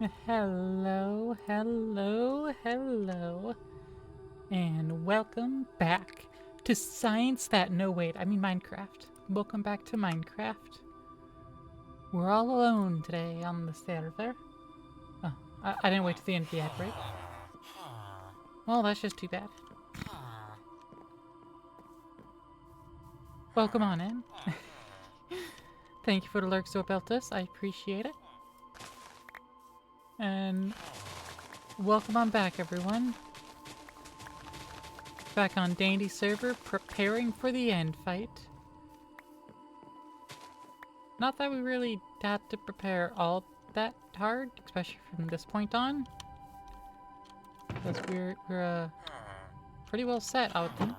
Hello, hello, hello, and welcome back to Science That. No, wait, I mean Minecraft. Welcome back to Minecraft. We're all alone today on the server. Oh, I didn't wait to the end of the ad break. Well, that's just too bad. Welcome on in. Thank you for the lurks to Beltus. I appreciate it. And welcome on back, everyone. Back on Dandy server, preparing for the end fight. Not that we really had to prepare all that hard, especially from this point on. Because we're pretty well set, I would think.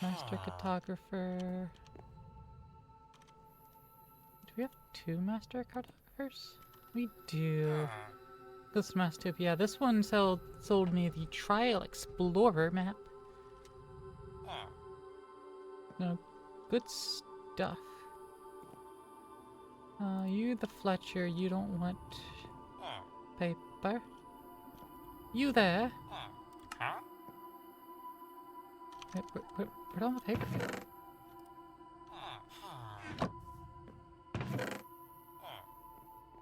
Master cartographer. Do we have two master cartographers? We do. This Mastopia. Yeah, this one sold me the Trial Explorer map. No, good stuff. You the Fletcher, you don't want paper. You there? Where'd all the paper go?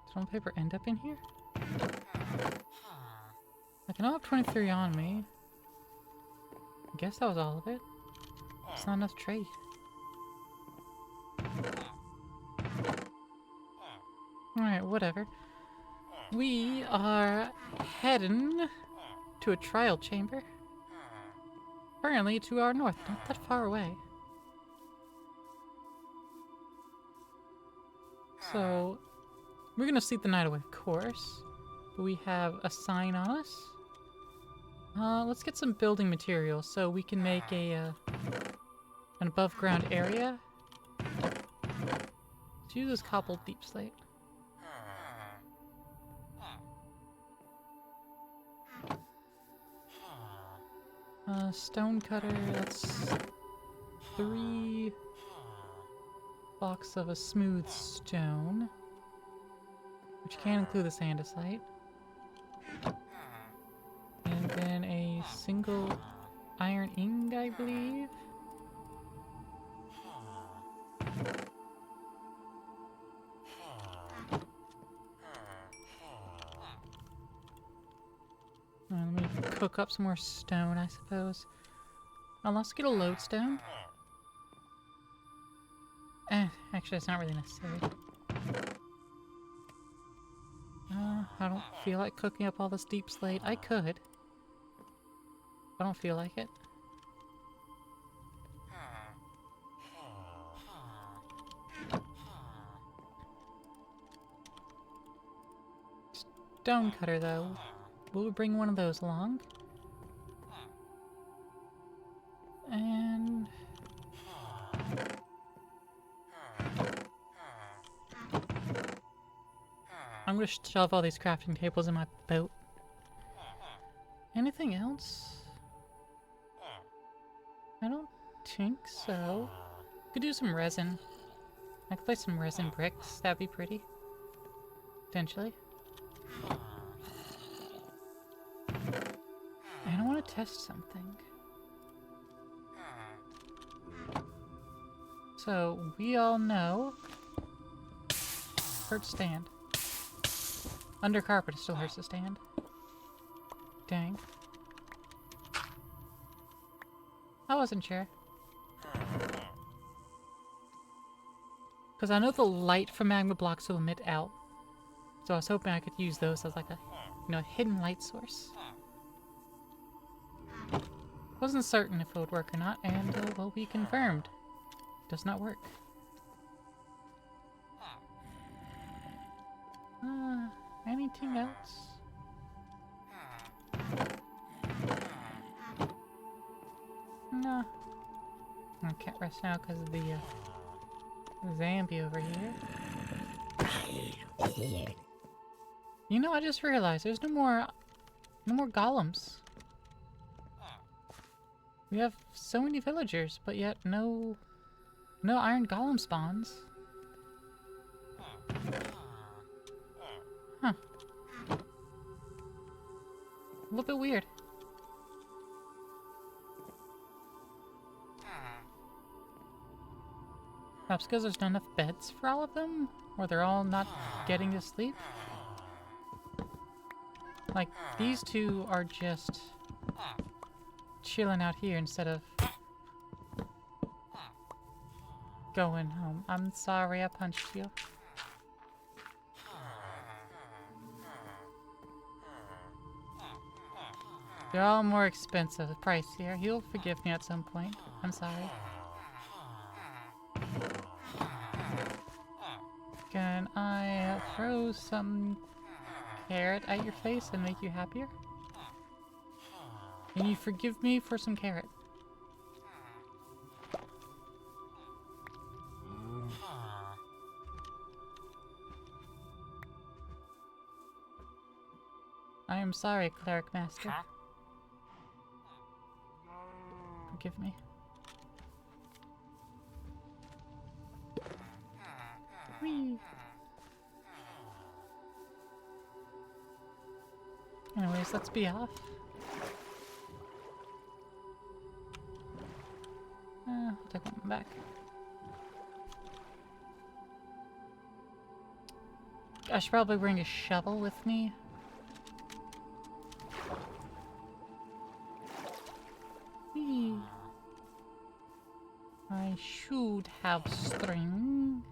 Did all the paper end up in here? I can all have 23 on me. I guess that was all of it. It's not enough trade. Alright, whatever. We are heading to a trial chamber. Apparently to our north, not that far away. So, we're gonna sleep the night away, of course. But we have a sign on us. Let's get some building materials so we can make an above ground area. Let's use this cobbled deep slate. Stone cutter, that's 3 blocks of a smooth stone, which can include the andesite. And then a single iron ingot, I believe. Let me cook up some more stone, I suppose. Let's get a lodestone. Actually, it's not really necessary. I don't feel like cooking up all this deep slate. I could. I don't feel like it. Stone cutter, though. Will we bring one of those along? And... I'm gonna shove all these crafting tables in my boat. Anything else? I don't think so. Could do some resin. I could place some resin bricks. That'd be pretty. Potentially. And I want to test something. So, we all know... Hurts stand. Under carpet, it still hurts to stand. Dang. I wasn't sure. Because I know the light from magma blocks will emit out. So I was hoping I could use those as like a, hidden light source. Wasn't certain if it would work or not, and, well, we confirmed. Does not work. Anything else? No. I can't rest now because of the zombie over here. You know, I just realized there's no more No more golems. We have so many villagers, but yet no iron golem spawns. Huh. A little bit weird. Perhaps because there's not enough beds for all of them? Or they're all not getting to sleep? Like, these two are just chilling out here instead of going home. I'm sorry I punched you. They're all more expensive, pricier. You'll forgive me at some point. I'm sorry. Can I throw some carrot at your face and make you happier? Can you forgive me for some carrot? I am sorry, Cleric Master. Forgive me. Whee! Anyways, let's be off. I'll take one back. I should probably bring a shovel with me. Whee! I should have string.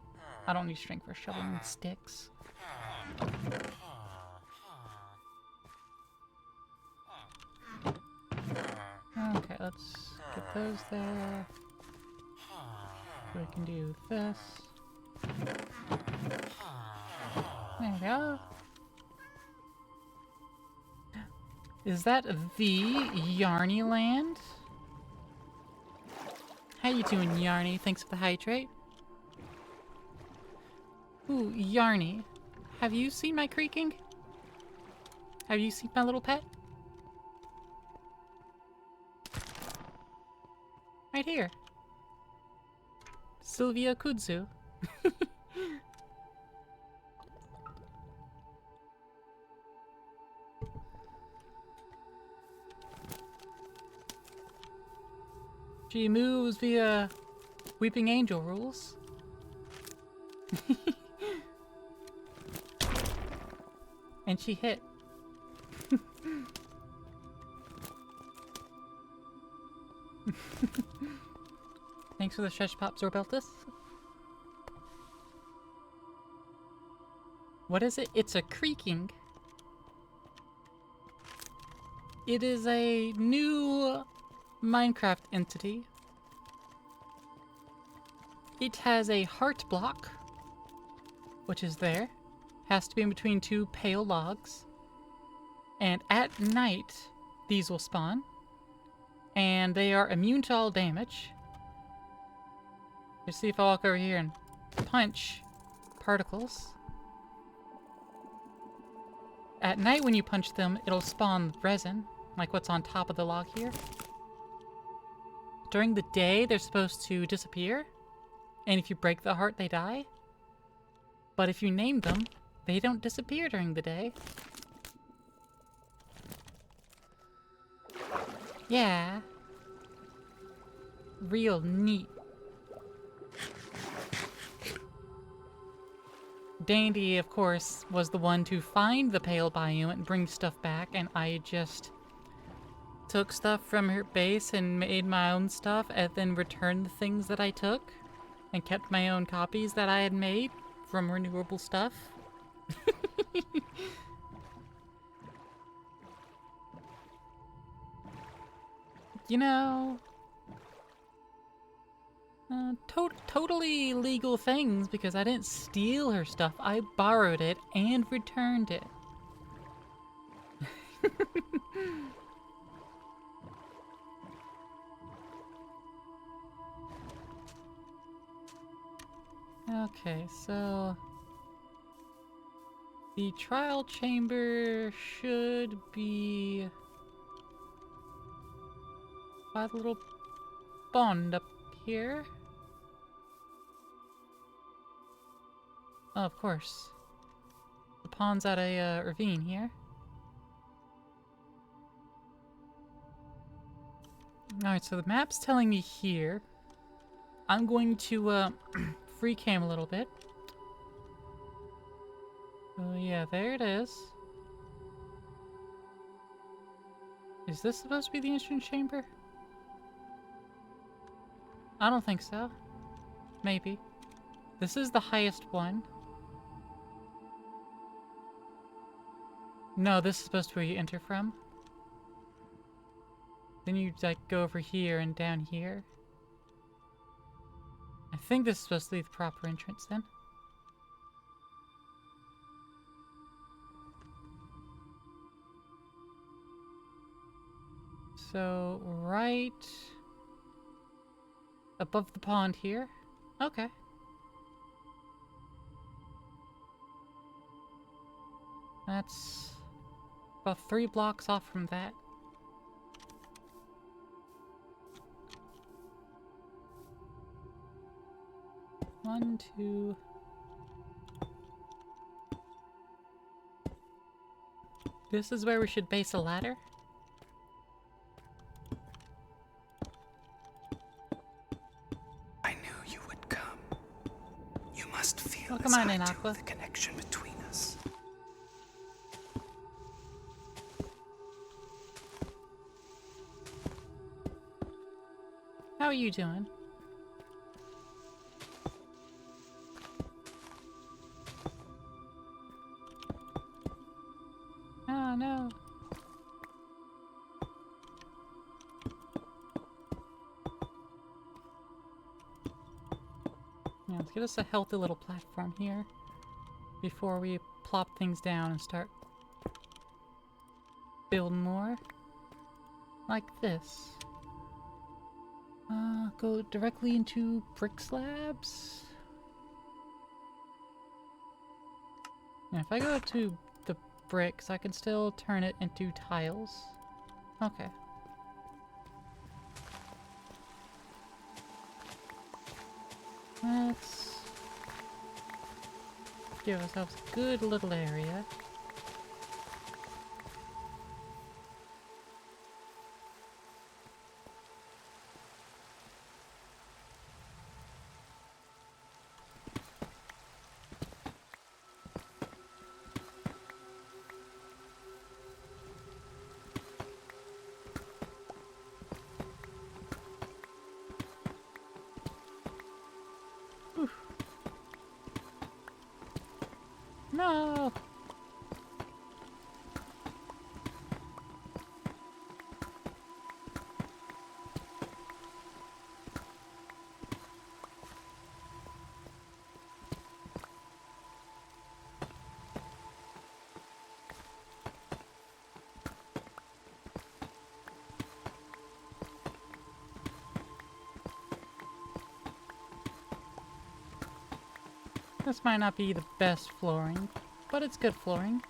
I don't need string for shoveling sticks. Okay, let's get those there. We can do this. There we go. Is that the Yarny land? How you doing, Yarny? Thanks for the hydrate. Ooh, Yarny. Have you seen my creaking? Have you seen my little pet? Right here. Sylvia Kudzu. She moves via Weeping Angel rules. And she hit. Thanks for the Shush Pop, Zorbeltus. What is it? It's a creaking. It is a new Minecraft entity. It has a heart block, which is there. Has to be in between two pale logs. And at night, these will spawn. And they are immune to all damage. Let's see if I walk over here and punch particles. At night when you punch them, it'll spawn resin, like what's on top of the log here. During the day, they're supposed to disappear. And if you break the heart, they die. But if you name them, they don't disappear during the day. Yeah. Real neat. Dandy, of course, was the one to find the pale biome and bring stuff back, and I just took stuff from her base and made my own stuff, and then returned the things that I took, and kept my own copies that I had made from renewable stuff. You know, totally legal things, because I didn't steal her stuff. I borrowed it and returned it. Okay, so The trial chamber should be by the little pond up here. Oh, of course. The pond's at a ravine here. Alright, so the map's telling me here. I'm going to free cam a little bit. Oh yeah, there it is. Is this supposed to be the ancient chamber? I don't think so. Maybe. This is the highest one. No, this is supposed to be where you enter from. Then you like go over here and down here. I think this is supposed to be the proper entrance then. So, right above the pond here. Okay. That's about 3 blocks off from that. One, two. This is where we should base a ladder. I knew you would come. You must feel Oh, come on in, Aqua. the connection between us. How are you doing? Oh no. Yeah, let's get us a healthy little platform here before we plop things down and start building more. Like this. Go directly into brick slabs. Yeah, if I go to the bricks, I can still turn it into tiles. Okay. Let's give ourselves a good little area. No! This might not be the best flooring, but it's good flooring.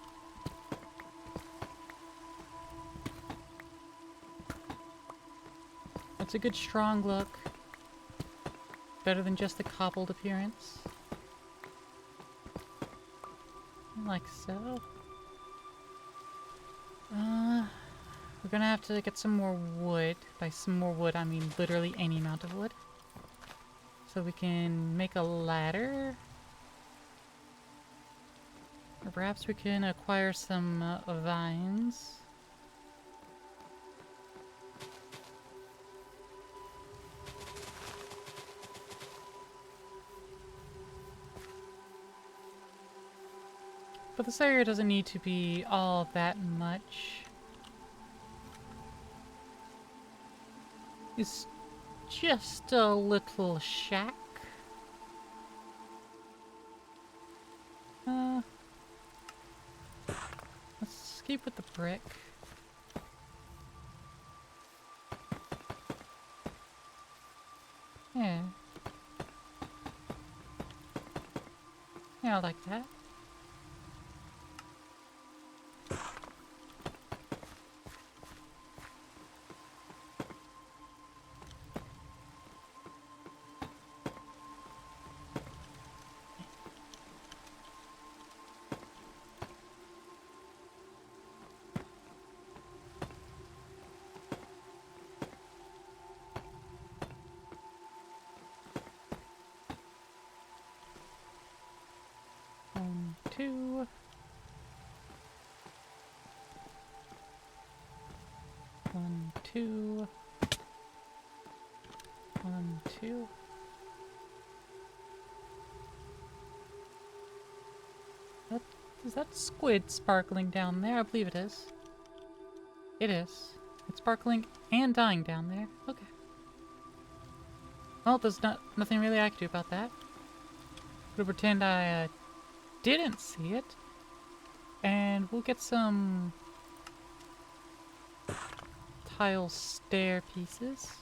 It's a good strong look. Better than just the cobbled appearance. Like so. We're gonna have to get some more wood. By some more wood, I mean literally any amount of wood. So we can make a ladder. Or perhaps we can acquire some vines. But this area doesn't need to be all that much. It's just a little shack. Let's keep with the brick. Yeah. Yeah, I like that. 2. One, two. 1, 2. Is that squid sparkling down there? I believe it is. It is. It's sparkling and dying down there. Okay. Well, there's nothing really I can do about that. We'll pretend I didn't see it. And we'll get some tile stair pieces.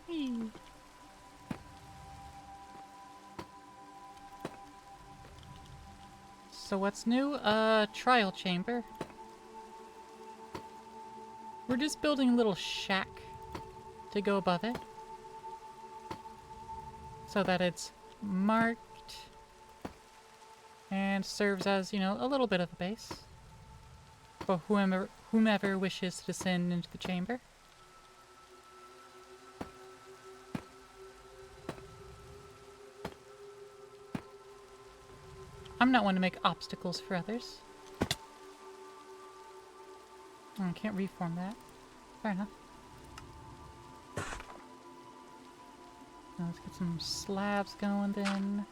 Whee. So what's new? Trial chamber. We're just building a little shack to go above it. So that it's marked and serves as, you know, a little bit of a base for whomever wishes to descend into the chamber. I'm not one to make obstacles for others. Oh, I can't reform that. Fair enough. Now let's get some slabs going then.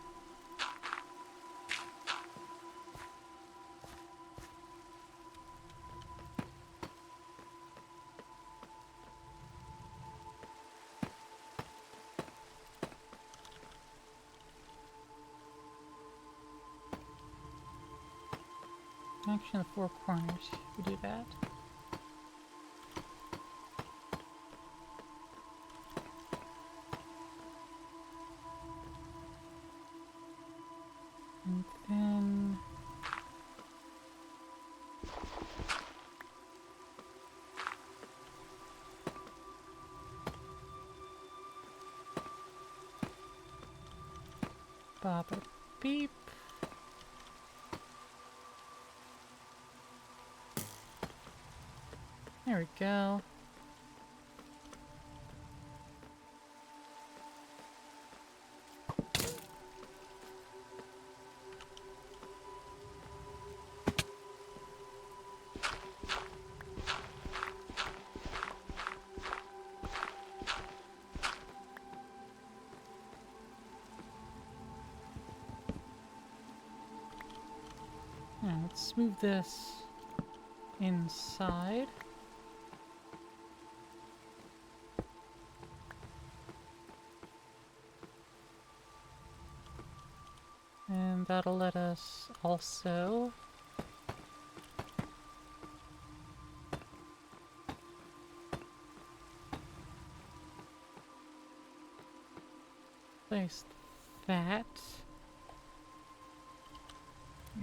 Actually, in the 4 corners, we do that. And then... Baba beep. There we go. Now let's move this inside. And that'll let us also place that.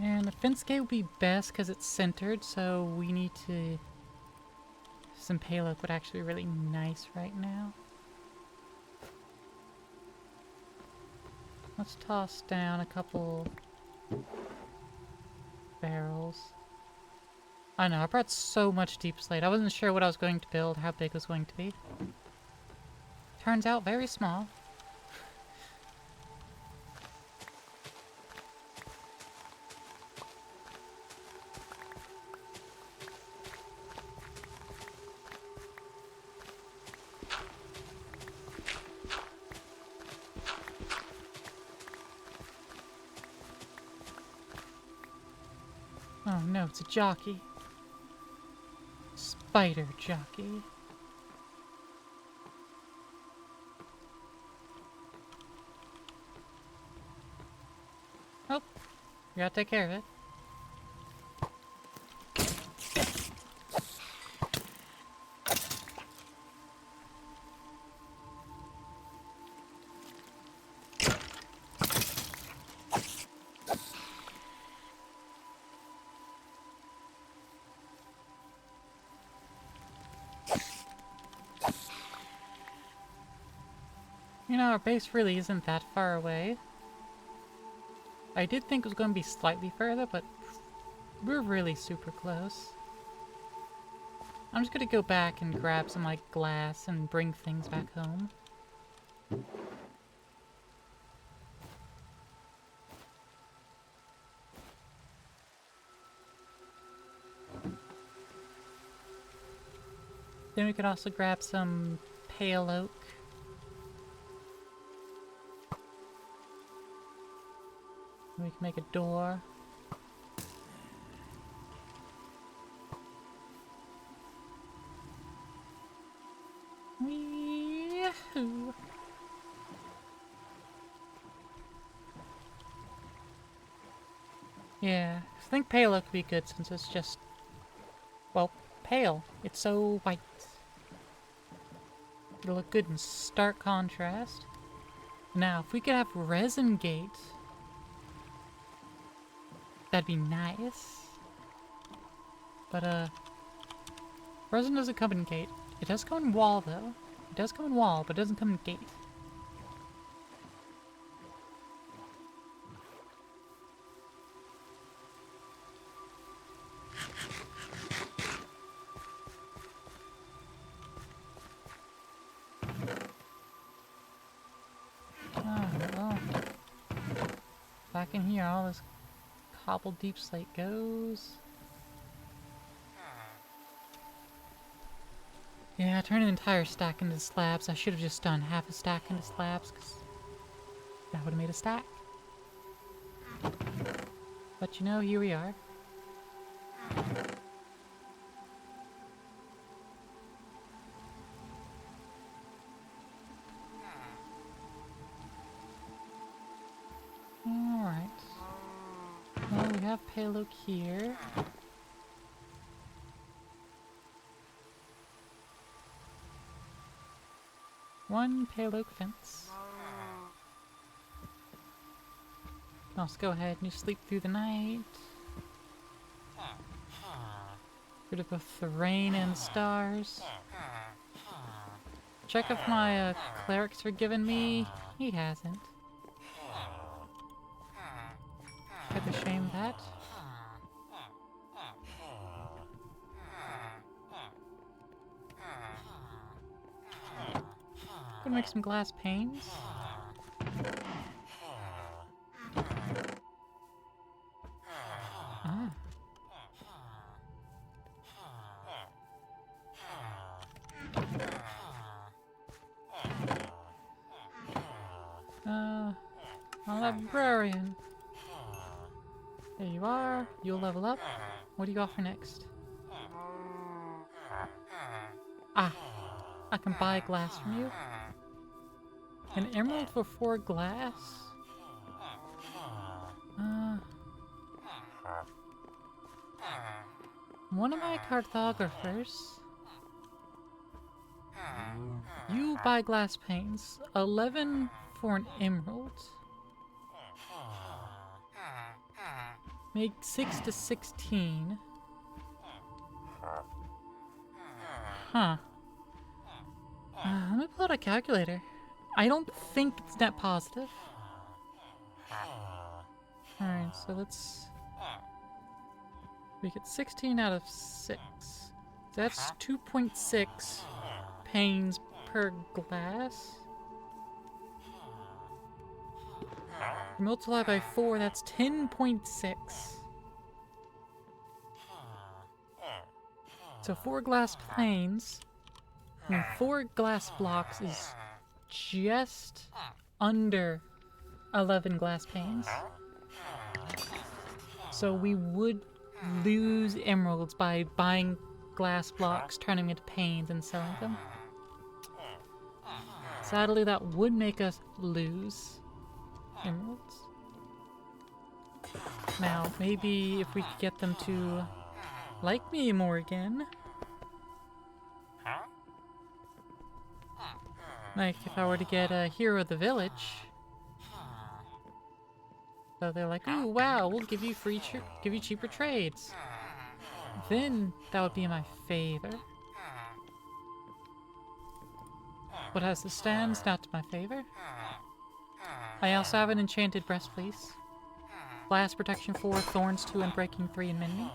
And the fence gate would be best because it's centered, so we need to... Some payload would actually be really nice right now. Let's toss down a couple barrels. I know, I brought so much deep slate. I wasn't sure what I was going to build, how big it was going to be. Turns out very small. Oh no, it's a jockey. Spider jockey. Oh, you gotta take care of it. You know, our base really isn't that far away. I did think it was going to be slightly further, but we're really super close. I'm just gonna go back and grab some, like, glass and bring things back home. Then we could also grab some pale oak. We can make a door. Wee-hoo. Yeah, I think pale oak would be good since it's just, well, pale. It's so white. It'll look good in stark contrast. Now, if we could have resin gate, that'd be nice. But, resin doesn't come in gate. It does come in wall, though. It does come in wall, but it doesn't come in gate. Oh, well. Back in here, all this cobbled deep slate goes. Yeah, I turned an entire stack into slabs. I should have just done half a stack into slabs, because that would have made a stack. But you know, here we are. Alright. Well, we have pale oak here. One pale oak fence. Let's go ahead and just sleep through the night. Rid of both the rain and the stars. Check if my cleric's forgiven me. He hasn't. Kind of shame that. Gonna make some glass panes. Ah. A librarian. There you are. You'll level up. What do you offer next? Ah, I can buy glass from you. An emerald for 4 glass? One of my cartographers. You buy glass panes. 11 for an emerald. Make 6 to 16. Huh. Let me pull out a calculator. I don't think it's net positive. Alright, so let's... We get 16 out of 6. That's 2.6 panes per glass. Multiply by 4, that's 10.6. So 4 glass panes, I mean 4 glass blocks is just under 11 glass panes. So we would lose emeralds by buying glass blocks, turning them into panes, and selling them. Sadly, that would make us lose emeralds. Now, maybe if we could get them to like me more again. Like if I were to get a hero of the village. So they're like, ooh, wow, we'll give you give you cheaper trades. Then that would be in my favor. But as it stands, not to my favor. I also have an enchanted breastplate. blast protection 4, thorns 2, and breaking 3 in mending.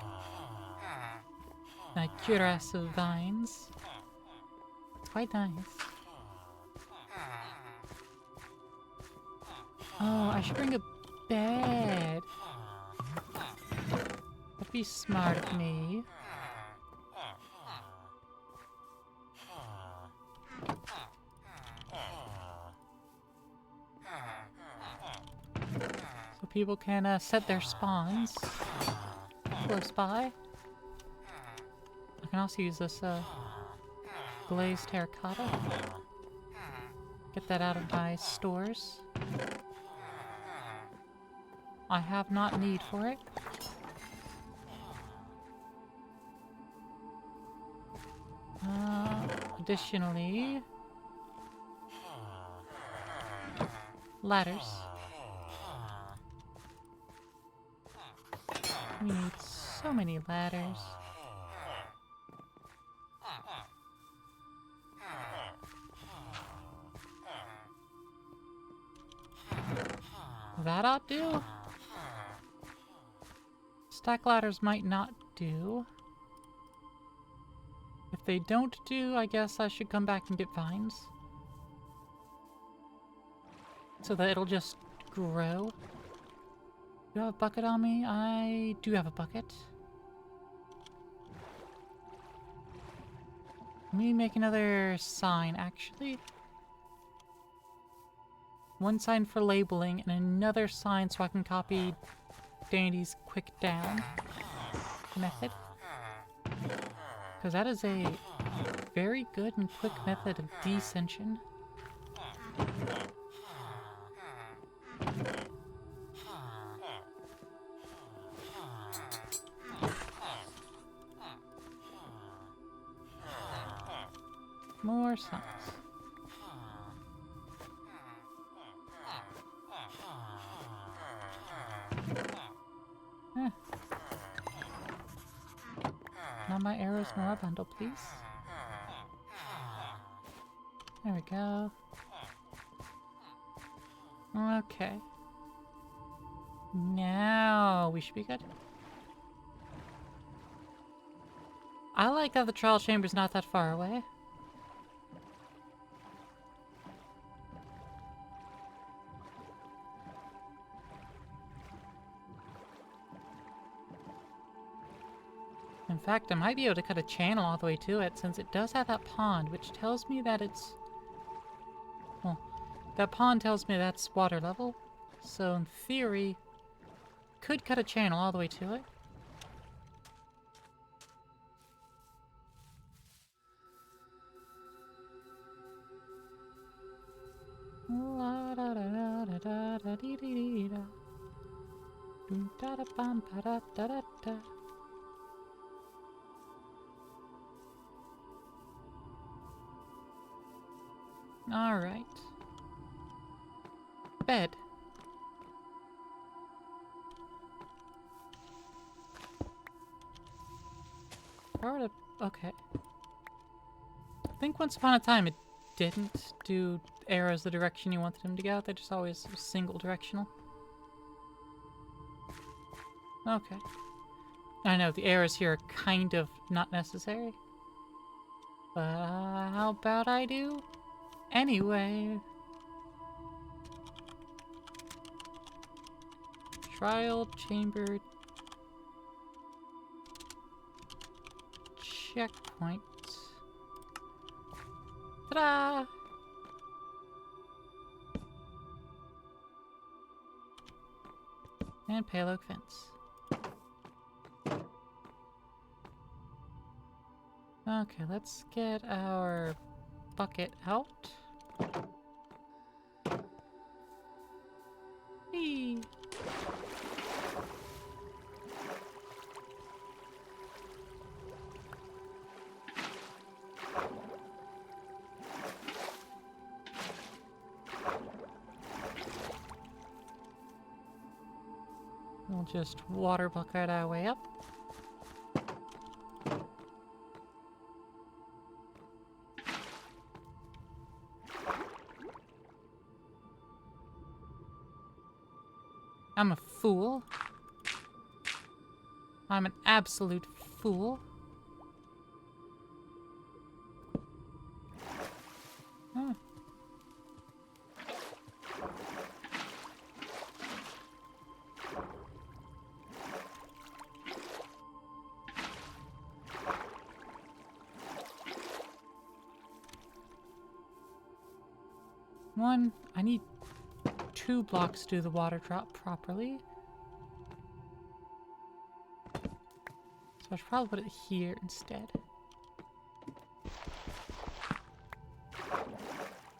And a cuirass of vines. It's quite nice. Oh, I should bring a bed. That'd be smart of me. So people can set their spawns close by. I can also use this glazed terracotta. Get that out of my stores. I have not need for it. Additionally, ladders. We need so many ladders. That ought do. Stack ladders might not do. If they don't do, I guess I should come back and get vines. So that it'll just grow. Do I have a bucket on me? I do have a bucket. Let me make another sign, actually. One sign for labeling and another sign so I can copy Dandy's quick down method. Because that is a very good and quick method of descension. More signs. Not my arrows nor a bundle, please. There we go. Okay. Now we should be good. I like that the trial chamber's not that far away. In fact, I might be able to cut a channel all the way to it, since it does have that pond, which tells me that it's... Well, that pond tells me that's water level. So, in theory, could cut a channel all the way to it. La da da da da da da dee dee dee da. Dum da da bum ba da da da da. Alright. Bed. Okay. I think once upon a time it didn't do arrows the direction you wanted them to go. They're just always single directional. Okay. I know, the arrows here are kind of not necessary. But how about I do? Anyway. Trial chamber checkpoint. Ta-da! And pale oak fence. Okay, let's get our bucket out. Whee! We'll just water bucket our way up. I'm a fool. I'm an absolute fool. Huh. One, I need 2 blocks to do the water drop properly. So I should probably put it here instead.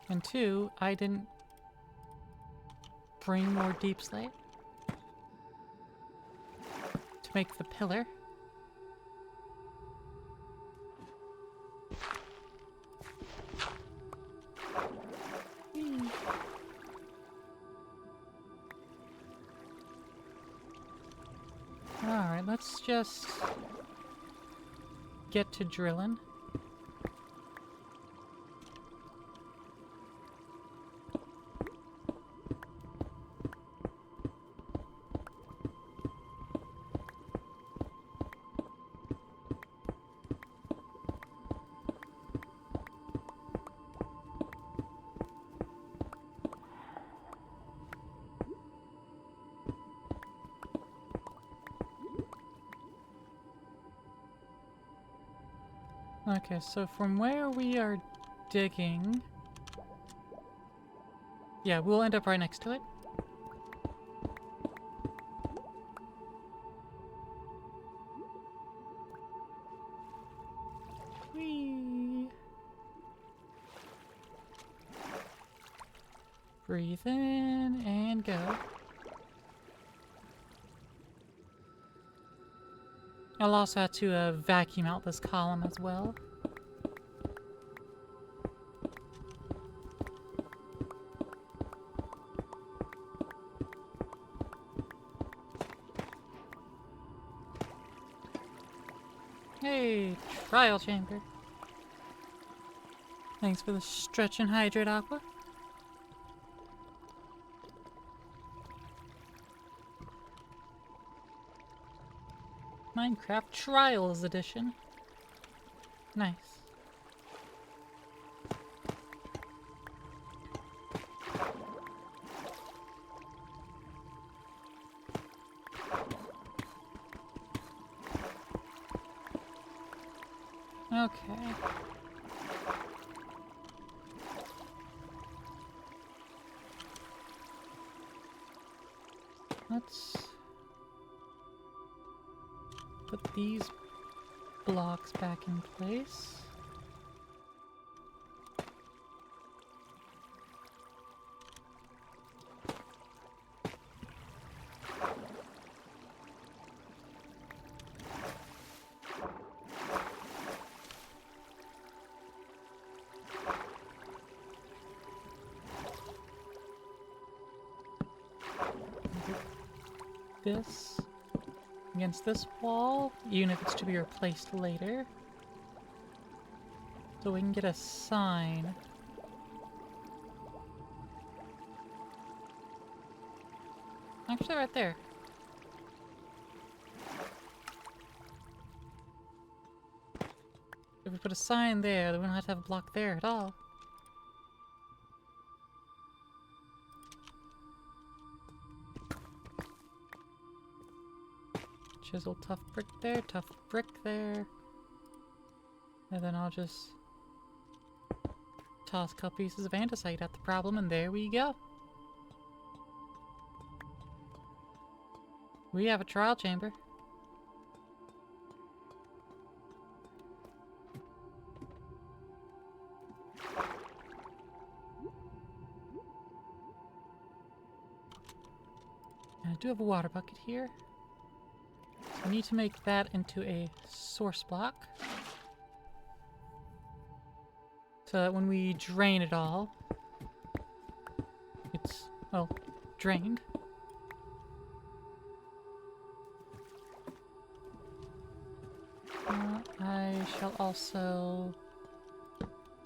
And 2, I didn't bring more deep slate to make the pillar. Alright, let's just get to drilling. Okay, so from where we are digging... Yeah, we'll end up right next to it. Whee! Breathe in and go. I'll also have to vacuum out this column as well. Hey, trial chamber. Thanks for the stretch and hydrate, Aqua. Minecraft Trials Edition. Nice. Okay. Let's put these blocks back in place. This against this wall, even if it's to be replaced later. So we can get a sign. Actually, right there. If we put a sign there, then we don't have to have a block there at all. Chisel, tough brick there, tough brick there. And then I'll just toss a couple pieces of andesite at the problem, and there we go. We have a trial chamber. And I do have a water bucket here. So I need to make that into a source block. So that when we drain it all, it's, well, drained. I shall also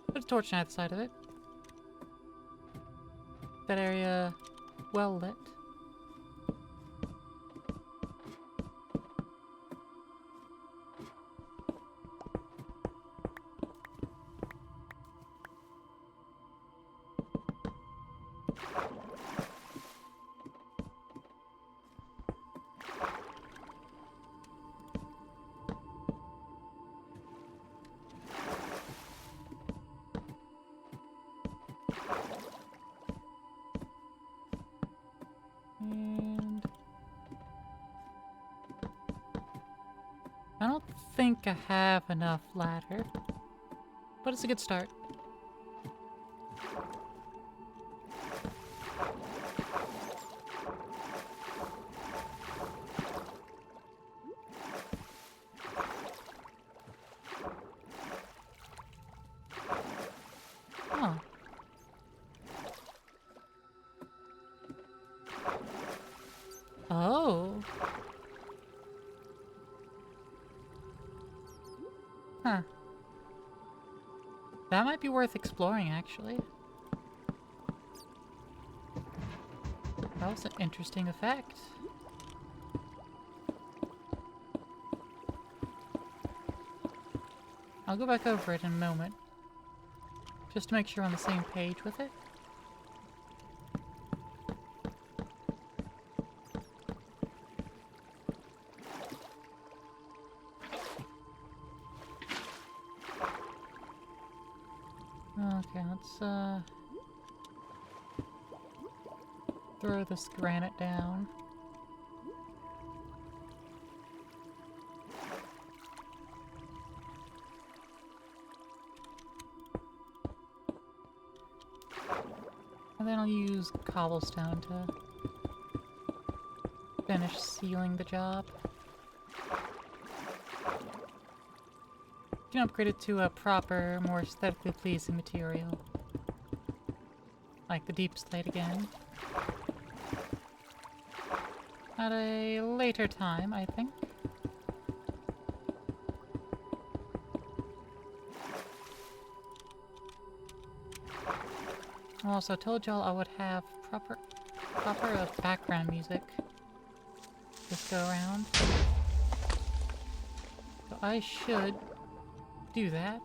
put a torch on either side of it. That area well lit. I don't think I have enough ladder, but it's a good start. Oh. Oh. Huh. That might be worth exploring, actually. That was an interesting effect. I'll go back over it in a moment, just to make sure we're on the same page with it. Okay, let's throw this granite down. And then I'll use cobblestone to finish sealing the job. You can upgrade it to a proper, more aesthetically pleasing material. Like the deep slate again. At a later time, I think. I also told y'all I would have proper background music this go around. So I should do that.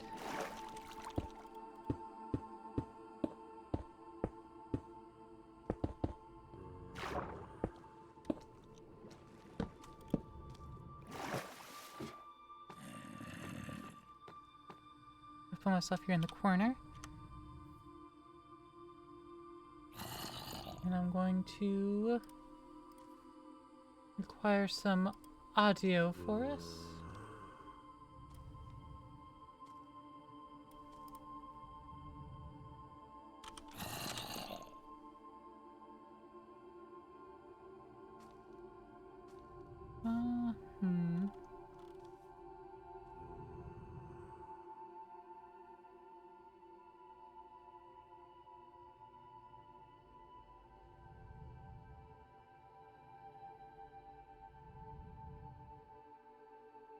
I put myself here in the corner. And I'm going to require some audio for us.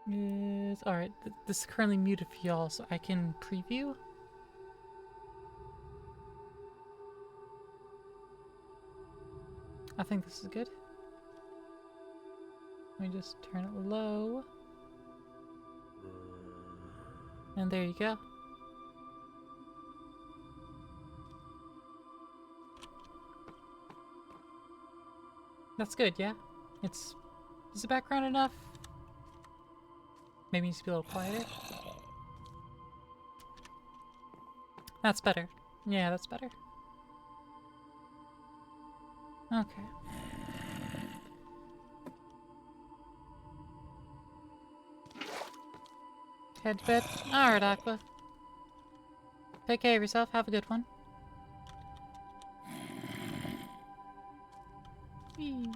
Is alright. This is currently muted for y'all, so I can preview. I think this is good. Let me just turn it low. And there you go. That's good, yeah? Is the background enough? Maybe it needs to be a little quieter. That's better. Yeah, that's better. Okay. Head to bed. Alright, Aqua. Take care of yourself. Have a good one. Whee.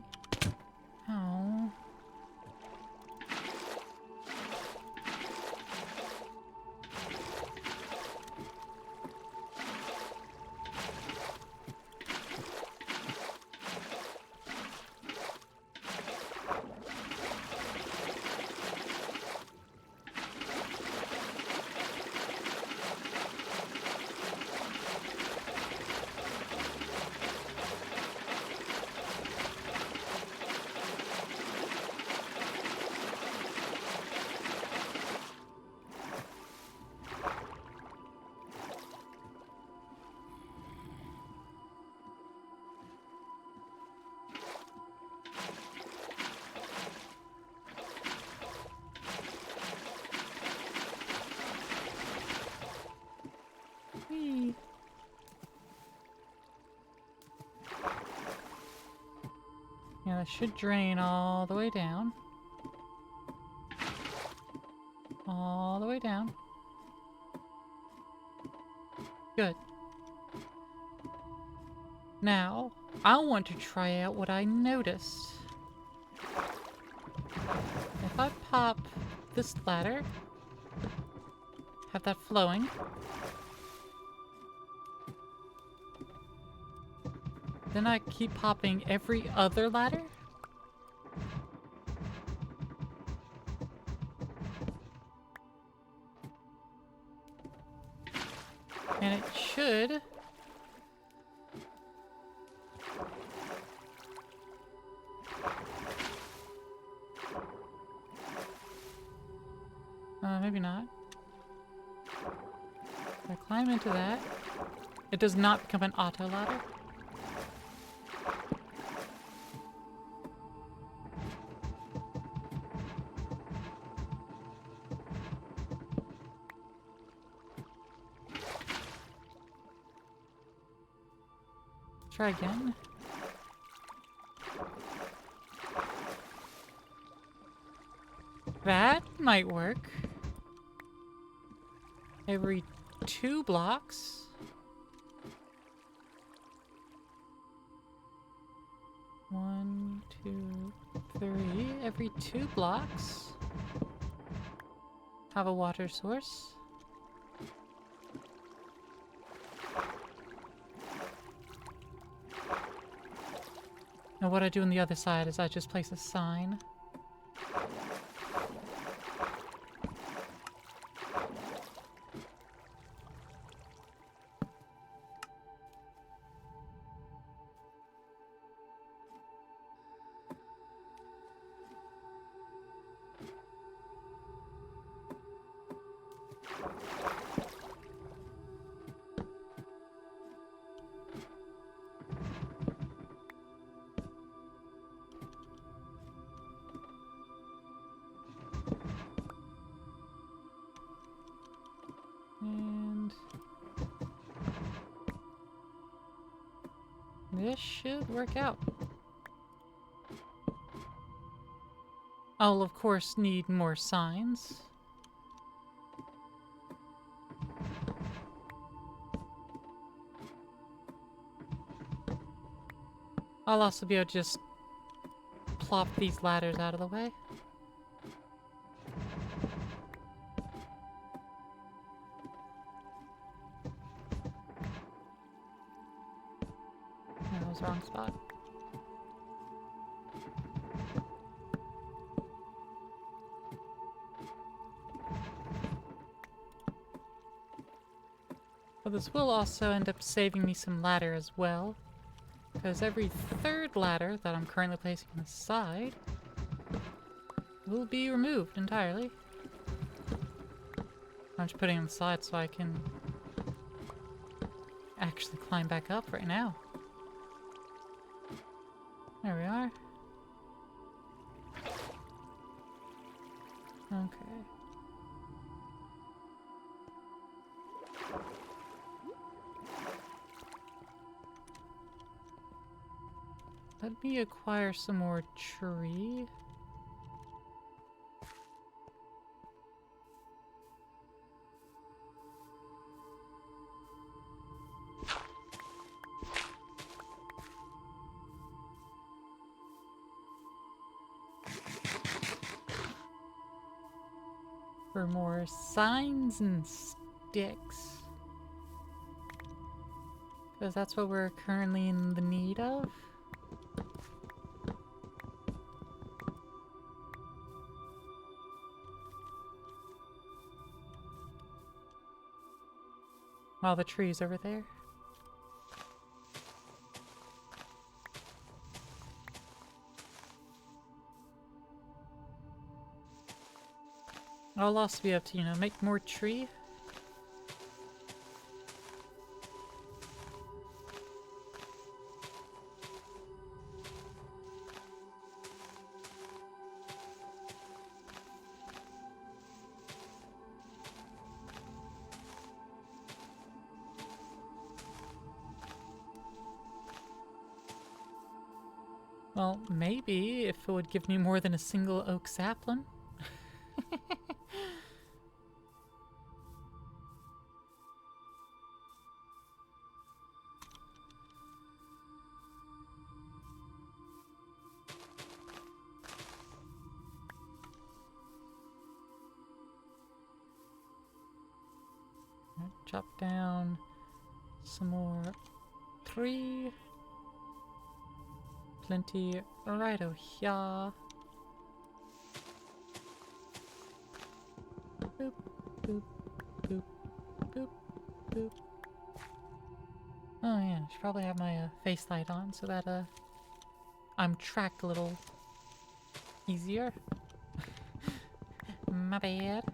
Oh. Whee. Yeah, that should drain all the way down. all the way down. Good. Now, I want to try out what I noticed. If I pop this ladder, have that flowing, then I keep popping every other ladder. And it should maybe not. If I climb into that, it does not become an auto ladder. Try again. That might work. Every 2 blocks. One, two, three. Every 2 blocks. Have a water source. Now what I do on the other side is I just place a sign. And this should work out. I'll of course need more signs. I'll also be able to just plop these ladders out of the way. That was the wrong spot. But this will also end up saving me some ladder as well, because every 3rd ladder that I'm currently placing on the side will be removed entirely. I'm just putting it on the side so I can actually climb back up right now. There we are. Okay. Let me acquire some more tree. For more signs and sticks. Because that's what we're currently in the need of. While the tree's over there. I'll also be able to, make more tree. Well, maybe if it would give me more than a single oak sapling. chop down some more tree. Plenty right over here. Boop, boop, boop, boop, boop. Oh yeah, I should probably have my face light on so that I'm tracked a little easier. My bad.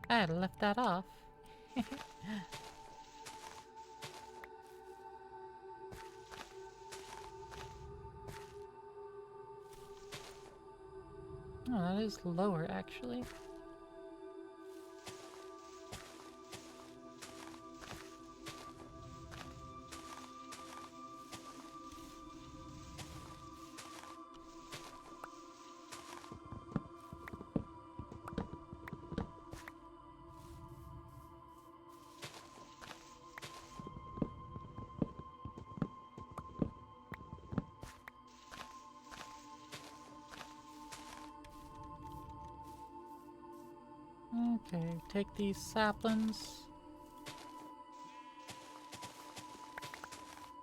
I had left that off. Oh, that is lower actually. Okay, take these saplings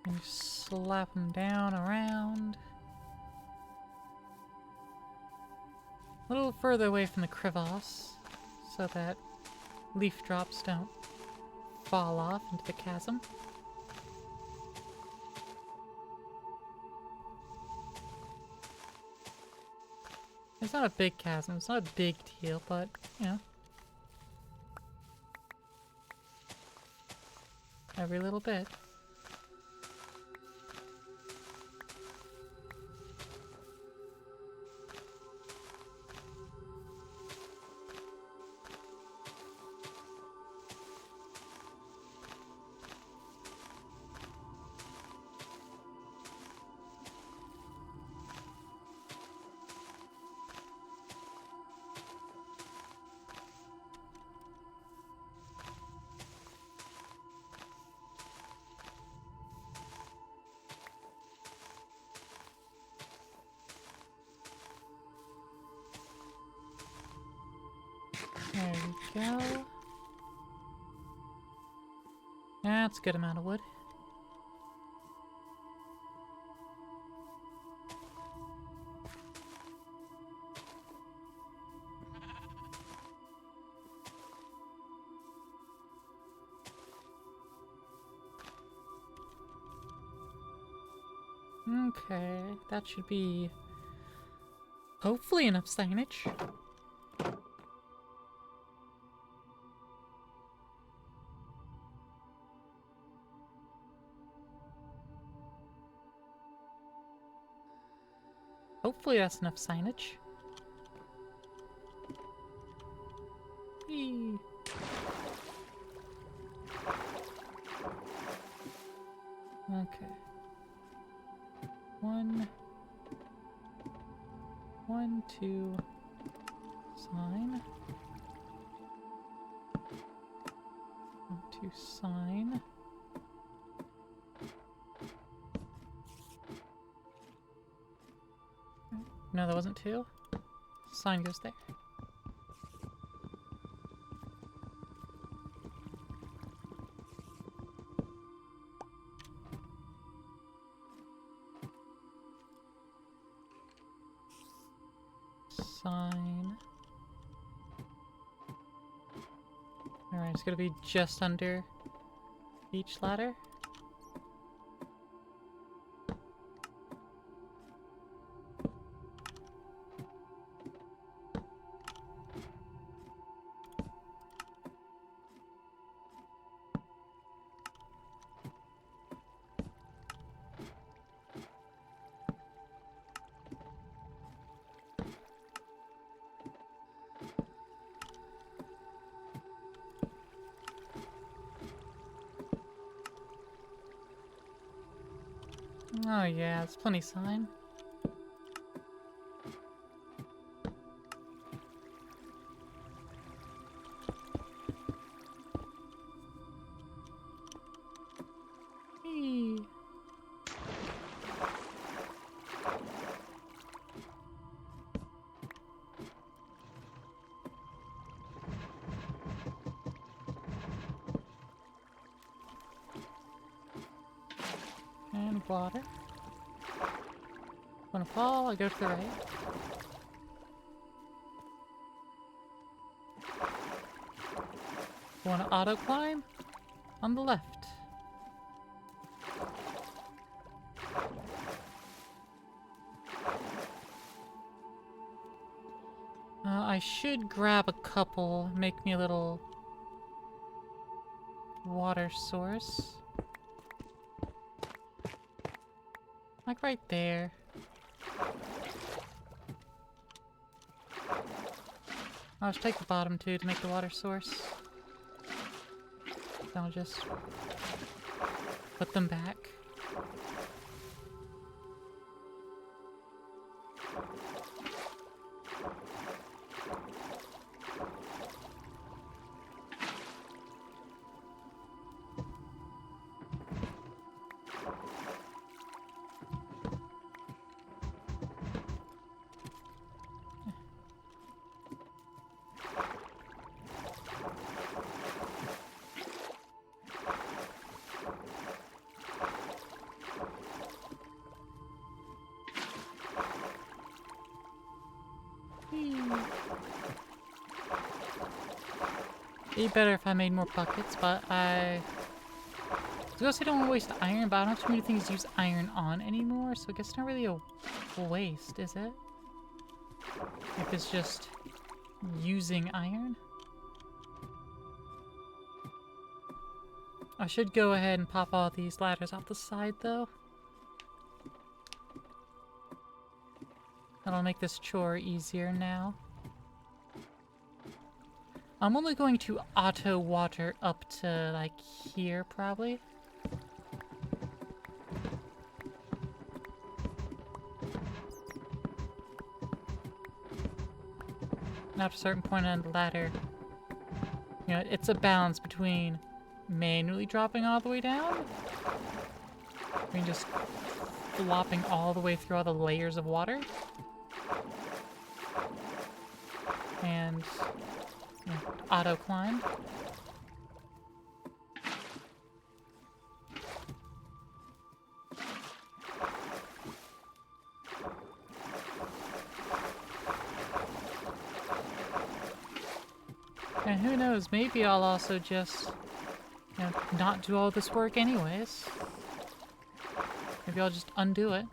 and slap them down around. A little further away from the crevasse so that leaf drops don't fall off into the chasm. It's not a big chasm, it's not a big deal, but, you know. Every little bit. There we go. That's a good amount of wood. Okay, that should be hopefully enough signage. Hopefully that's enough signage. Whee. Okay. One, two, sign. 1, 2, sign. No, that wasn't 2. Sign goes there. Sign. Alright, it's gonna be just under each ladder. Oh yeah, it's plenty sign. Hey. And water. Wanna fall? I go to the right. Wanna auto climb? On the left. I should grab a couple, make me a little water source. Like right there. I'll just take the bottom two to make the water source. Then I'll just put them back. It'd be better if I made more buckets, but I was gonna say don't want to waste iron, but I don't have too many things to use iron on anymore, so I guess it's not really a waste, is it? If it's just using iron. I should go ahead and pop all these ladders off the side, though. That'll make this chore easier now. I'm only going to auto water up to, like, here, probably. And after a certain point on the ladder, you know, it's a balance between manually dropping all the way down, I mean, just flopping all the way through all the layers of water, and you know, auto climb. And who knows, maybe I'll also just, you know, not do all this work anyways. Maybe I'll just undo it.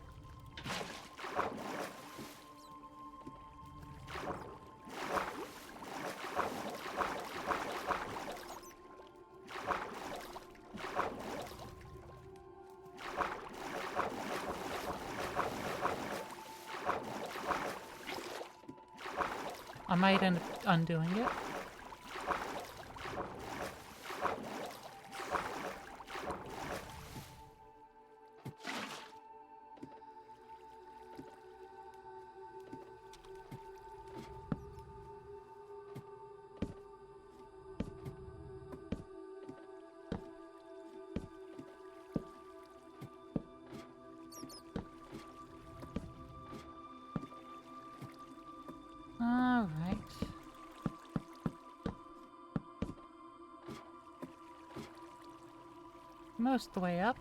I might end up undoing it. All right. Most of the way up.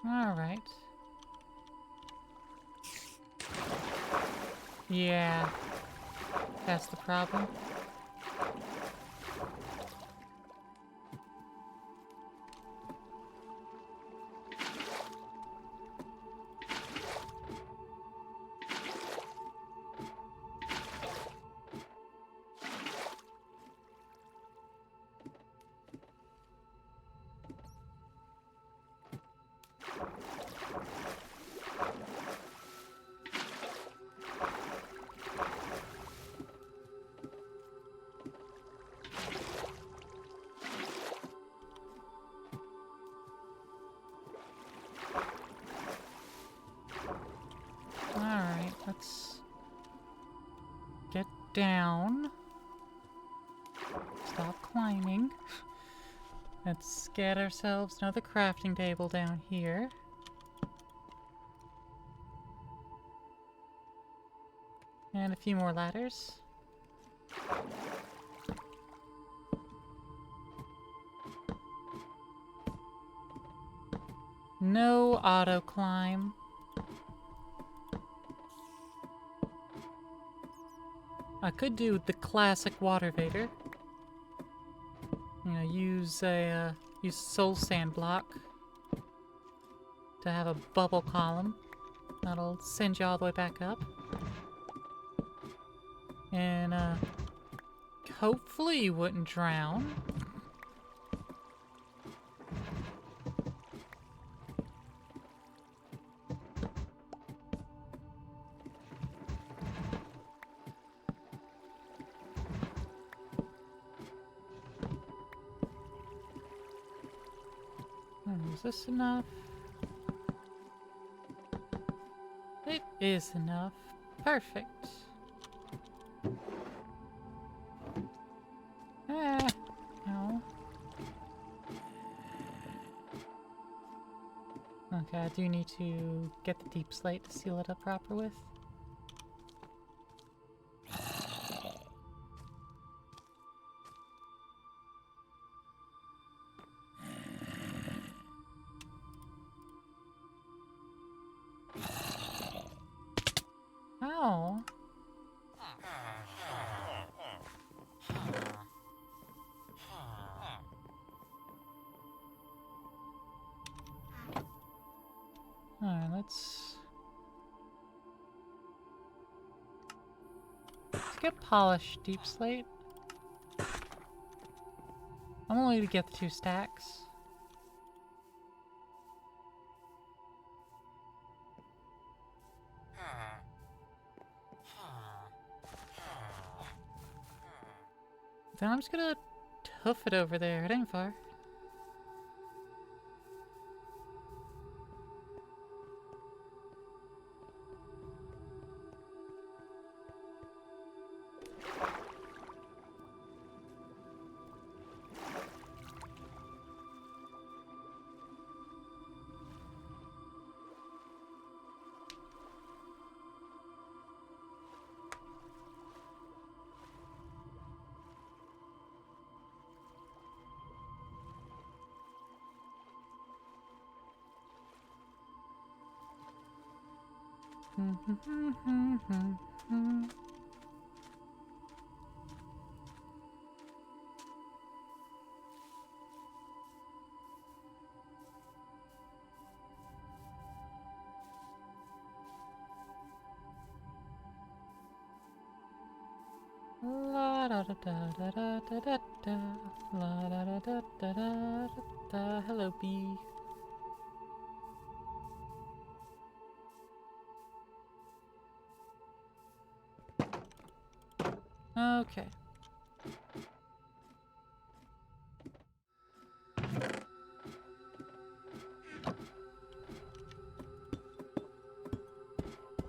All right. Yeah, that's the problem. Alright, let's get down. Stop climbing. Let's get ourselves another crafting table down here. And a few more ladders. No auto climb. I could do the classic water vader. You know, use soul sand block to have a bubble column. That'll send you all the way back up. And hopefully you wouldn't drown. Is this enough? It is enough. Perfect. Ah, no. Okay, I do need to get the deep slate to seal it up proper with. Ow. Alright, let's get polished deep slate. I'm only to get the 2 stacks. Then I'm just gonna hoof it over there. It ain't far. La da da da da da da da da. La da da da da da da. Hello, bee. Okay.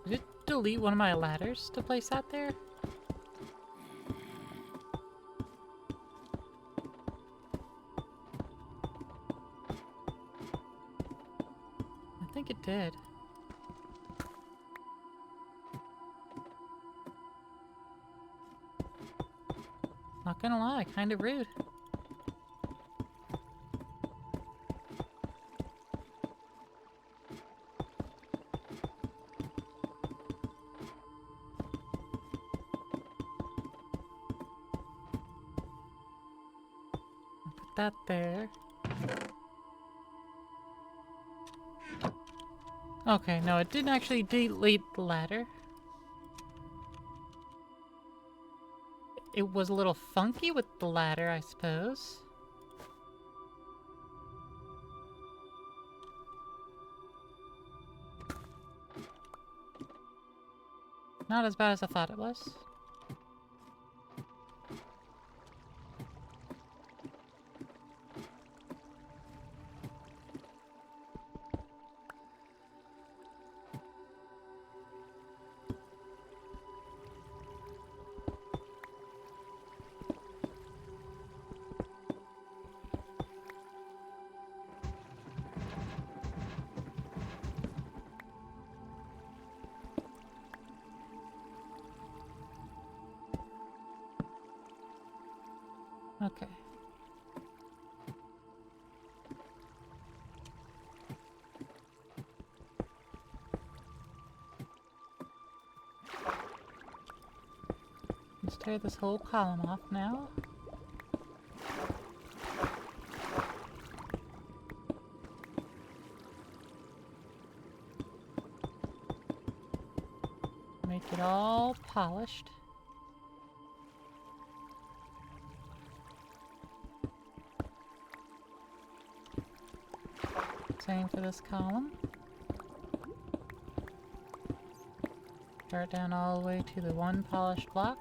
Did it delete one of my ladders to place that there? I think it did. Not gonna lie, kind of rude. Put that there. Okay, no, it didn't actually delete the ladder. It was a little funky with the ladder, I suppose. Not as bad as I thought it was. clear this whole column off now. Make it all polished. Same for this column. Start down all the way to the one polished block.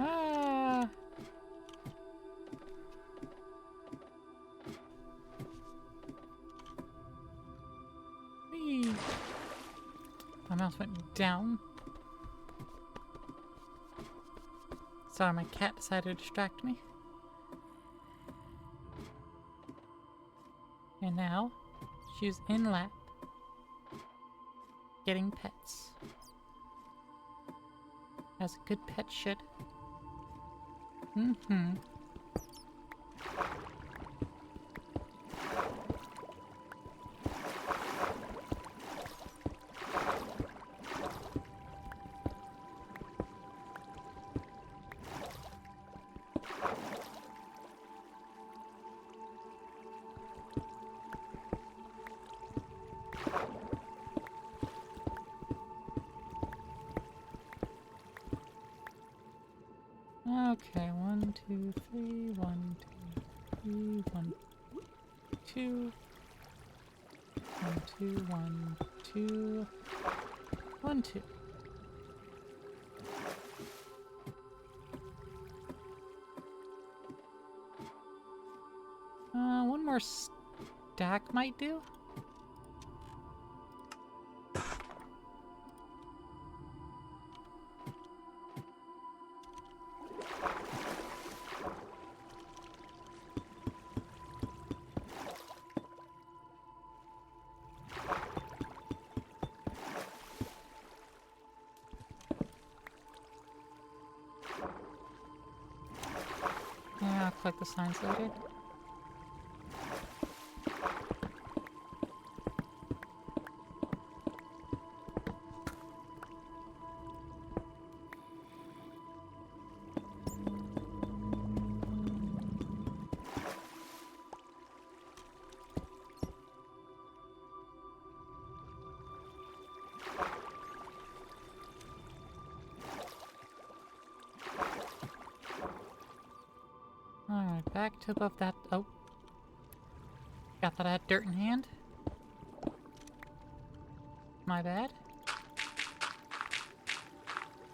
Ah! Whee! My mouse went down. Sorry, my cat decided to distract me. And now, she's in lap, getting pets. As a good pet should. Mm-hmm. Okay, 1, 2, 3, 1, 2, 3, 1, 2, 1, 2, 1, 2, 1, 2. One more stack might do. Yeah, I'll collect the signs later. Alright, back to above that. Oh. Got that I had dirt in hand. My bad.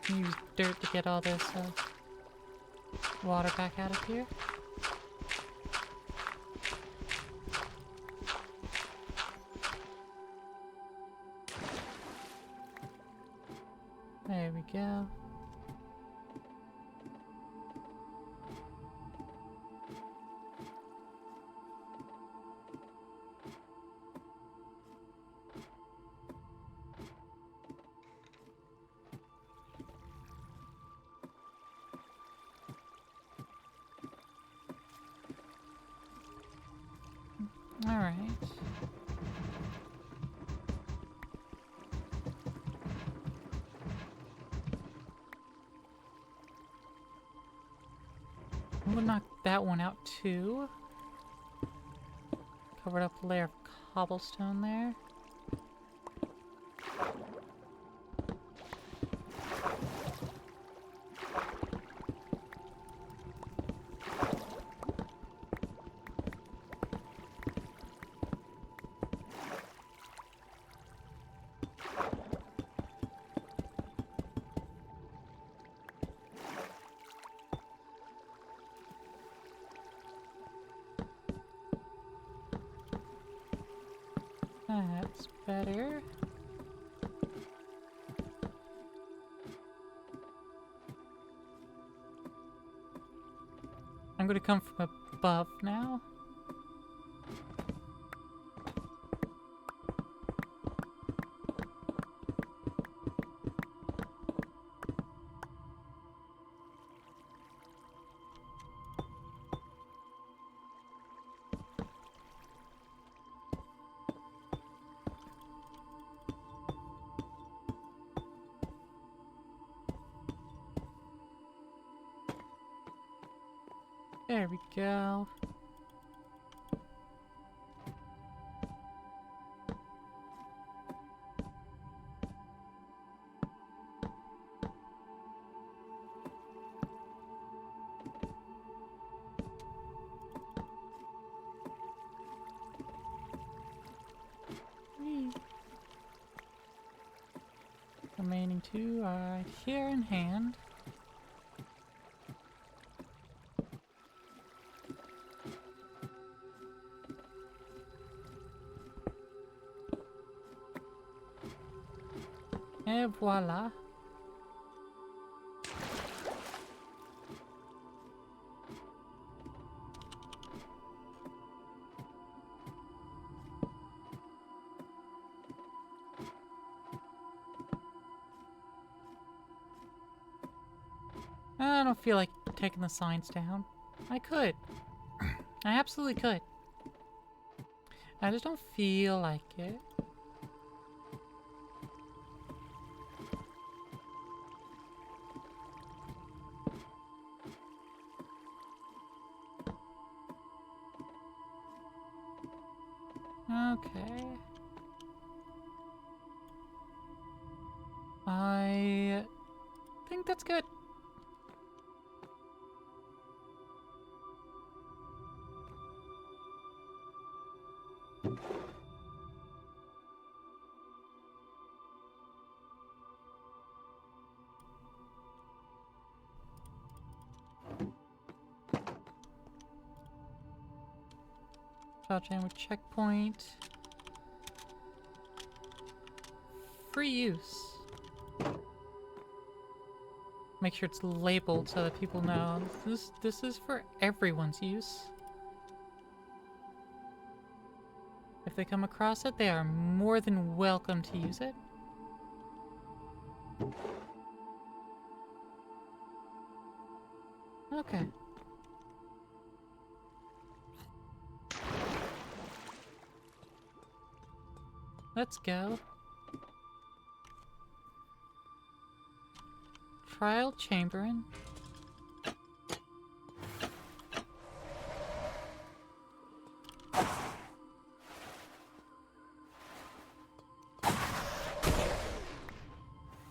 Use dirt to get all this water back out of here. There we go. All right. I'm gonna knock that one out too. Covered up a layer of cobblestone there. That's better. I'm gonna come from above now. There we go. Whee. Remaining two are right here in hand. Et voila. I don't feel like taking the signs down. I could. I absolutely could. I just don't feel like it. Okay. I think that's good. Jam with checkpoint. Free use. Make sure it's labeled so that people know this is for everyone's use. If they come across it, they are more than welcome to use it. Okay. Let's go. Trial Chamberin.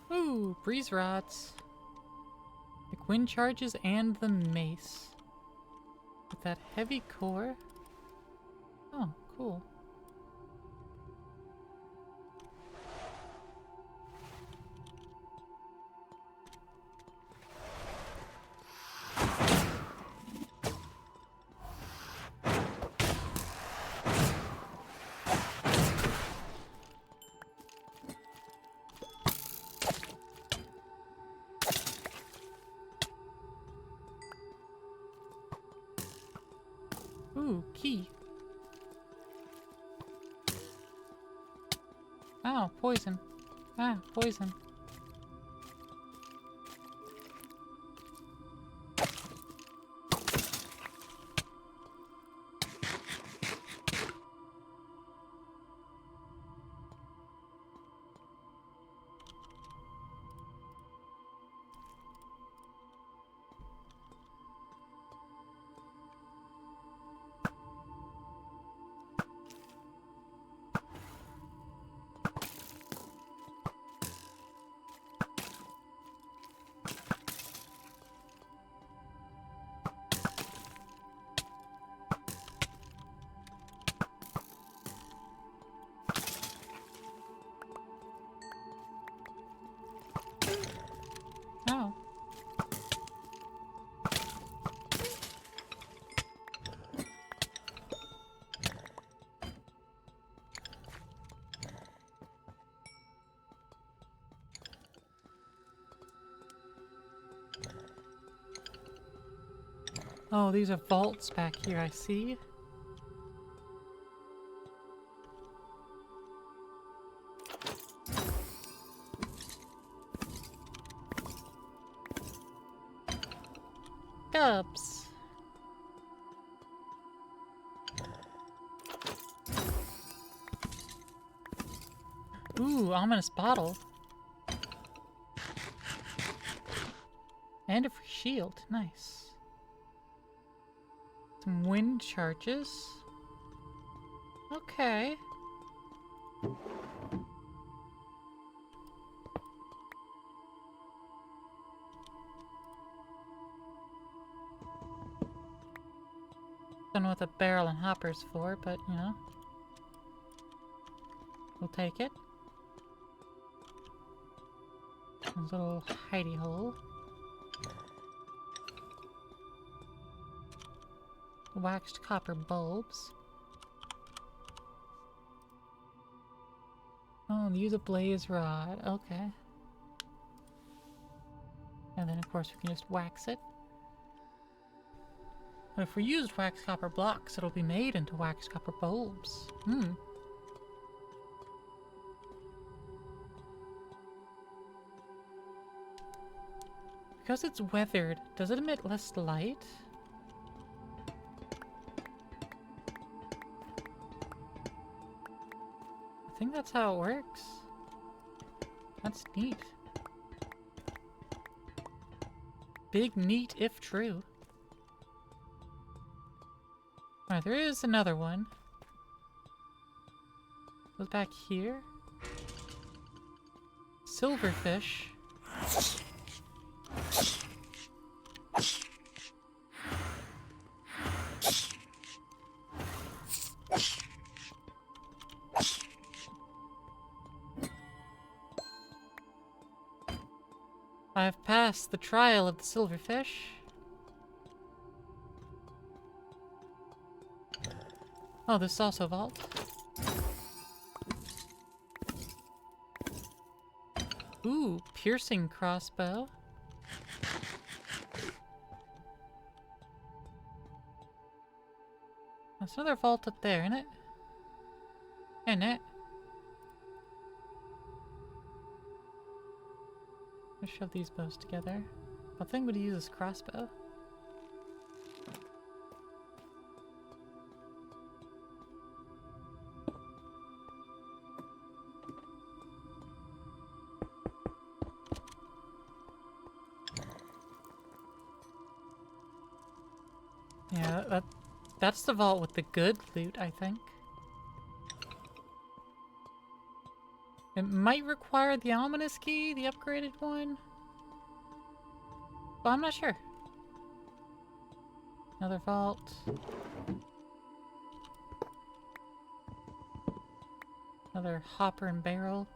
Ooh, breeze rods. Like wind charges and the mace. With that heavy core. Oh, cool. Ooh, key. Oh, poison. Ah, poison. Oh. Oh, these are vaults back here, I see. Cubs. Ooh, ominous bottle. And a free shield. Nice. Some wind charges. Okay. Don't know what the barrel and hopper's for, but you know. We'll take it. There's a little hidey hole. Waxed copper bulbs. Oh, use a blaze rod. Okay. And then, of course, we can just wax it. But if we used waxed copper blocks, it'll be made into waxed copper bulbs. Because it's weathered, does it emit less light? I think that's how it works. That's neat. Big neat if true. Alright, there is another one. Goes back here. Silverfish. I've passed the trial of the silverfish. Oh, this is also a vault. Ooh, piercing crossbow. There's another vault up there, isn't it? Isn't it? Let's shove these bows together. I think we'd use this crossbow. Yeah, that's the vault with the good loot, I think. It might require the ominous key, the upgraded one. But I'm not sure. Another vault. Another hopper and barrel.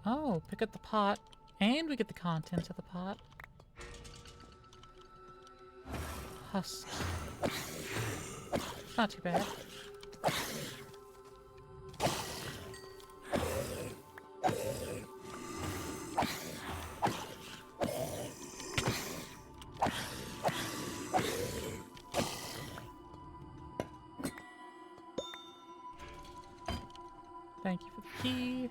Oh, pick up the pot, and we get the contents of the pot. Husk. Not too bad. Thank you for the key.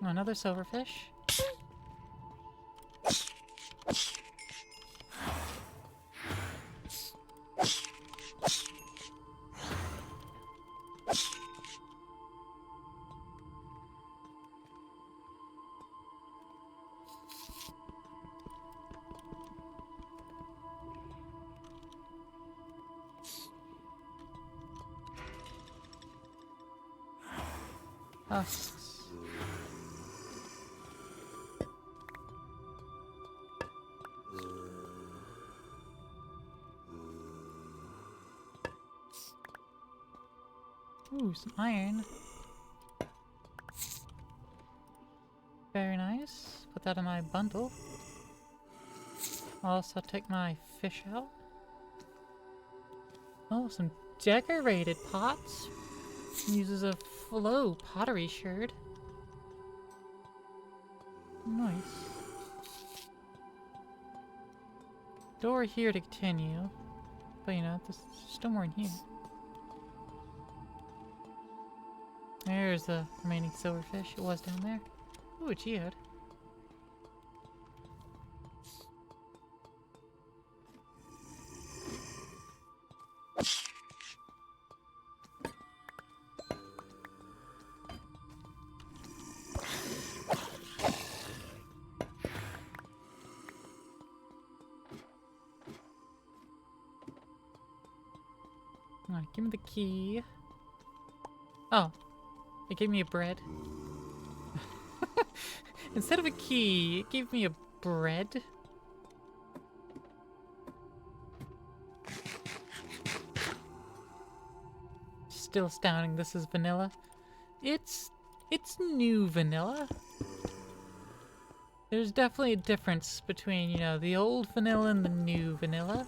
Another silverfish. Husks. Ooh, some iron. Very nice. Put that in my bundle. I'll also take my fish out. Oh, some decorated pots. Uses a flow pottery sherd. Nice. Door here to continue. But you know, there's still more in here. There's the remaining silverfish. It was down there. Ooh, a geode. Alright, give me the key. Oh, it gave me a bread. Instead of a key, it gave me a bread. Still astounding, this is vanilla. It's new vanilla. There's definitely a difference between, you know, the old vanilla and the new vanilla.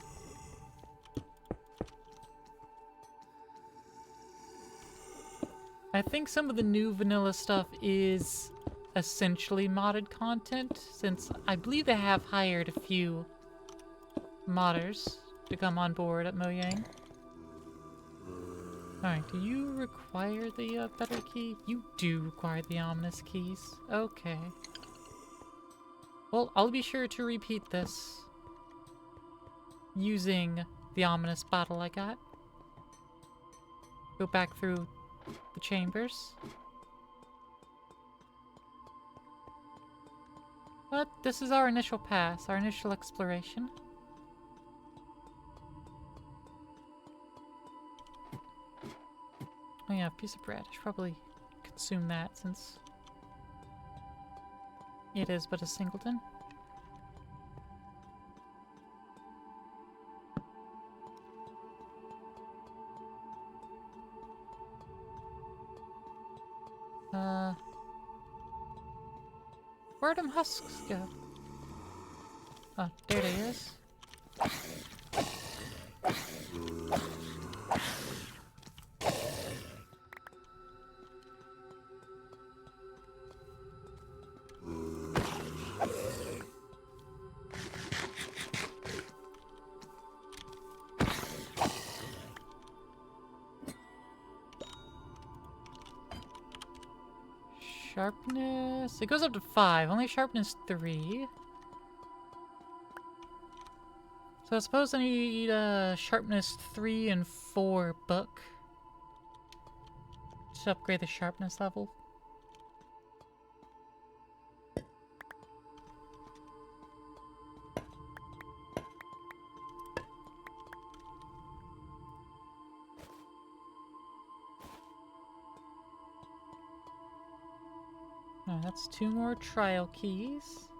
I think some of the new vanilla stuff is essentially modded content, since I believe they have hired a few modders to come on board at Mojang. Alright, do you require the better key? You do require the ominous keys. Okay. Well, I'll be sure to repeat this using the ominous bottle I got. Go back through the chambers. But this is our initial pass, our initial exploration. Oh yeah, a piece of bread. I should probably consume that since it is but a singleton. Where'd them husks go? Oh, there they is. Sharpness... It goes up to 5. Only sharpness 3. So I suppose I need sharpness 3 and 4 book to upgrade the sharpness level. Oh, that's 2 more trial keys.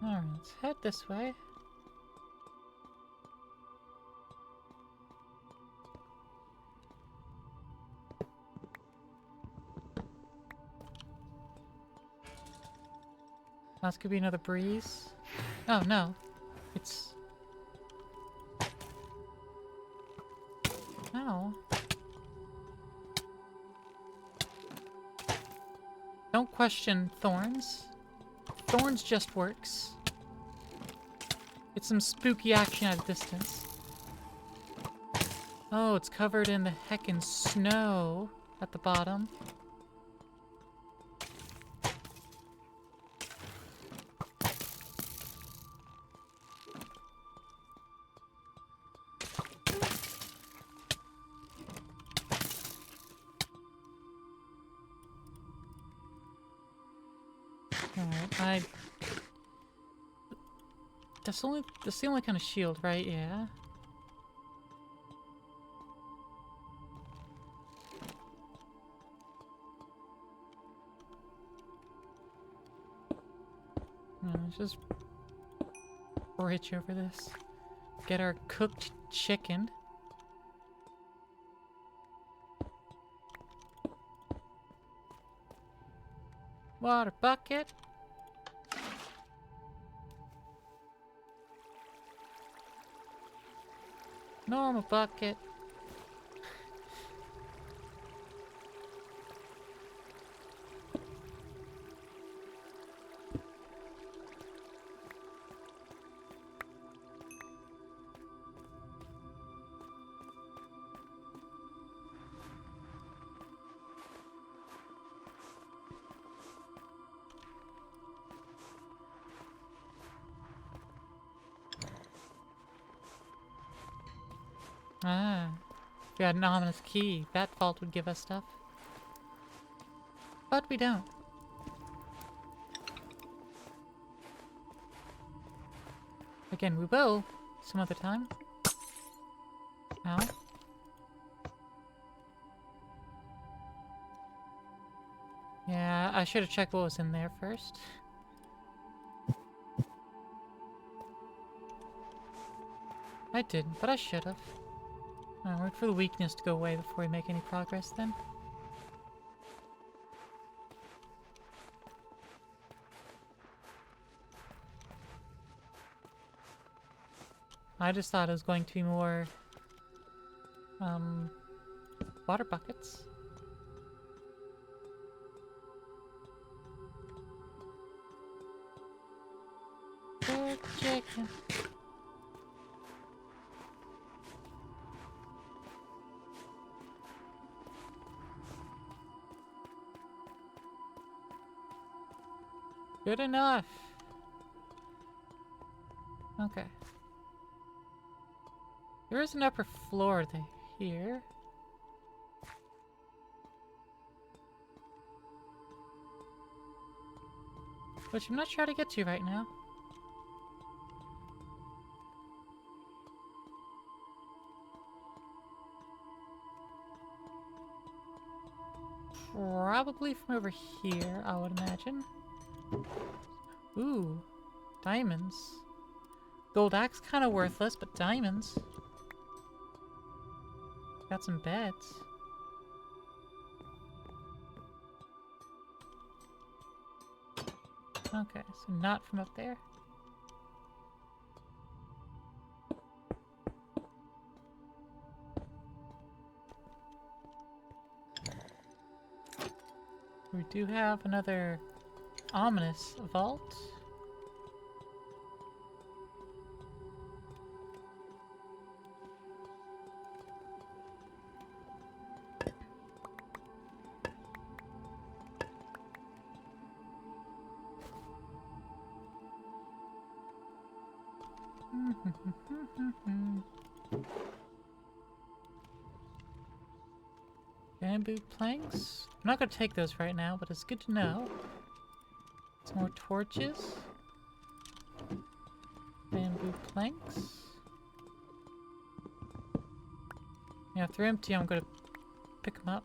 Alright, let's head this way. This could be another breeze. Oh no, it's... No. Don't question thorns. Thorns just works. It's some spooky action at a distance. Oh, it's covered in the heckin' snow at the bottom. Alright, that's the only kind of shield, right? Yeah. No, let's just bridge over this. Get our cooked chicken. Water bucket. Normal bucket. Ah. If we had an ominous key, that vault would give us stuff. But we don't. Again, we will some other time. Ow. Yeah, I should have checked what was in there first. I didn't, but I should have. I'll wait for the weakness to go away before we make any progress then. I just thought it was going to be more, water buckets. Good chicken. Good enough. Okay. There is an upper floor here. Which I'm not sure how to get to right now. Probably from over here, I would imagine. Ooh, diamonds. Gold axe kind of worthless, but diamonds. Got some beds. Okay, so not from up there. We do have another ominous vault. Bamboo planks? I'm not gonna take those right now, but it's good to know. Some more torches. Bamboo planks. Yeah, if they're empty, I'm gonna pick them up.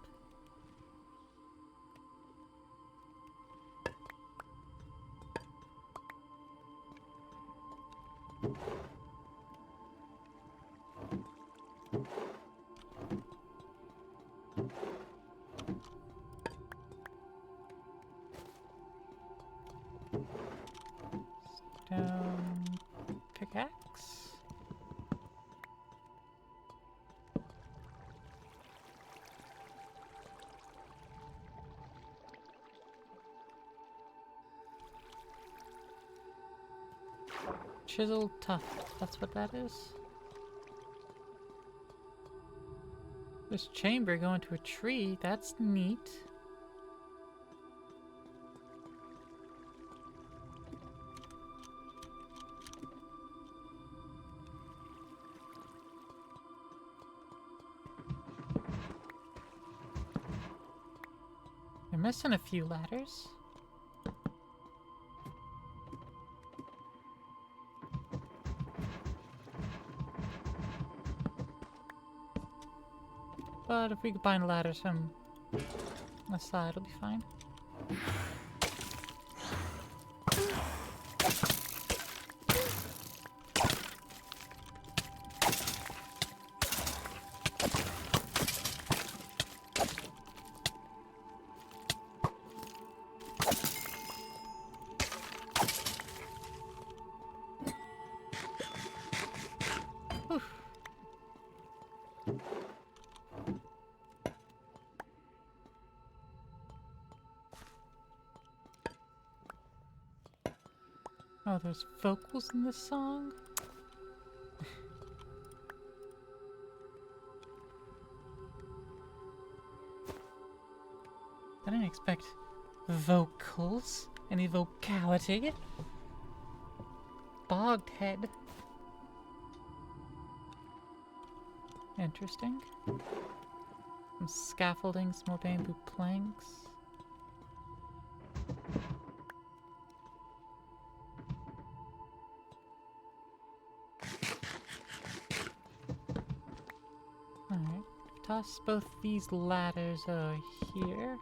Stone pickaxe. Chiseled tuft, that's what that is. This chamber going to a tree, that's neat. They're missing a few ladders. But if we combine ladders from the side, it'll be fine. Oof. Oh, there's vocals in this song? I didn't expect vocals. Any vocality. Bogged head. Interesting. Some scaffolding, some more bamboo planks. Alright. Toss both these ladders over here.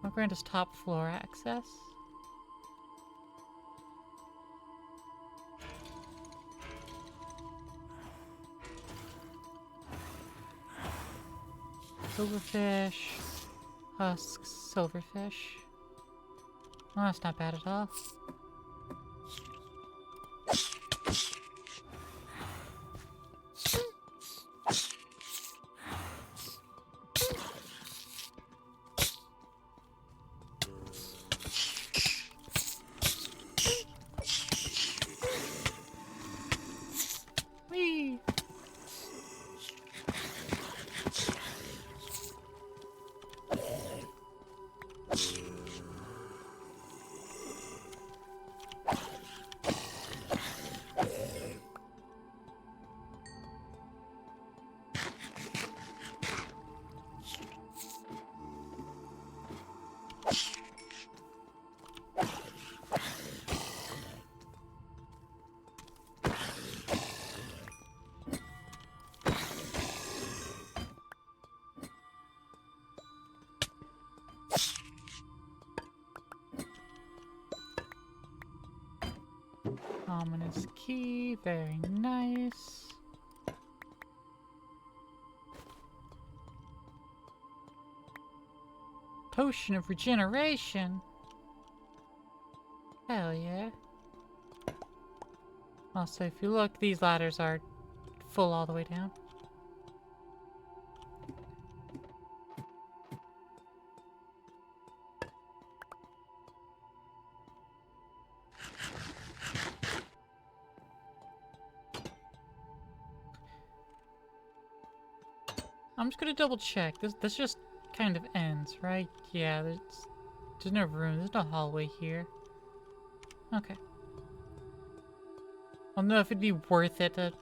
I'll grant us top floor access. Silverfish, husks, silverfish. Well, that's not bad at all. Whee! Ominous key, very nice. Potion of regeneration. Hell yeah. Also, if you look, these ladders are full all the way down. I'm just gonna double check. This just kind of ends, right? Yeah, there's no room. There's no hallway here. Okay. I don't know if it'd be worth it to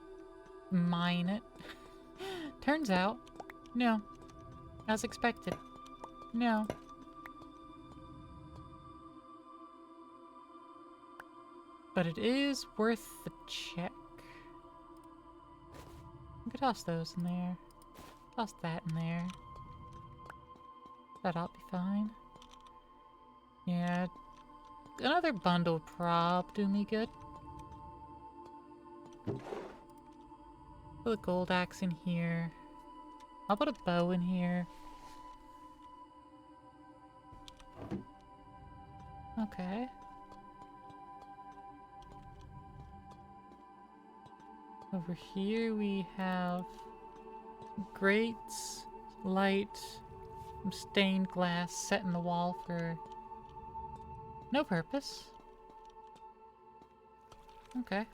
mine it. Turns out, no. As expected. No. But it is worth the check. I could toss those in there. Toss that in there. That'll be fine. Yeah. Another bundle prob do me good. Put a gold axe in here. I'll put a bow in here. Okay. Over here we have grates, light, some stained glass set in the wall for no purpose. Okay.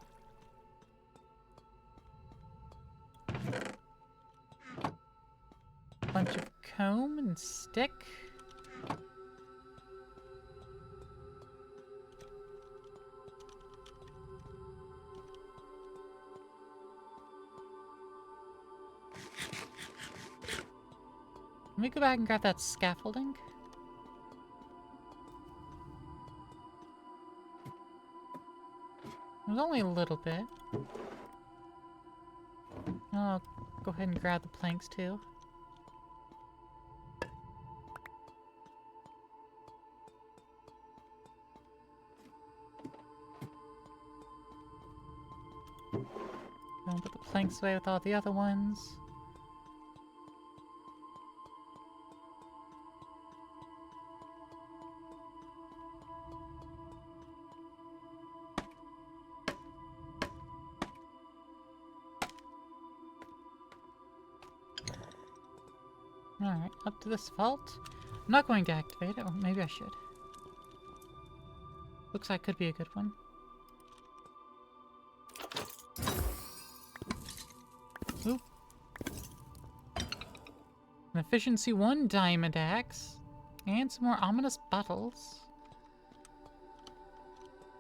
Bunch of comb and stick. Let me go back and grab that scaffolding. There's only a little bit. I'll go ahead and grab the planks too. Don't put the planks away with all the other ones. Alright, up to this vault. I'm not going to activate it, or maybe I should. Looks like it could be a good one. Oop. An efficiency 1 diamond axe. And some more ominous bottles.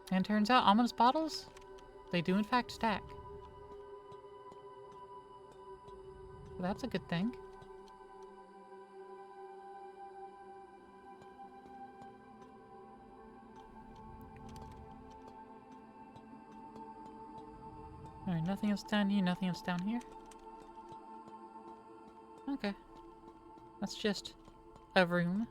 And turns out ominous bottles, they do in fact stack. That's a good thing. Alright, nothing else down here, nothing else down here. Okay. That's just a room.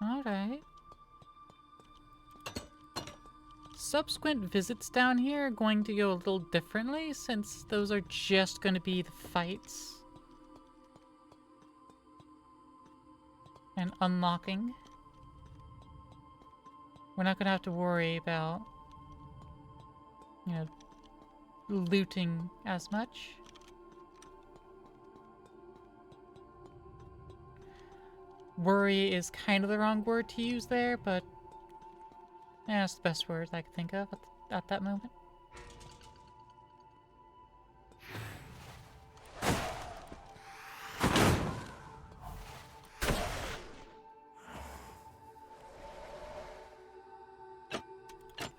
Alright. Subsequent visits down here are going to go a little differently since those are just going to be the fights. And unlocking. We're not going to have to worry about, you know, looting as much. Worry is kind of the wrong word to use there, but yeah, that's the best word I could think of at that moment.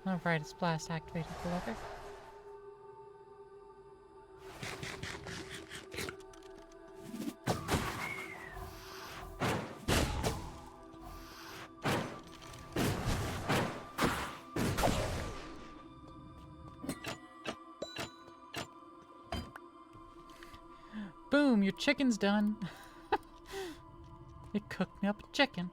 Alright, it's blast activated the lever. Boom, your chicken's done. It cooked me up a chicken.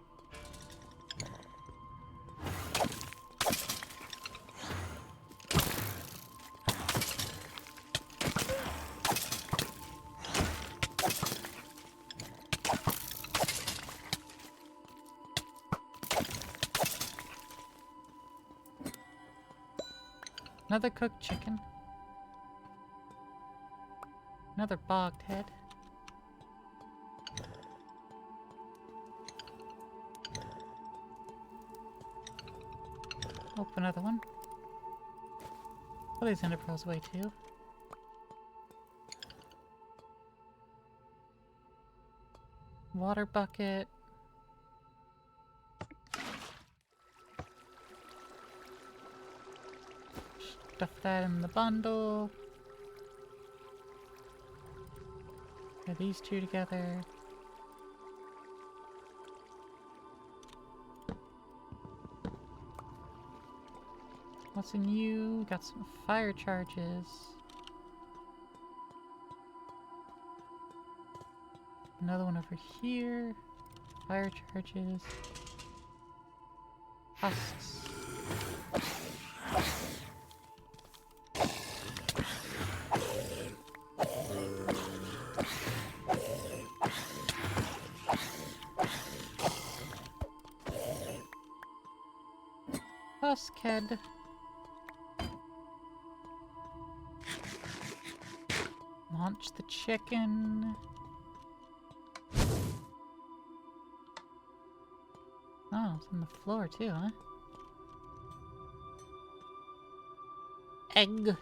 Another cooked chicken. Another bogged head. Oh, another one. Oh, these ender pearls away too. Water bucket. Stuff that in the bundle. Put these two together. What's in you? Got some fire charges. Another one over here. Fire charges. Husks. Husk head. Launch the chicken. Oh, it's on the floor too, huh? Egg.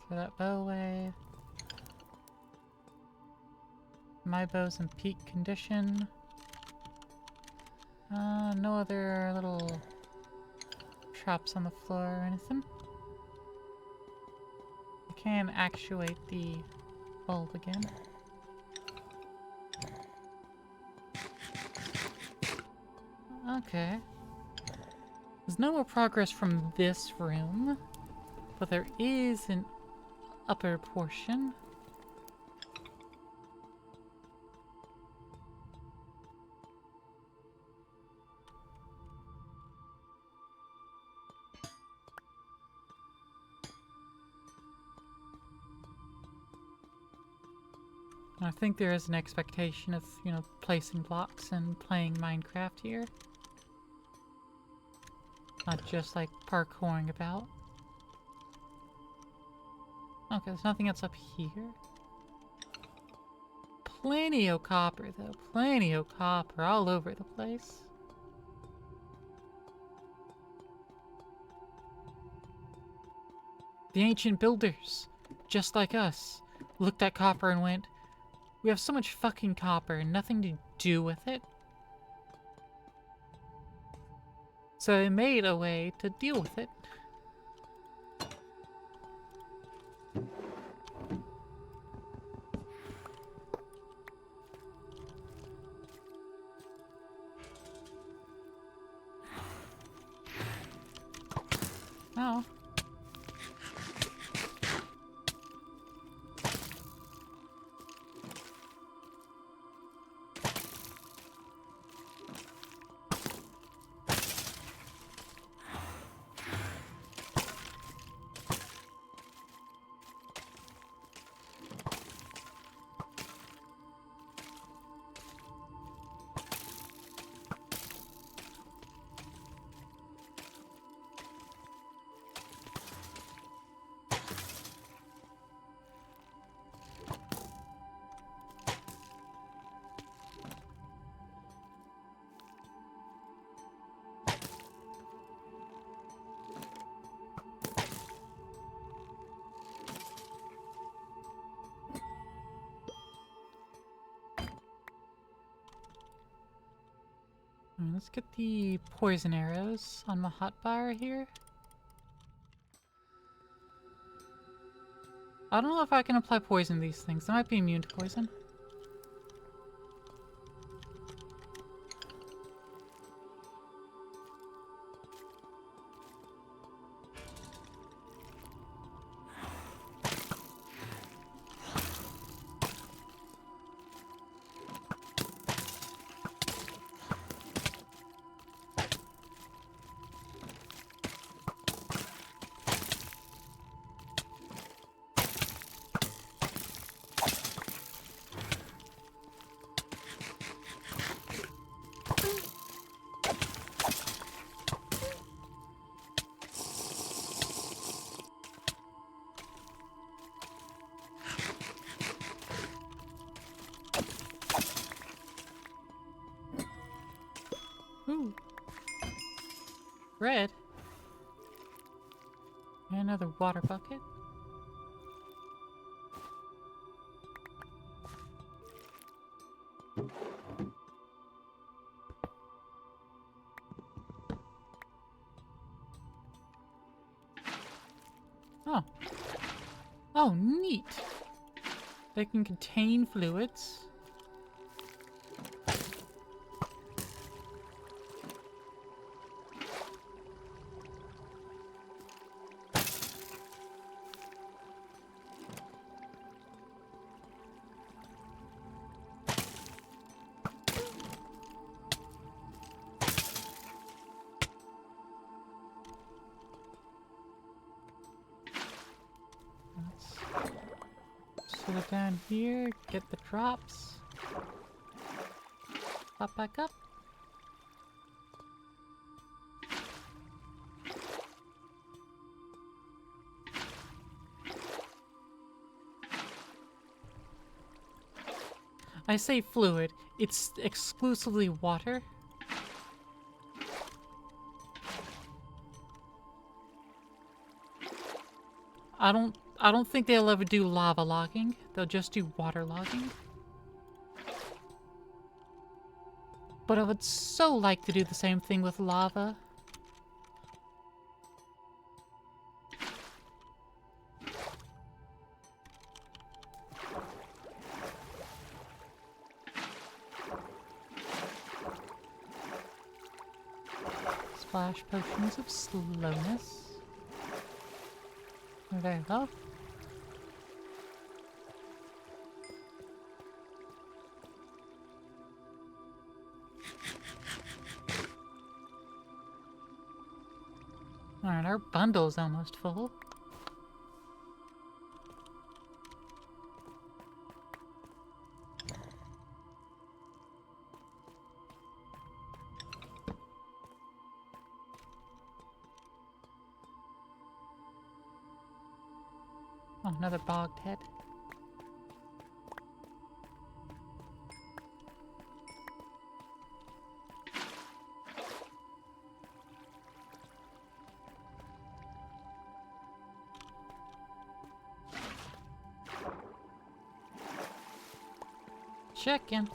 Throw that bow away. My bow's in peak condition. No other little traps on the floor or anything. I can actuate the bulb again. Okay. There's no more progress from this room, but there is an upper portion. I think there is an expectation of, you know, placing blocks and playing Minecraft here. Not just like parkouring about. Okay, there's nothing else up here. Plenty of copper though, plenty of copper all over the place. The ancient builders, just like us, looked at copper and went, we have so much fucking copper and nothing to do with it. So they made a way to deal with it. Oh. Let's get the poison arrows on the hotbar here. I don't know if I can apply poison to these things. They might be immune to poison. Ooh. Red. And another water bucket. Oh. Oh, neat. They can contain fluids. Put it down here, get the drops. Pop back up. I say fluid, it's exclusively water. I don't think they'll ever do lava logging. They'll just do water logging. But I would so like to do the same thing with lava. Splash potions of slowness. Very well. Alright, our bundle's almost full. Oh, another bogged head. Chicken.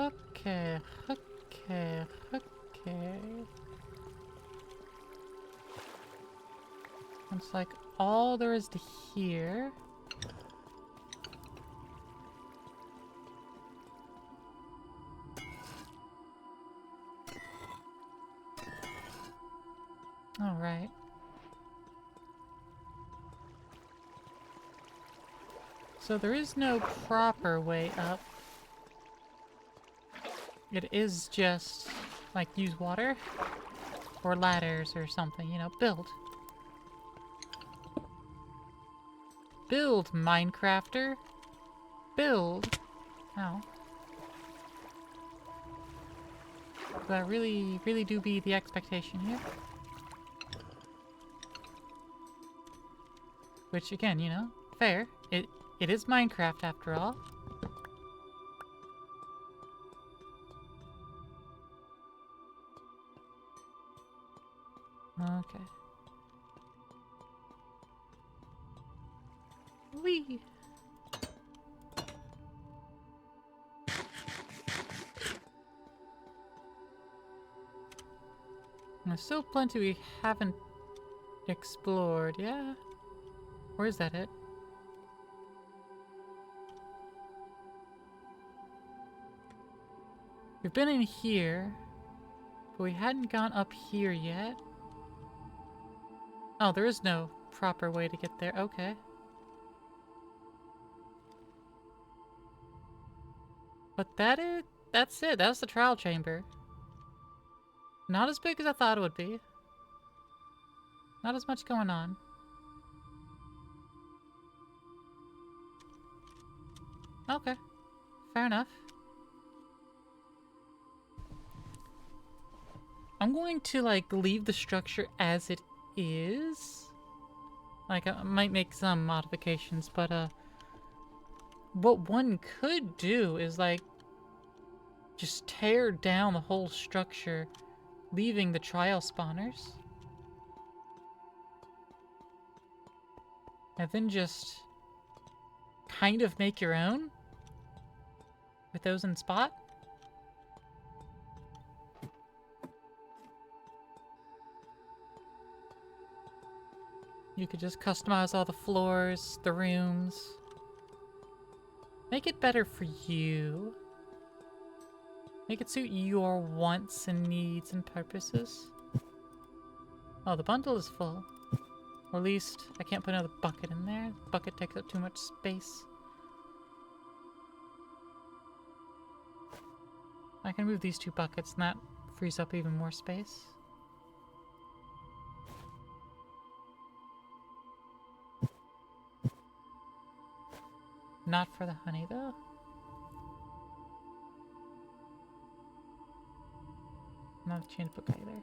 Okay, okay, okay. Looks like all there is to here. Alright. So there is no proper way up. It is just, like, use water? Or ladders or something, you know, build. Build, Minecrafter! Build! Ow. That really do be the expectation here. Which, again, you know, fair. It is Minecraft after all. Okay. Whee! There's still plenty we haven't explored, yeah? Or is that it? We've been in here, but we hadn't gone up here yet. Oh, there is no proper way to get there. Okay. But that's it. That was the trial chamber. Not as big as I thought it would be. Not as much going on. Okay. Fair enough. I'm going to, like, leave the structure as it is. Like, I might make some modifications, but, what one could do is, like, just tear down the whole structure, leaving the trial spawners. And then just kind of make your own with those in spot. You could just customize all the floors, the rooms. Make it better for you. Make it suit your wants and needs and purposes. Oh, the bundle is full. Or at least, I can't put another bucket in there. The bucket takes up too much space. I can move these two buckets and that frees up even more space. Not for the honey, though. Not the chain book either.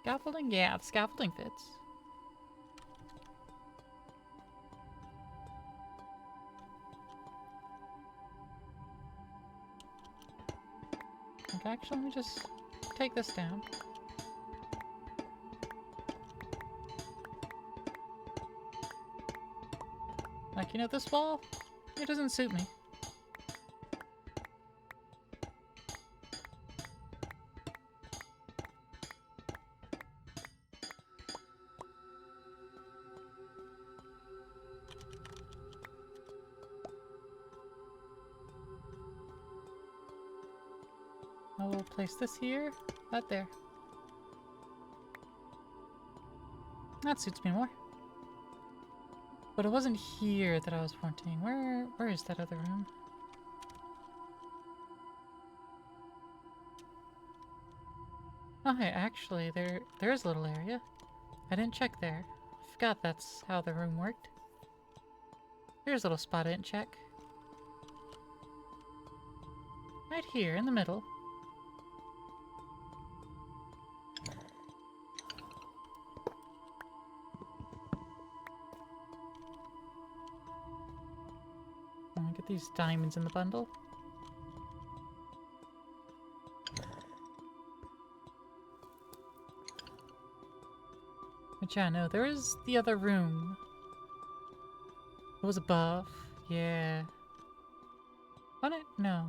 Scaffolding? Yeah, the scaffolding fits. Okay, actually, let me just take this down. Like, you know, this wall? It doesn't suit me. I will place this here, that there. That suits me more. But it wasn't here that I was wanting. Where is that other room? Oh, hey, actually, there is a little area. I didn't check there. I forgot that's how the room worked. Here's a little spot I didn't check. Right here, in the middle. Get these diamonds in the bundle. But yeah, no, there is the other room. It was above. Yeah. On it? No.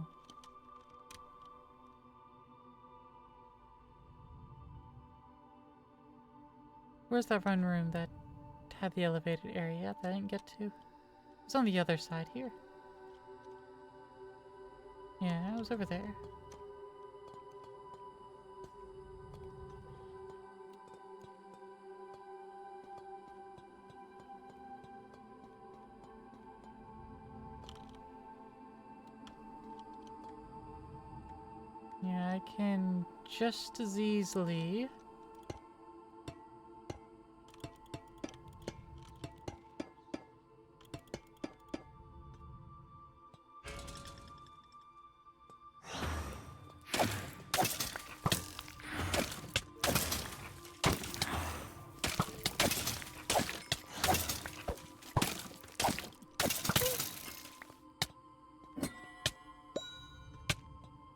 Where's that run room that had the elevated area that I didn't get to? It's on the other side here. Yeah, it was over there. Yeah, I can just as easily.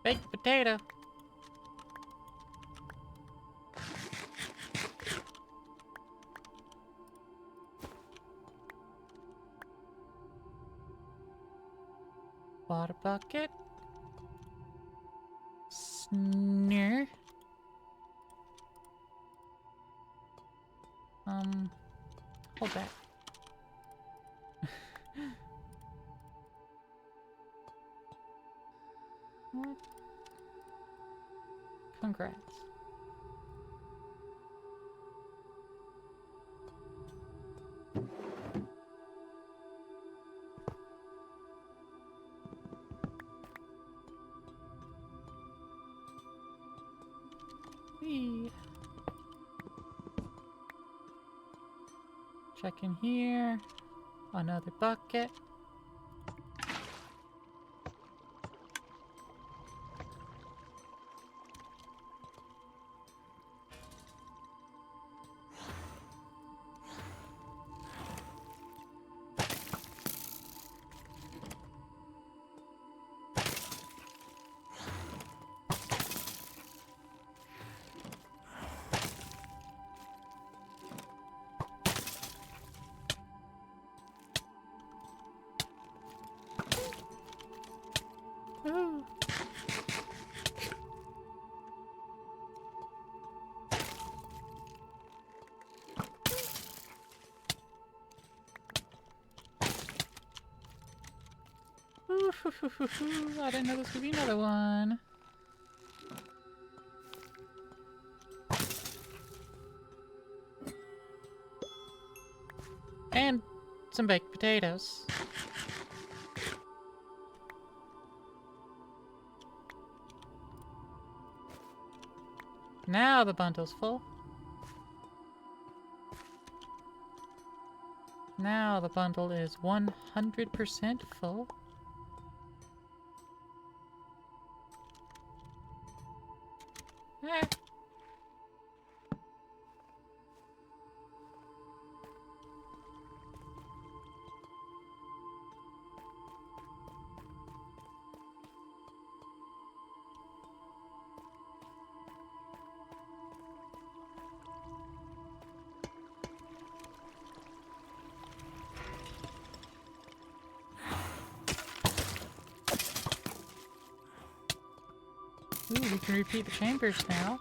Baked potato. Water bucket. Snare. Hold that. What? Congrats. Whee. Check in here. Another bucket. Woohoo. Ooh, I didn't know this could be another one. And some baked potatoes. Now the bundle's full. Now the bundle is 100% full. Eh. Ooh, we can repeat the chambers now.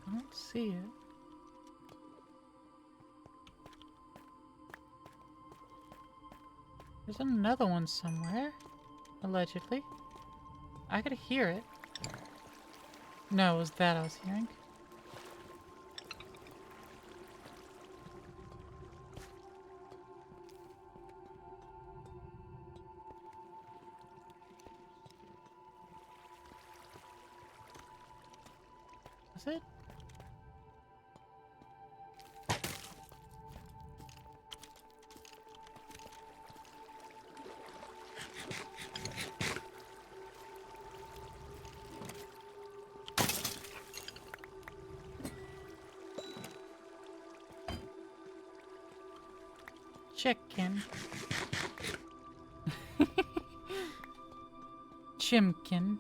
I don't see it. There's another one somewhere. Allegedly. I could hear it. No, it was that I was hearing. Was it? Chicken. Chimkin.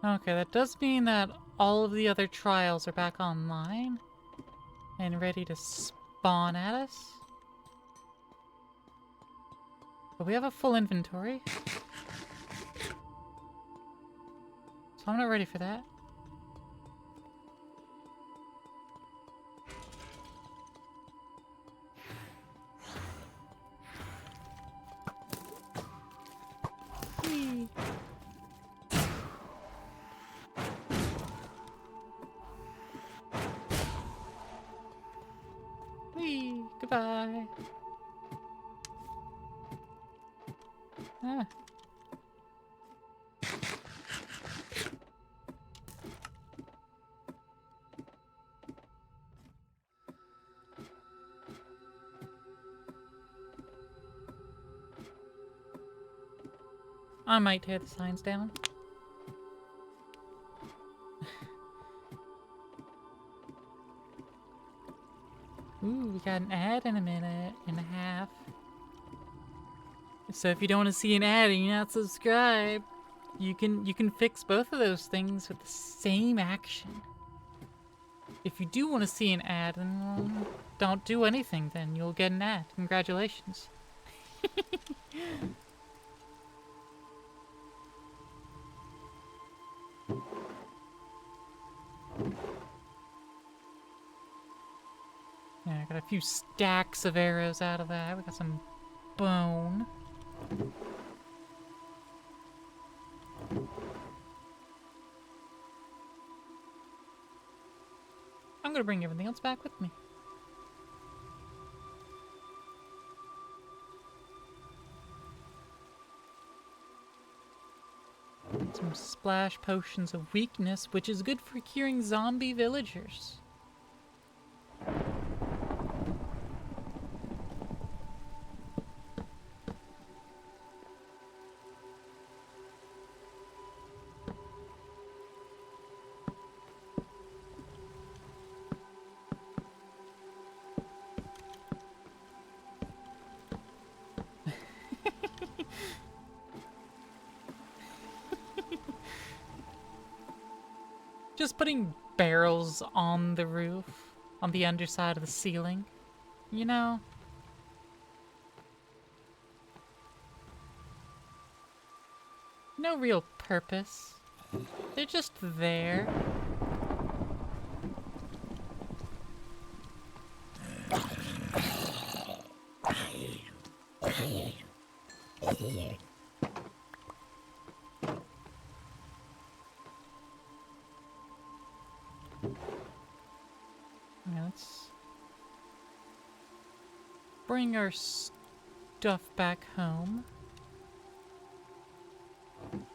Okay, that does mean that all of the other trials are back online and ready to spawn at us. But we have a full inventory. So I'm not ready for that. Whee! Whee! Goodbye. Ah. I might tear the signs down. Ooh, we got an ad in a minute and a half. So if you don't want to see an ad and you're not subscribed, you can fix both of those things with the same action. If you do want to see an ad, then don't do anything. Then you'll get an ad. Congratulations. Yeah, I got a few stacks of arrows out of that. We got some bone. I'm gonna bring everything else back with me. Some splash potions of weakness, which is good for curing zombie villagers. Just putting barrels on the roof, on the underside of the ceiling, you know? No real purpose. They're just there. Yeah, let's bring our stuff back home.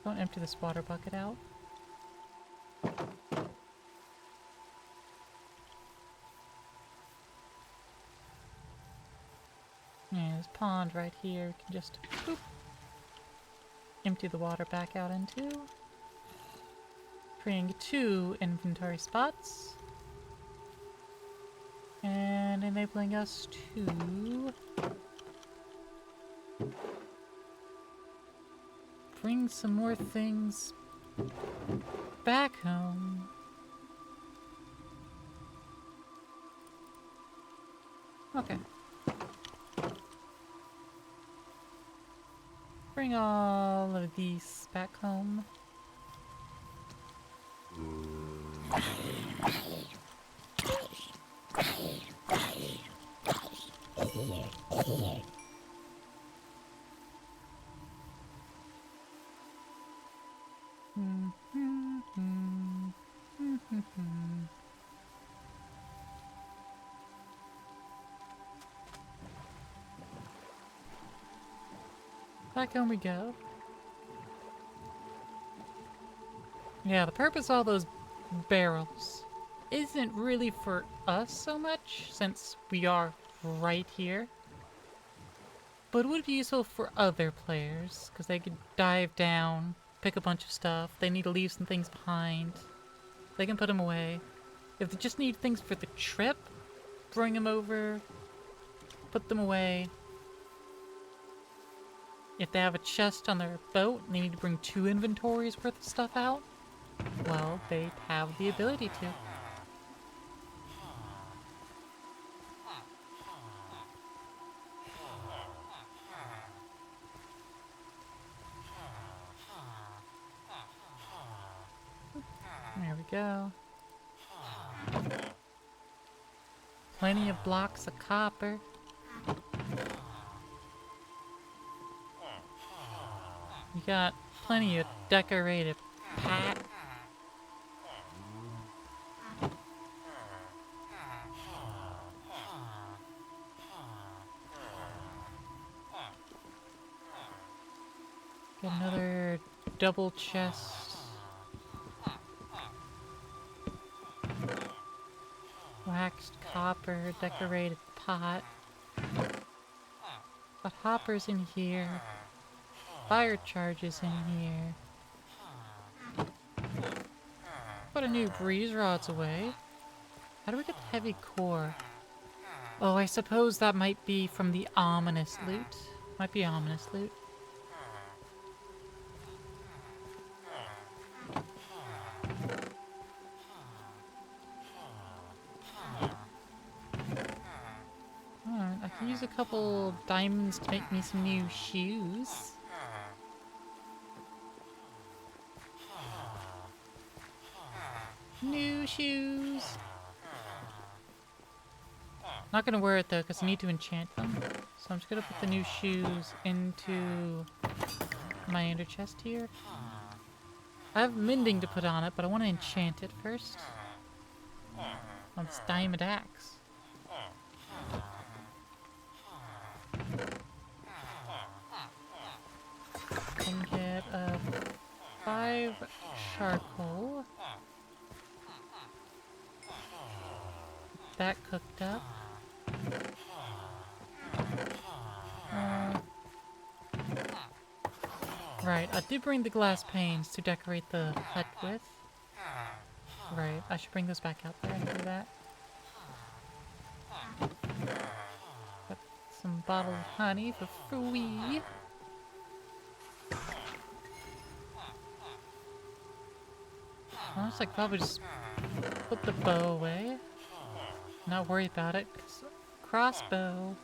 Don't empty this water bucket out. Yeah, there's a pond right here. We can just boop, empty the water back out into. Creating 2 inventory spots. And enabling us to bring some more things back home. Okay. Bring all of these back home. Back home we go. Yeah, the purpose of all those barrels isn't really for us so much, since we are right here. But it would be useful for other players, because they could dive down, pick a bunch of stuff. They need to leave some things behind. They can put them away. If they just need things for the trip, bring them over, put them away. If they have a chest on their boat and they need to bring 2 inventories worth of stuff out, well, they have the ability to. There we go. Plenty of blocks of copper. You got plenty of decorated pat. Got another double chest. Waxed copper, decorated pot. Got hoppers in here. Fire charges in here. Put a new breeze rods away. How do we get the heavy core? Oh, I suppose that might be from the ominous loot. Might be ominous loot. Alright, I can use a couple diamonds to make me some new shoes. New shoes! Not gonna wear it though, because I need to enchant them. So I'm just gonna put the new shoes into my ender chest here. I have mending to put on it, but I want to enchant it first. On this diamond axe. Can get 5 charcoal. That cooked up. Right, I did bring the glass panes to decorate the hut with. Right, I should bring those back out there and do that. Got some bottled honey for free. Honestly, I could probably just put the bow away. Not worry about it, 'cause crossbow.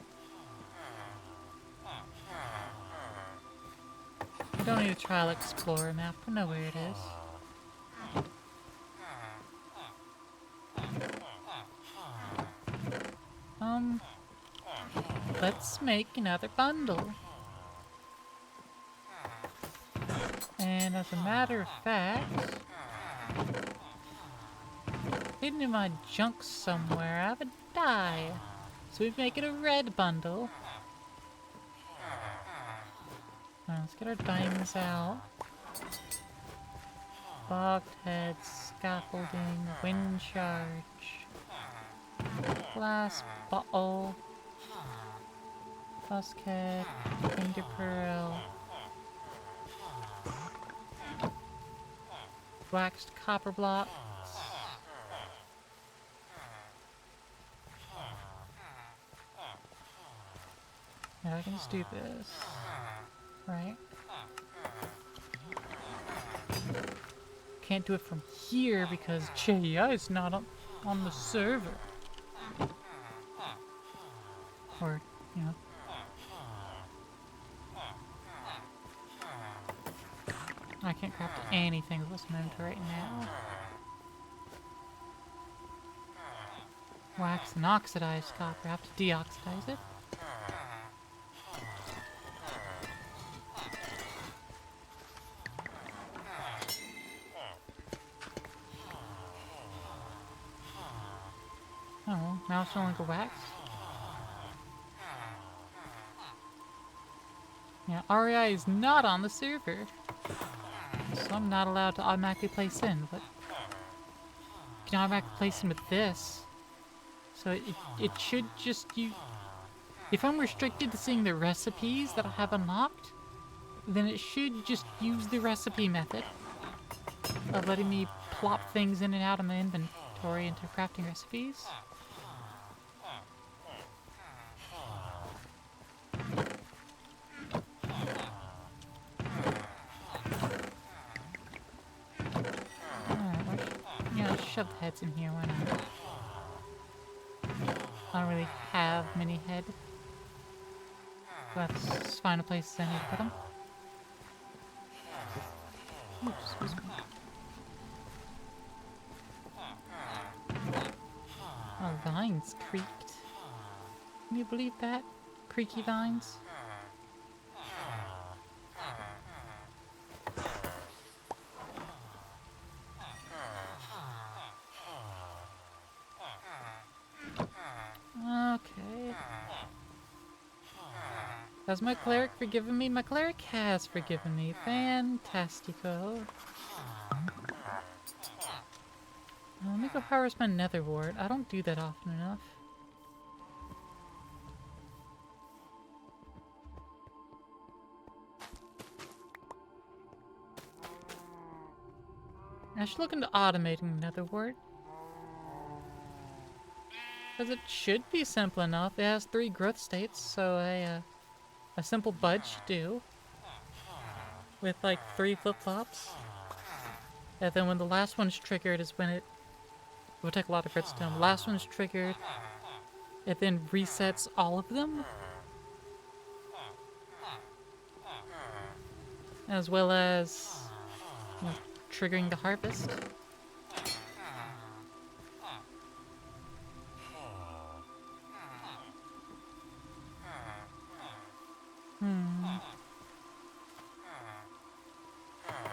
I don't need a trial explorer map, I know where it is. Let's make another bundle. And as a matter of fact, hidden in my junk somewhere, I have a dye. So we make it a red bundle. Now let's get our diamonds out. Bogged head, scaffolding, wind charge, glass bottle, Tuskhead, Ender Pearl, waxed copper blocks. Now I can just do this, right? Can't do it from here because JEI is not on the server. Or, you know. I can't craft anything with this inventory right now. Wax and oxidized copper. I have to deoxidize it. Oh, now it's no longer wax. Yeah, REI is not on the server. So I'm not allowed to automatically place in, but you can automatically place in with this. So it should just if I'm restricted to seeing the recipes that I have unlocked, then it should just use the recipe method of letting me plop things in and out of my inventory into crafting recipes. Alright, yeah, shove the heads in here, why not? I don't really have many head. Let's find a place I need to put them. Ooh, excuse me. Oh, vines creaked. Can you believe that? Creaky vines? Okay. Has my cleric forgiven me? My cleric has forgiven me. Fantastico. Let me go harvest my nether wart. I don't do that often enough. I should look into automating nether wart. Because it should be simple enough. It has 3 growth states, so a simple bud should do. With like 3 flip-flops. And then when the last one's triggered is when it will take a lot of redstone. The last one's triggered, it then resets all of them. As well as triggering the harvest.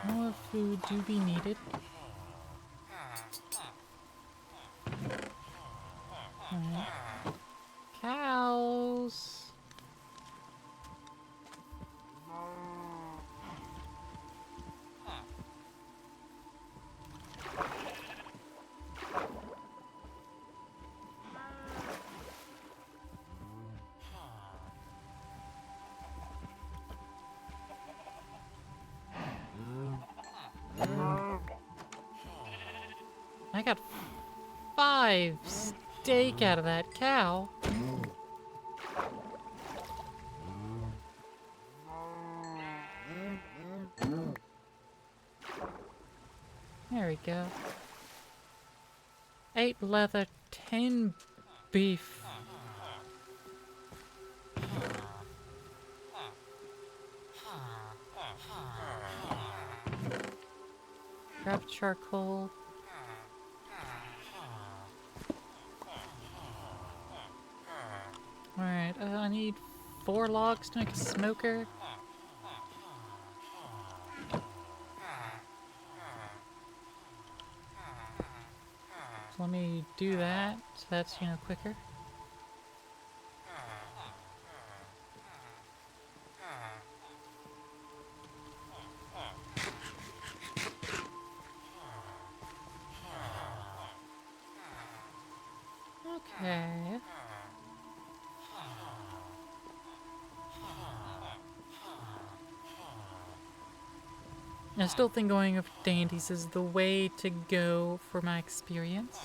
More food do be needed. Alright. Cows! I got 5 steak out of that cow. There we go. 8 leather, 10 beef. Grab charcoal. Alright, I need 4 logs to make a smoker. So let me do that, so that's, quicker. Okay. I still think going with dainties is the way to go for my experience.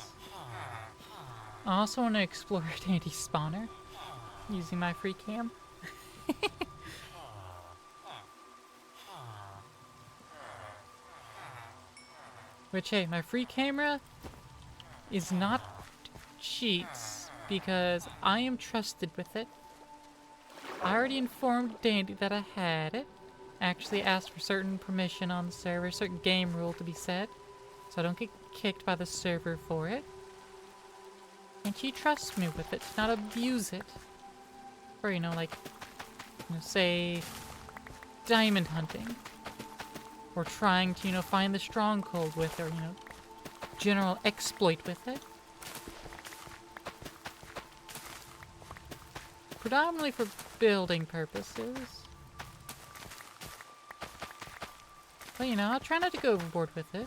I also want to explore a dainty spawner using my free cam. Which, hey, my free camera is not cheats because I am trusted with it. I already informed Dandy that I had it. Actually asked for certain permission on the server, certain game rule to be set, so I don't get kicked by the server for it. And she trusts me with it, to not abuse it. For, say, diamond hunting. Or trying to, find the stronghold with it, or, general exploit with it. Predominantly for building purposes. But you know, I'll try not to go overboard with it.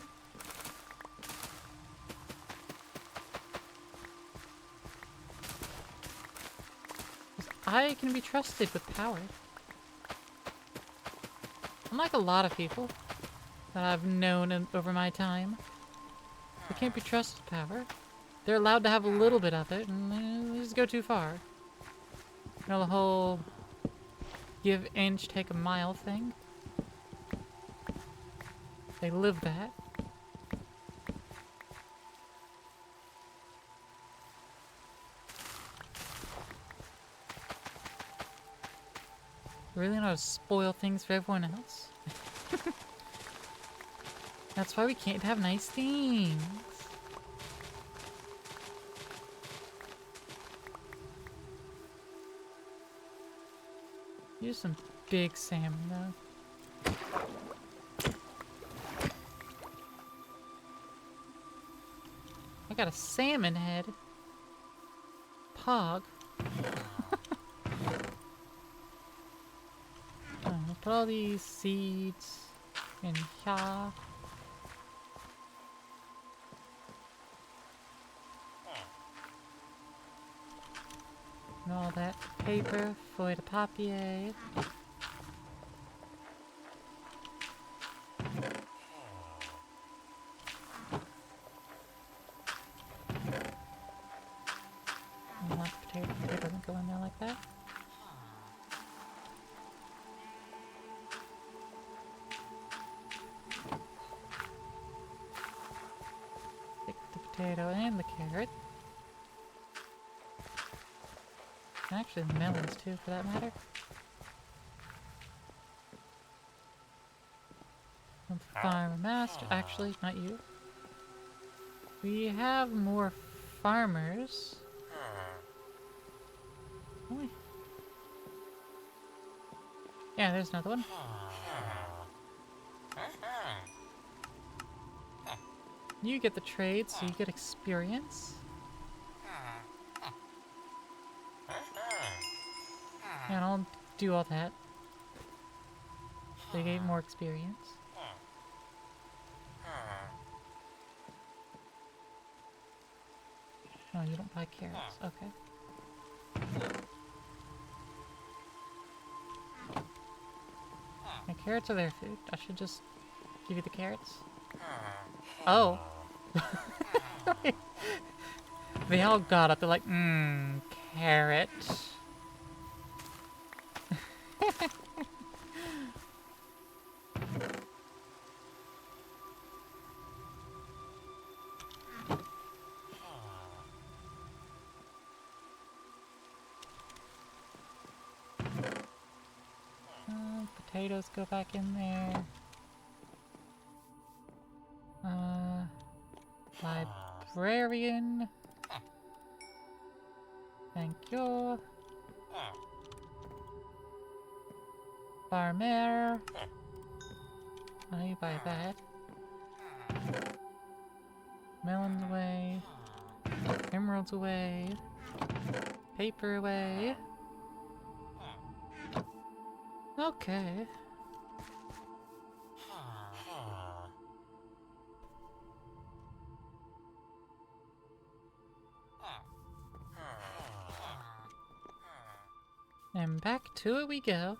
I can be trusted with power. Unlike a lot of people that I've known over my time, they can't be trusted with power. They're allowed to have a little bit of it, and they just go too far. You know, the whole give inch, take a mile thing? They live that. Really know how to spoil things for everyone else. That's why we can't have nice things. Here's some big salmon though. I got a salmon head. Pog. Put all these seeds in here. And all that paper for the papier. And that potato doesn't go in there like that. Potato and the carrot. And actually the melons too, for that matter. And farmer master. Actually, not you. We have more farmers. Oh, yeah, there's another one. You get the trade, so you get experience. And I'll do all that. So you get more experience. Oh, you don't buy carrots. Okay. And carrots are their food. I should just give you the carrots. Oh. They all got up. They're like, carrot. Potatoes go back in there. Librarian. Thank you. Farmer. Oh, you buy that. Melons away. Emeralds away. Paper away. Okay. And back to it we go.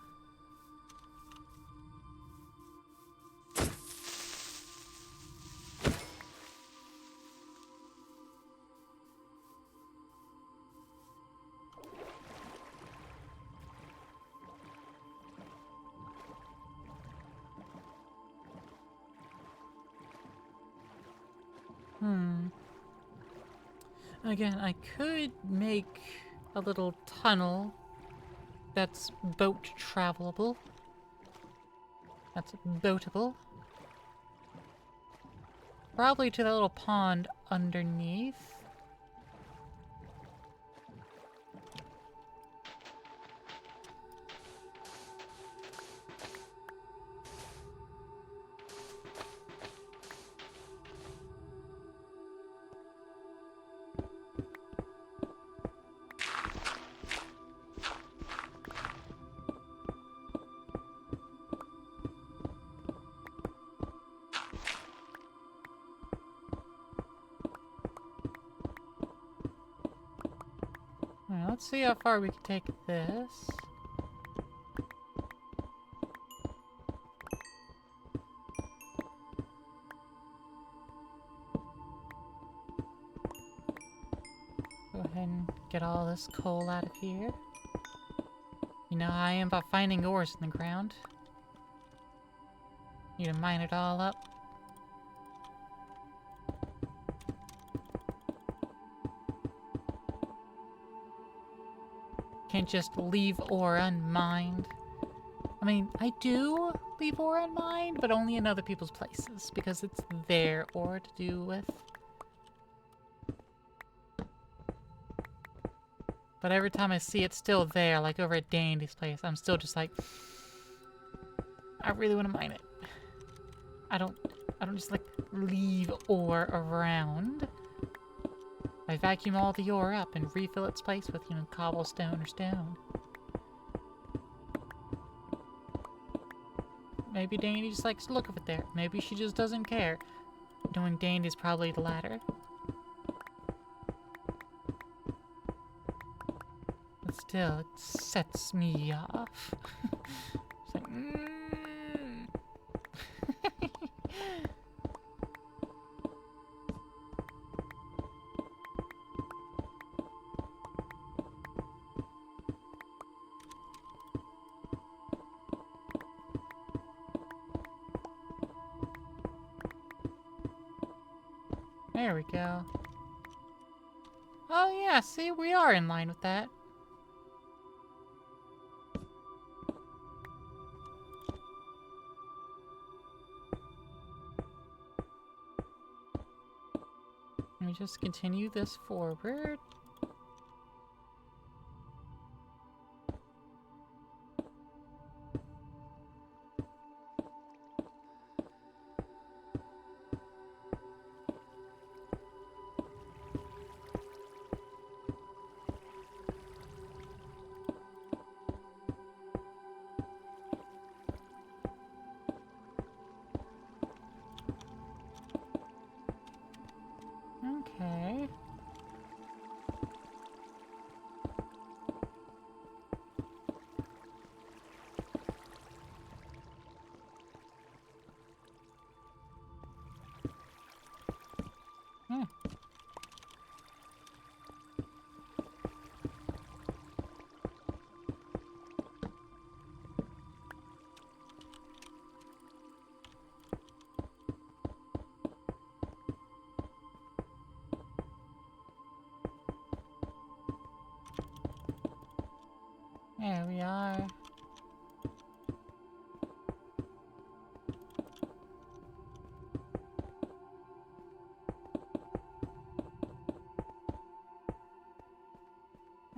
Again, I could make a little tunnel that's boat travelable. That's boatable. Probably to that little pond underneath. let's see how far we can take this. Go ahead and get all this coal out of here. You know how I am about finding ores in the ground. Need to mine it all up. Can't just leave ore unmined. I mean, I do leave ore unmined, but only in other people's places, because it's their ore to do with. But every time I see it still there, like over at Dandy's place, I'm still just like, I really want to mine it. I don't just like leave ore around. I vacuum all the ore up and refill its place with, you know, cobblestone or stone. Maybe Dandy just likes to look of it there. Maybe she just doesn't care. Knowing Dandy's probably the latter. But still, it sets me off. It's like, There we go. Oh yeah, see, we are in line with that. Let me just continue this forward. Okay. Hmm. There we are.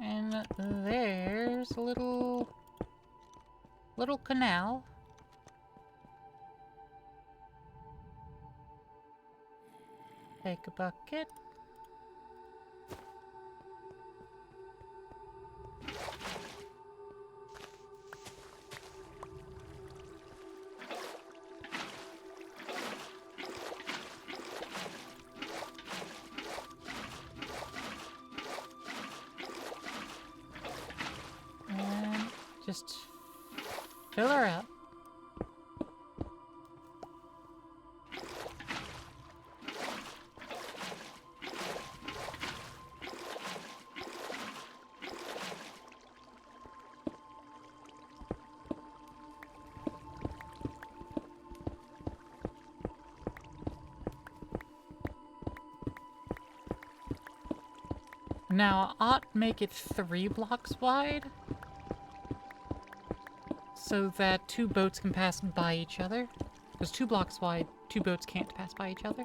And there's a little canal. Take a bucket. And just fill her up. Now, I ought make it 3 blocks wide, so that 2 boats can pass by each other. Because 2 blocks wide, 2 boats can't pass by each other.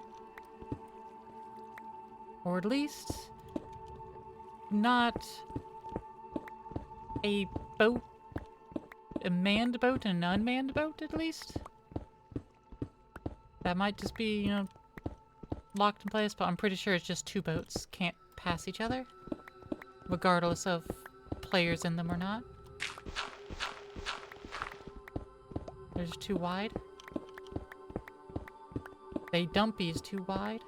Or at least, not a boat, a manned boat and an unmanned boat, at least. That might just be, you know, locked in place, but I'm pretty sure it's just 2 boats can't pass each other, regardless of players in them or not. There's too wide. They dumpy is too wide.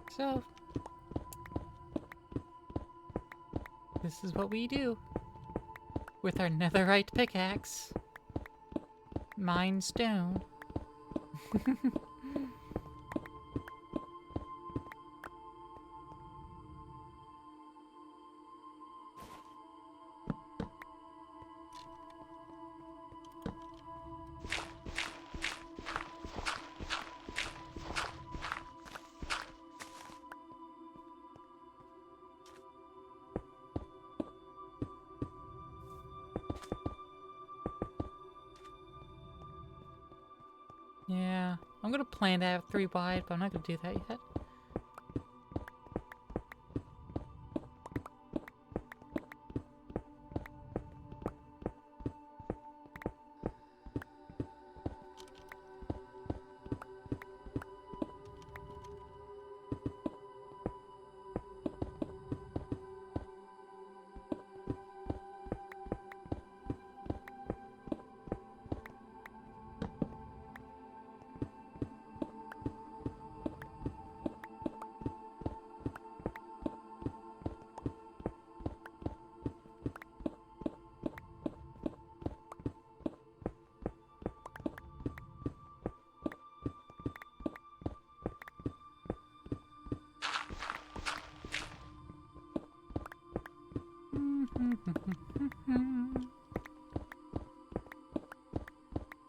So, this is what we do with our netherite pickaxe. Mine stone. Yeah, I'm gonna plan to have 3 wide, but I'm not gonna do that yet.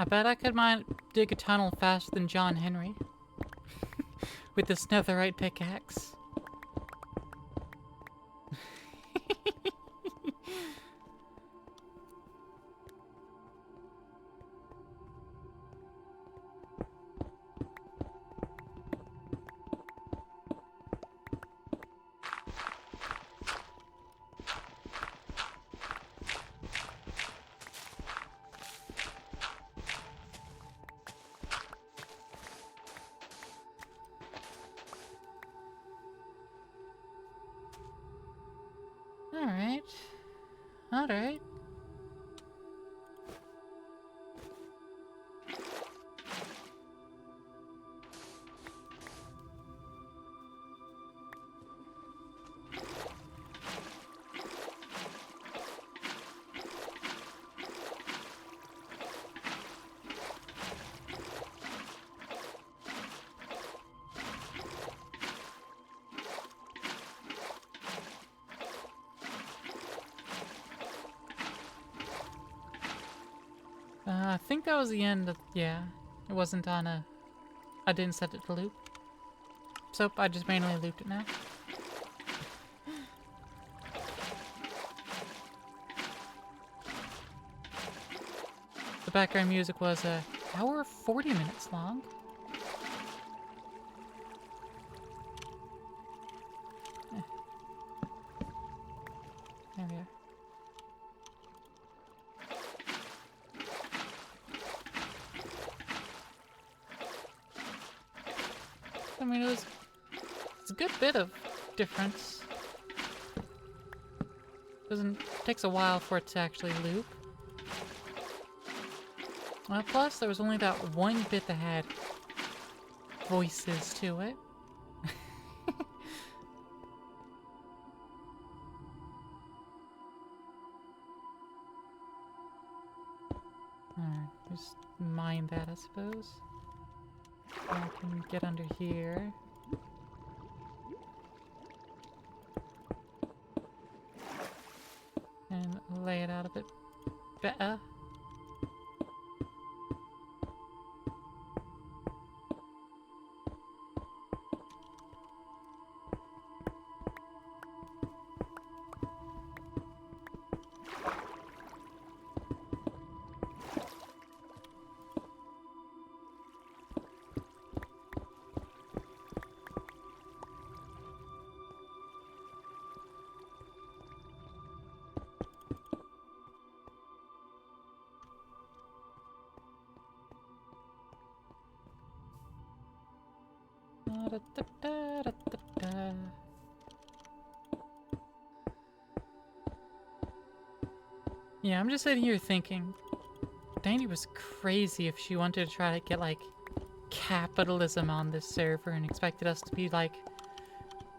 I bet I could dig a tunnel faster than John Henry with this netherite pickaxe. Alright. Alright. I think that was the end of, yeah. It wasn't on a, I didn't set it to loop. So I just manually looped it now. The background music was a hour 40 minutes long. There we are. I mean, it's a good bit of difference. Takes a while for it to actually loop. Well, plus there was only that one bit that had voices to it. Alright, just mine that, I suppose. I can get under here. And lay it out a bit better. Da-da-da-da-da-da. Yeah, I'm just sitting here thinking, Danny was crazy if she wanted to try to get, like, capitalism on this server and expected us to be, like,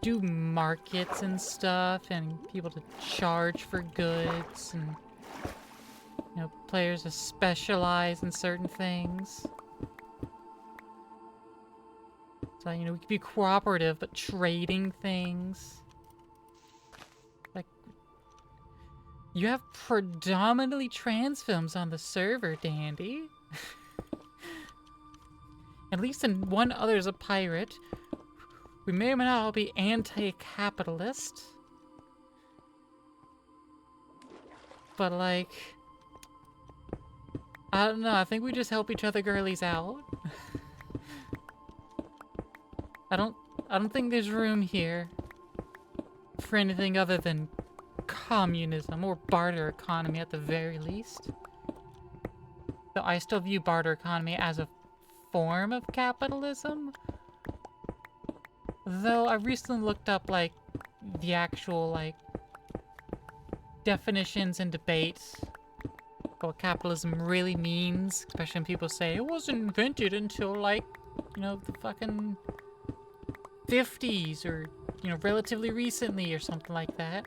do markets and stuff, and people to charge for goods, and players to specialize in certain things. So we could be cooperative, but trading things. Like, you have predominantly trans films on the server, Dandy. At least in one other's a pirate. We may or may not all be anti-capitalist. But like, I don't know, I think we just help each other girlies out. I don't think there's room here for anything other than communism or barter economy at the very least. Though I still view barter economy as a form of capitalism. Though I recently looked up like the actual like definitions and debates of what capitalism really means, especially when people say it wasn't invented until like, the fucking 50s or, relatively recently or something like that.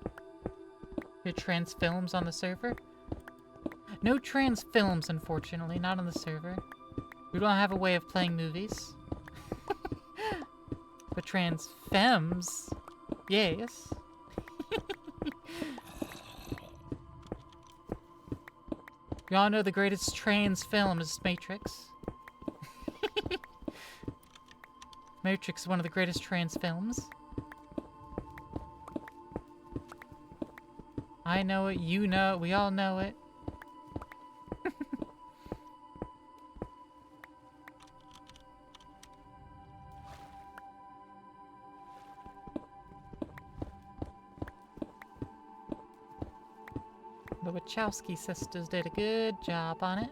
The trans films on the server? No trans films, unfortunately, not on the server. We don't have a way of playing movies. But trans femmes, yes. We all know the greatest trans film is Matrix. Matrix is one of the greatest trans films. I know it, you know it, we all know it. The Wachowski sisters did a good job on it.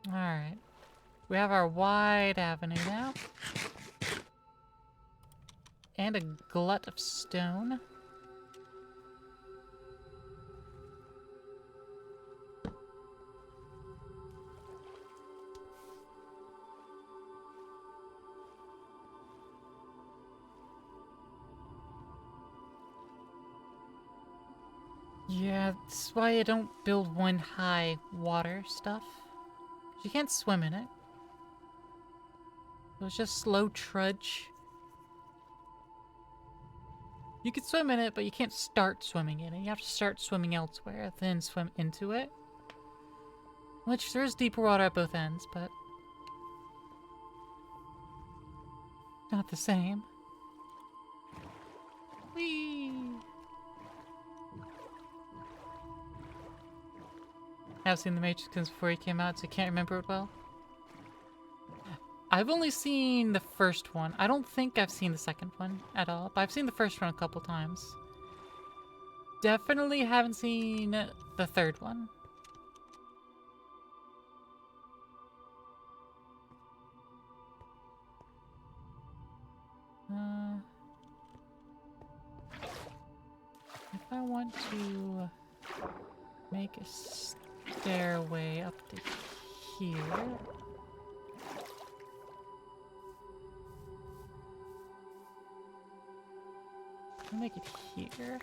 Alright. We have our wide avenue now. And a glut of stone. Yeah, that's why I don't build one high water stuff. You can't swim in it. It's just slow trudge. You can swim in it, but you can't start swimming in it. You have to start swimming elsewhere, then swim into it. Which, there is deeper water at both ends, but not the same. Whee! I've seen The Matrix before he came out, so I can't remember it well. I've only seen the first one. I don't think I've seen the second one at all, but I've seen the first one a couple times. Definitely haven't seen the third one. If I want to make a stairway up to here. I'll make it here.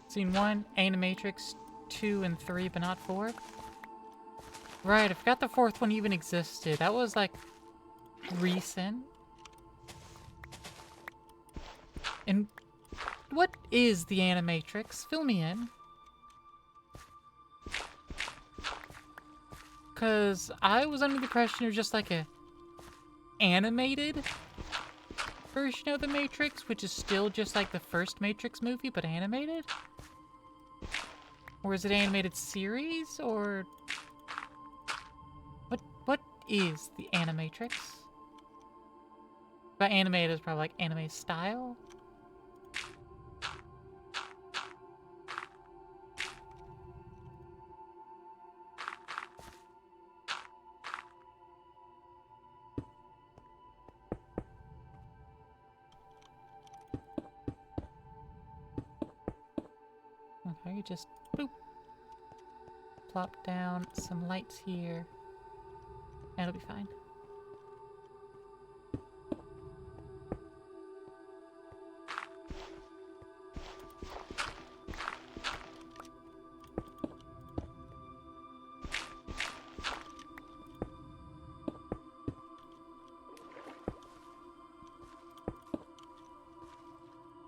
Scene 1, Animatrix 2 and 3, but not 4. Right, I forgot the fourth one even existed. That was like recent. And what is the Animatrix? Fill me in. Cause I was under the impression it was just like a animated version of the Matrix, which is still just like the first Matrix movie, but animated? Or is it animated series, or what is the Animatrix? By animated is probably like anime style? So you just boop. Plop down some lights here. And it'll be fine.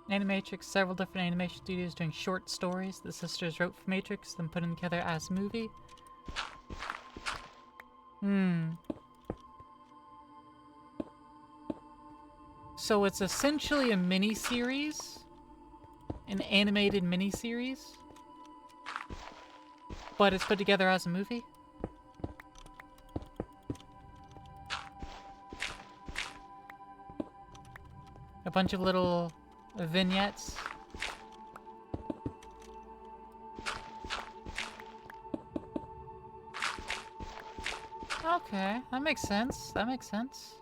Animatrix, several different animation studios doing short stories the sisters wrote for Matrix, then put them together as a movie. So it's essentially a mini-series, an animated mini-series, but it's put together as a movie. A bunch of little vignettes. Okay, that makes sense. That makes sense.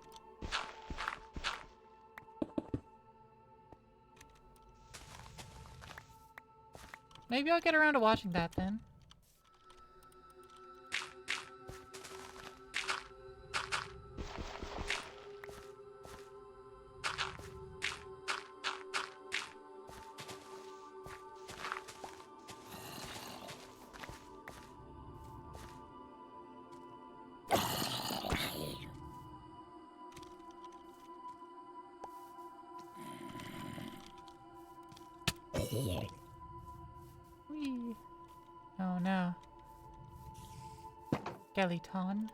Maybe I'll get around to watching that then. Whee. Oh no. Skeleton.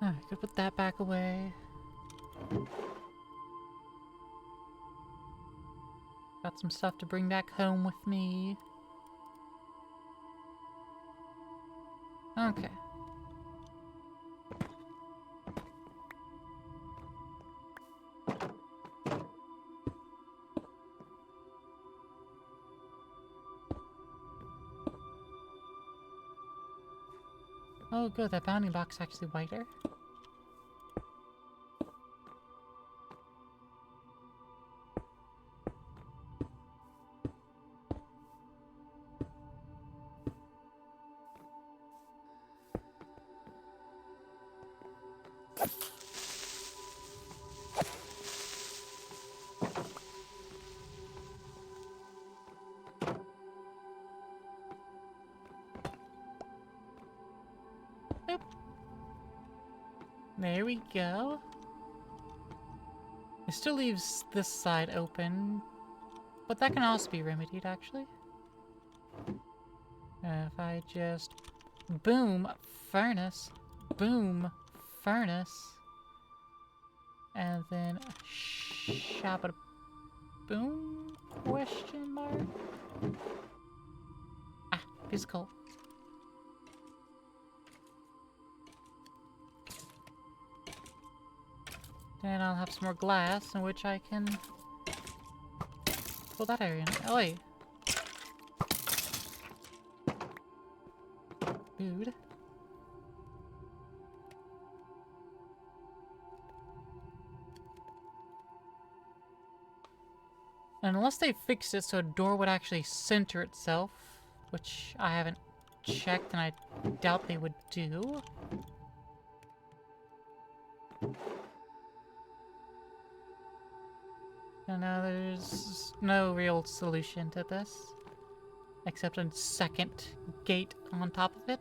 I could put that back away. Got some stuff to bring back home with me. Okay. Oh good, that bounding box is actually whiter. Boop. There we go. It still leaves this side open, but that can also be remedied, actually. If I just... boom, furnace. Boom, furnace. And then... shabba boom? Question mark? Ah, piece of coal. Then I'll have some more glass in which I can fill that area in. Oh wait. Food. And unless they fixed it so a door would actually center itself, which I haven't checked and I doubt they would do. And now there's no real solution to this, except a second gate on top of it.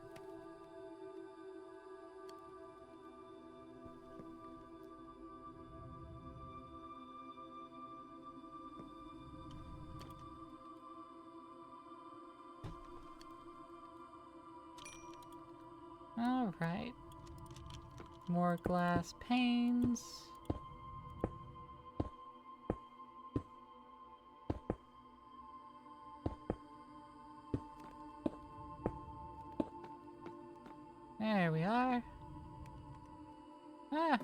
Alright. More glass panes. There we are. Ah.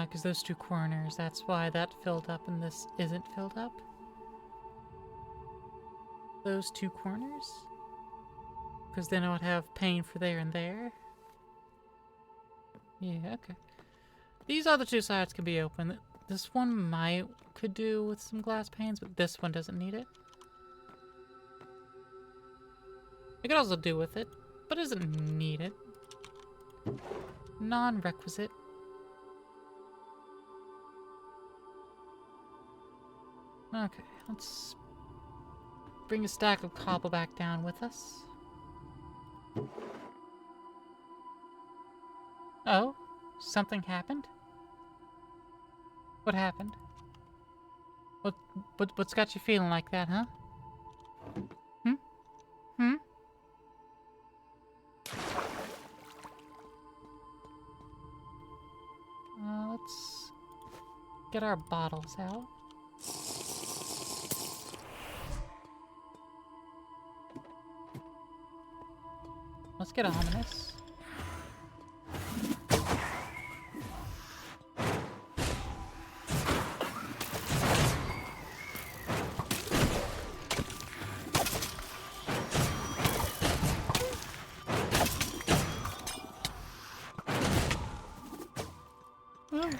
Because those two corners, that's why that filled up and this isn't filled up. Those two corners? because then I would have pain for there and there. Yeah, okay. These other two sides can be open. This one could do with some glass panes, but this one doesn't need it. It could also do with it, but doesn't need it. Non-requisite. Okay, let's bring a stack of cobble back down with us. Oh, something happened? What happened? What's got you feeling like that, huh? Hmm? Hmm? Let's get our bottles out. Let's get ominous. Oh.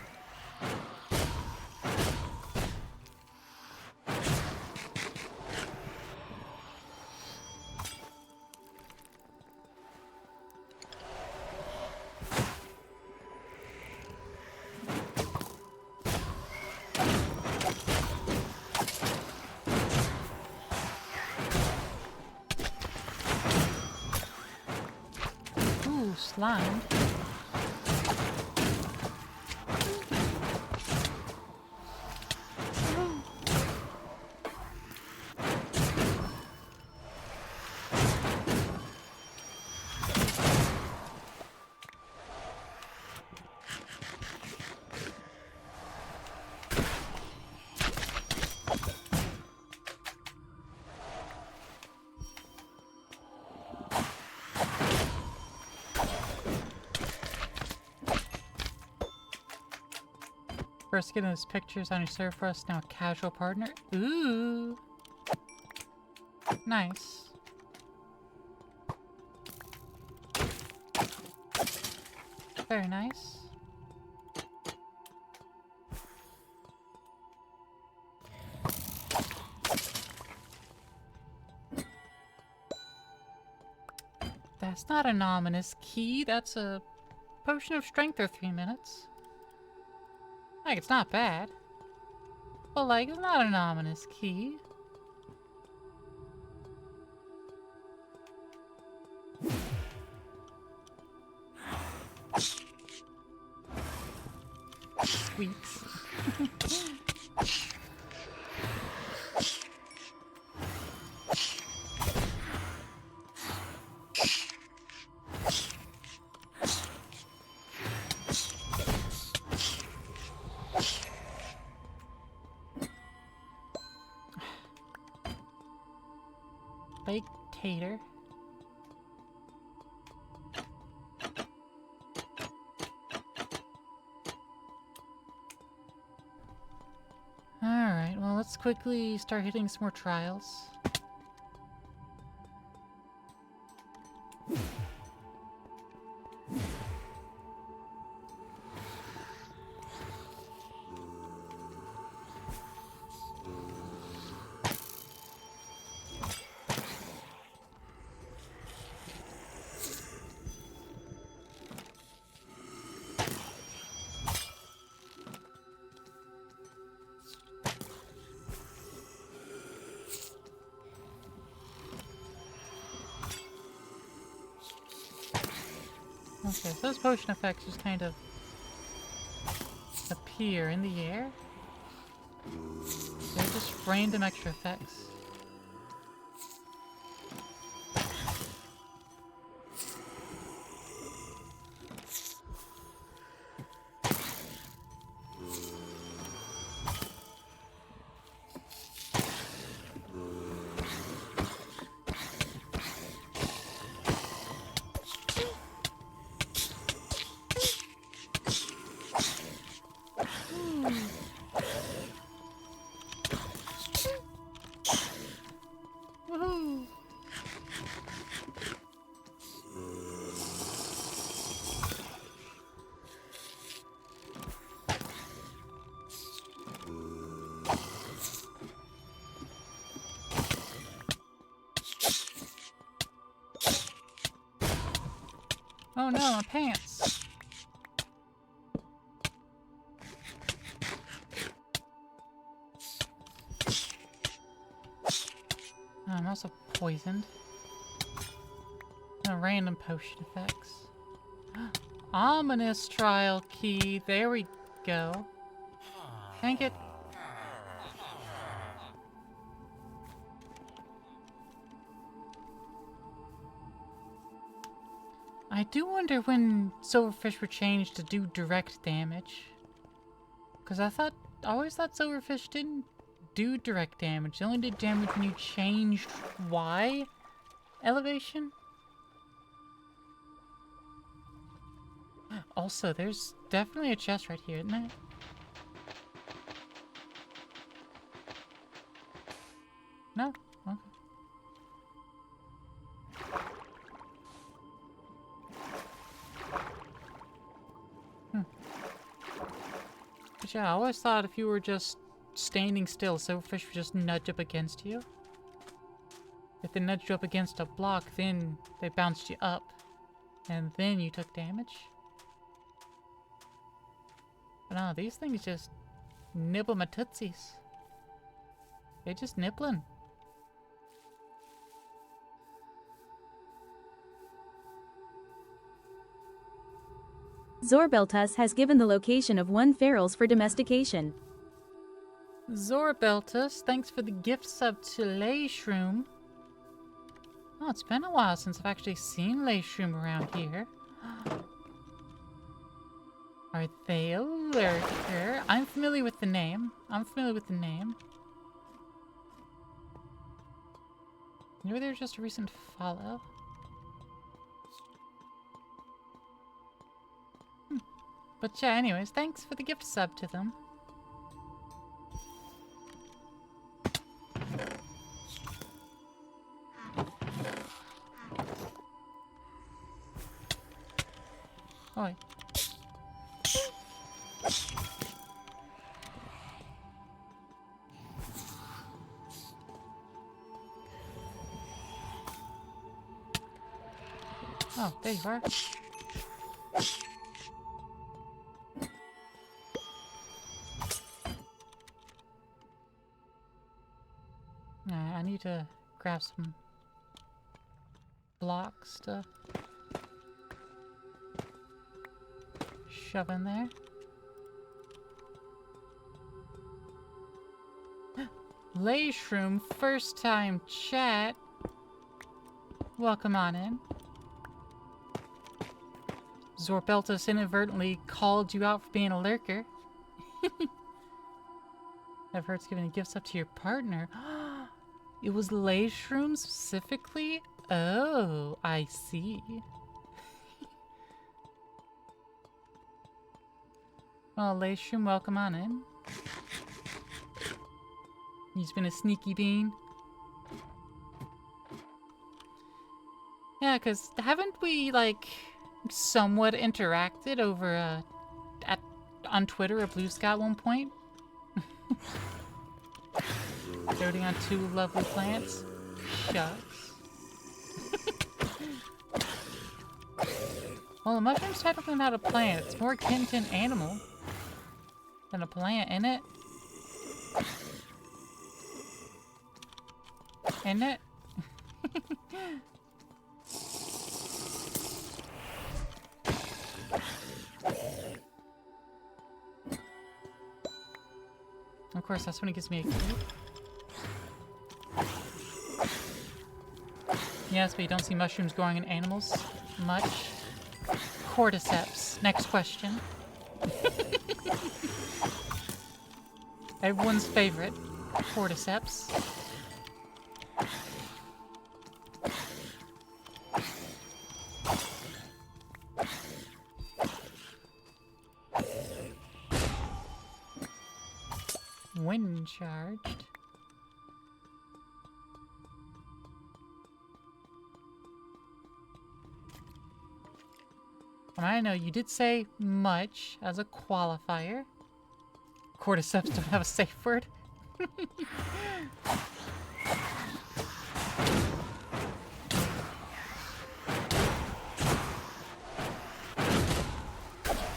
Ooh, slime. First getting those pictures on your server for us, now a casual partner. Ooh. Nice. Very nice. That's not an ominous key, that's a potion of strength for 3 minutes. Like, it's not bad. But, like, it's not an ominous key. Squeaks. Baked tater. Alright, well, let's quickly start hitting some more trials. Okay, so those potion effects just kind of appear in the air. They're just random extra effects. Oh no, my pants. Oh, I'm also poisoned. Random potion effects. Ominous trial key. There we go. Dang it. I do wonder when silverfish were changed to do direct damage. Because I always thought silverfish didn't do direct damage. They only did damage when you changed Y elevation. Also, there's definitely a chest right here, isn't there? No? Okay. But yeah, I always thought if you were just standing still, silverfish would just nudge up against you. If they nudged you up against a block, then they bounced you up. And then you took damage. But no, these things just nibble my tootsies. They're just nibbling. Zorbeltus has given the location of 1 ferals for domestication. Zorbeltus, thanks for the gift sub to Layshroom. Oh, it's been a while since I've actually seen Layshroom around here. Are they a lurker? I'm familiar with the name. Maybe they're just a recent follow. But yeah, anyways, thanks for the gift sub to them. Oi. Oh, there you are. I need to grab some blocks to shove in there. Layshroom, first time chat. Welcome on in. Zorbeltus inadvertently called you out for being a lurker. I've heard it's giving gifts up to your partner. It was Layshroom specifically? Oh, I see. Well, Layshroom, welcome on in. He's been a sneaky bean. Yeah, because haven't we, like, somewhat interacted over, on Twitter or Blue Sky at one point? Doting on 2 lovely plants? Shucks. Well, a mushroom's technically not a plant. It's more akin to an animal than a plant, isn't it? Isn't it? Of course, that's when it gives me a key. Yes, but you don't see mushrooms growing in animals much. Cordyceps. Next question. Everyone's favorite. Cordyceps. Wind charged. I know you did say much as a qualifier. Cordyceps don't have a safe word.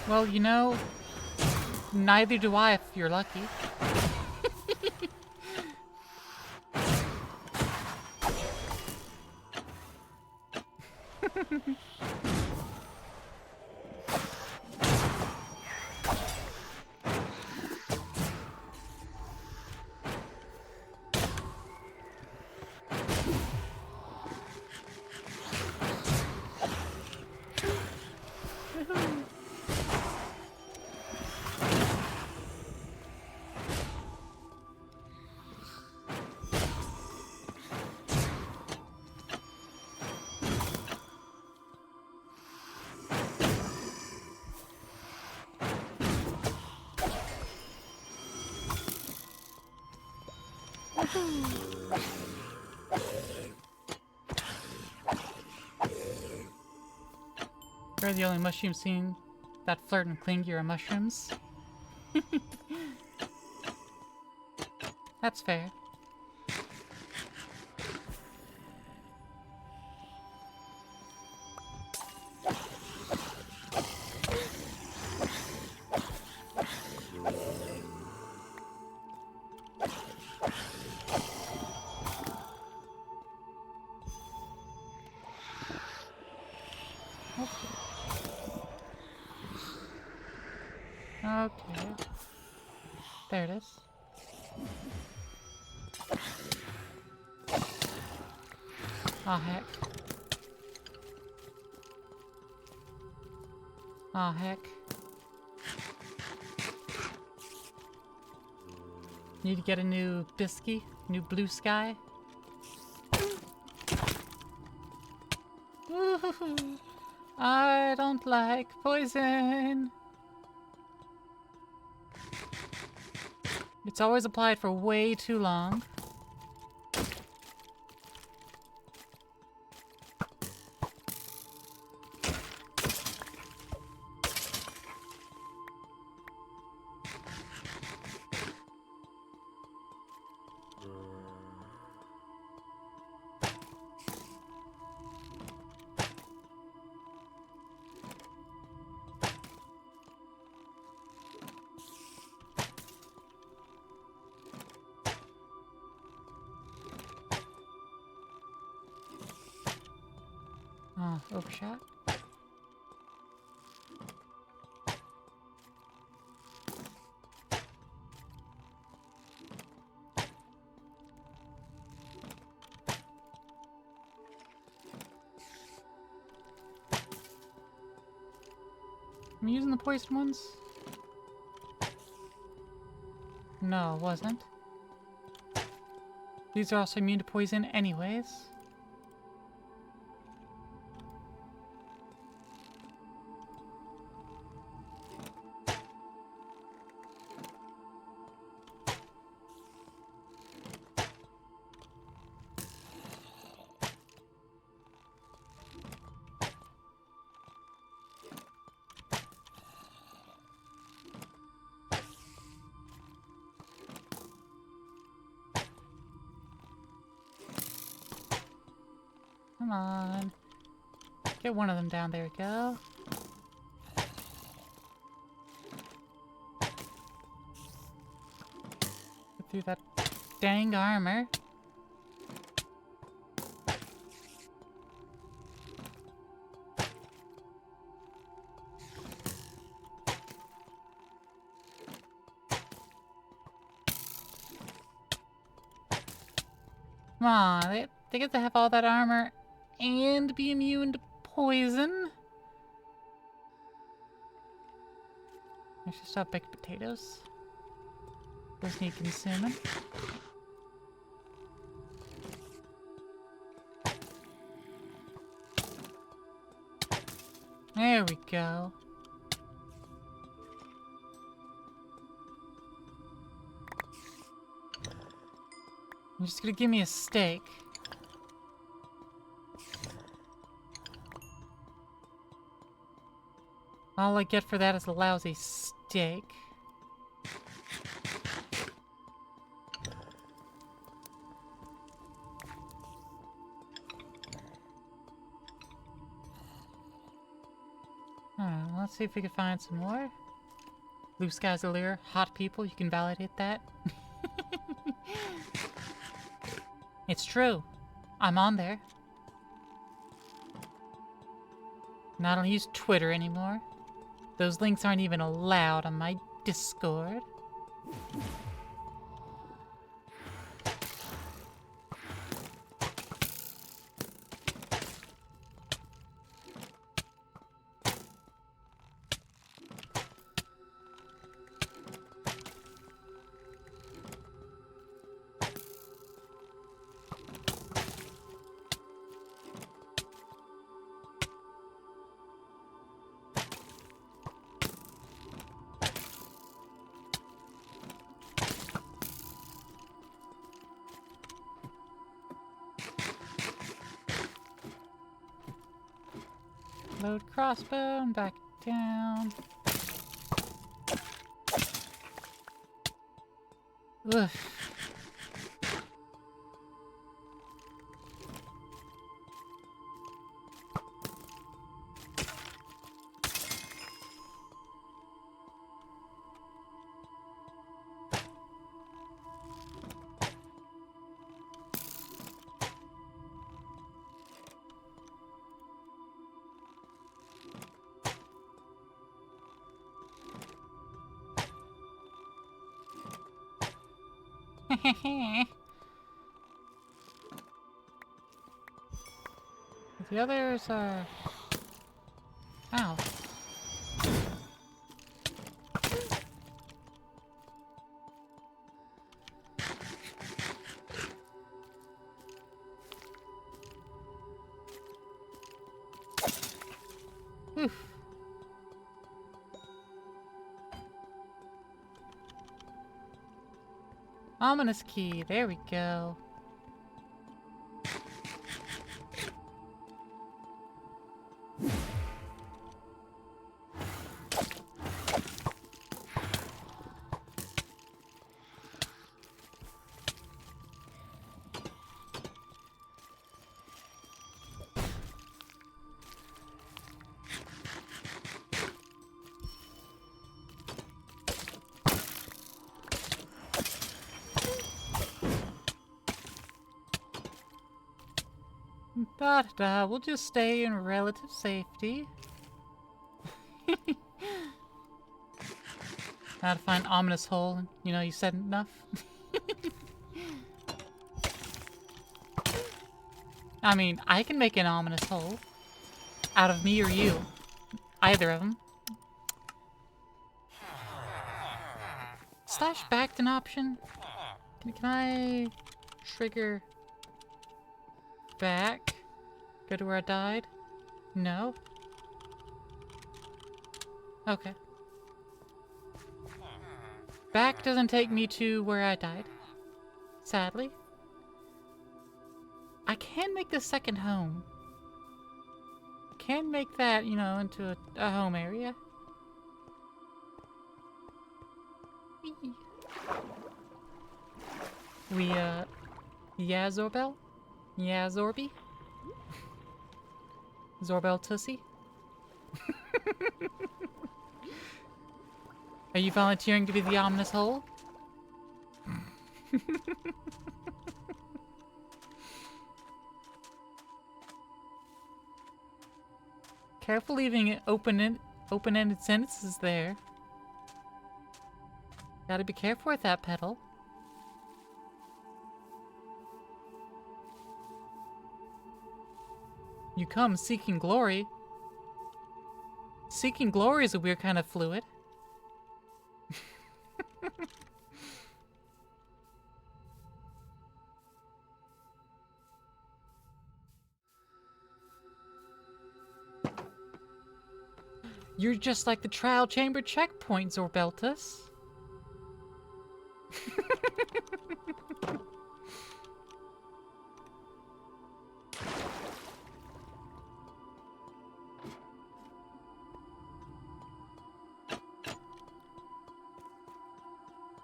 Well, you know, neither do I if you're lucky. You're the only mushroom seen that flirt and cling your mushrooms. That's fair. Okay. There it is. Aw, heck. Aw, heck. Need to get a new biscuit? New blue sky? Ooh, I don't like poison. It's always applied for way too long. Oh, overshot. Am I using the poison ones? No, it wasn't. These are also immune to poison anyways. Come on. Get one of them down. There we go. Get through that dang armor. Come on, they get to have all that armor and be immune to poison. I should stop baked potatoes. Those need consuming. There we go. I'm just gonna give me a steak. All I get for that is a lousy steak. Let's see if we can find some more. Blue skies allure, hot people, you can validate that. It's true. I'm on there. And I don't use Twitter anymore. Those links aren't even allowed on my Discord. Load crossbow and back down. Ugh. The others are... Ow. Oof. Ominous key, there we go. Da-da-da, we'll just stay in relative safety. Now to find ominous hole. You know, you said enough. I mean, I can make an ominous hole. Out of me or you. Either of them. Slash backed an option? Can I trigger back? Go to where I died? No? Okay. Back doesn't take me to where I died. Sadly. I can make the second home. Can make that, you know, into a home area. Whee. Yeah, Zorbel? Yeah, Zorby? Zorbel Tussie? Are you volunteering to be the ominous hole? Careful leaving it open-ended sentences there. Gotta be careful with that pedal. You come seeking glory. Seeking glory is a weird kind of fluid. You're just like the trial chamber checkpoint, Zorbeltus.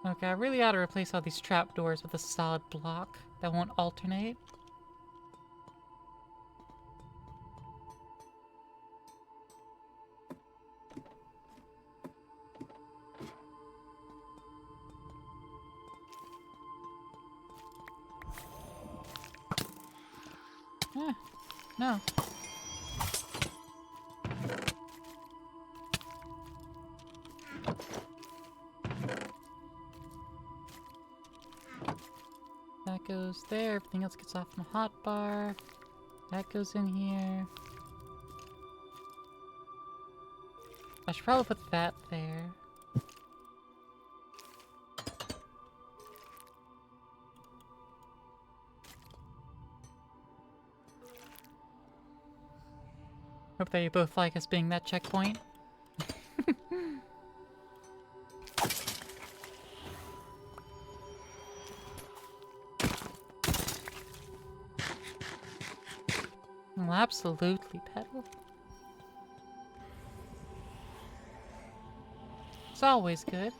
Okay, I really ought to replace all these trapdoors with a solid block that won't alternate. No. That goes there. Everything else gets off my hotbar. That goes in here. I should probably put that there. Hope that you both like us being that checkpoint. Well, absolutely, Petal. It's always good.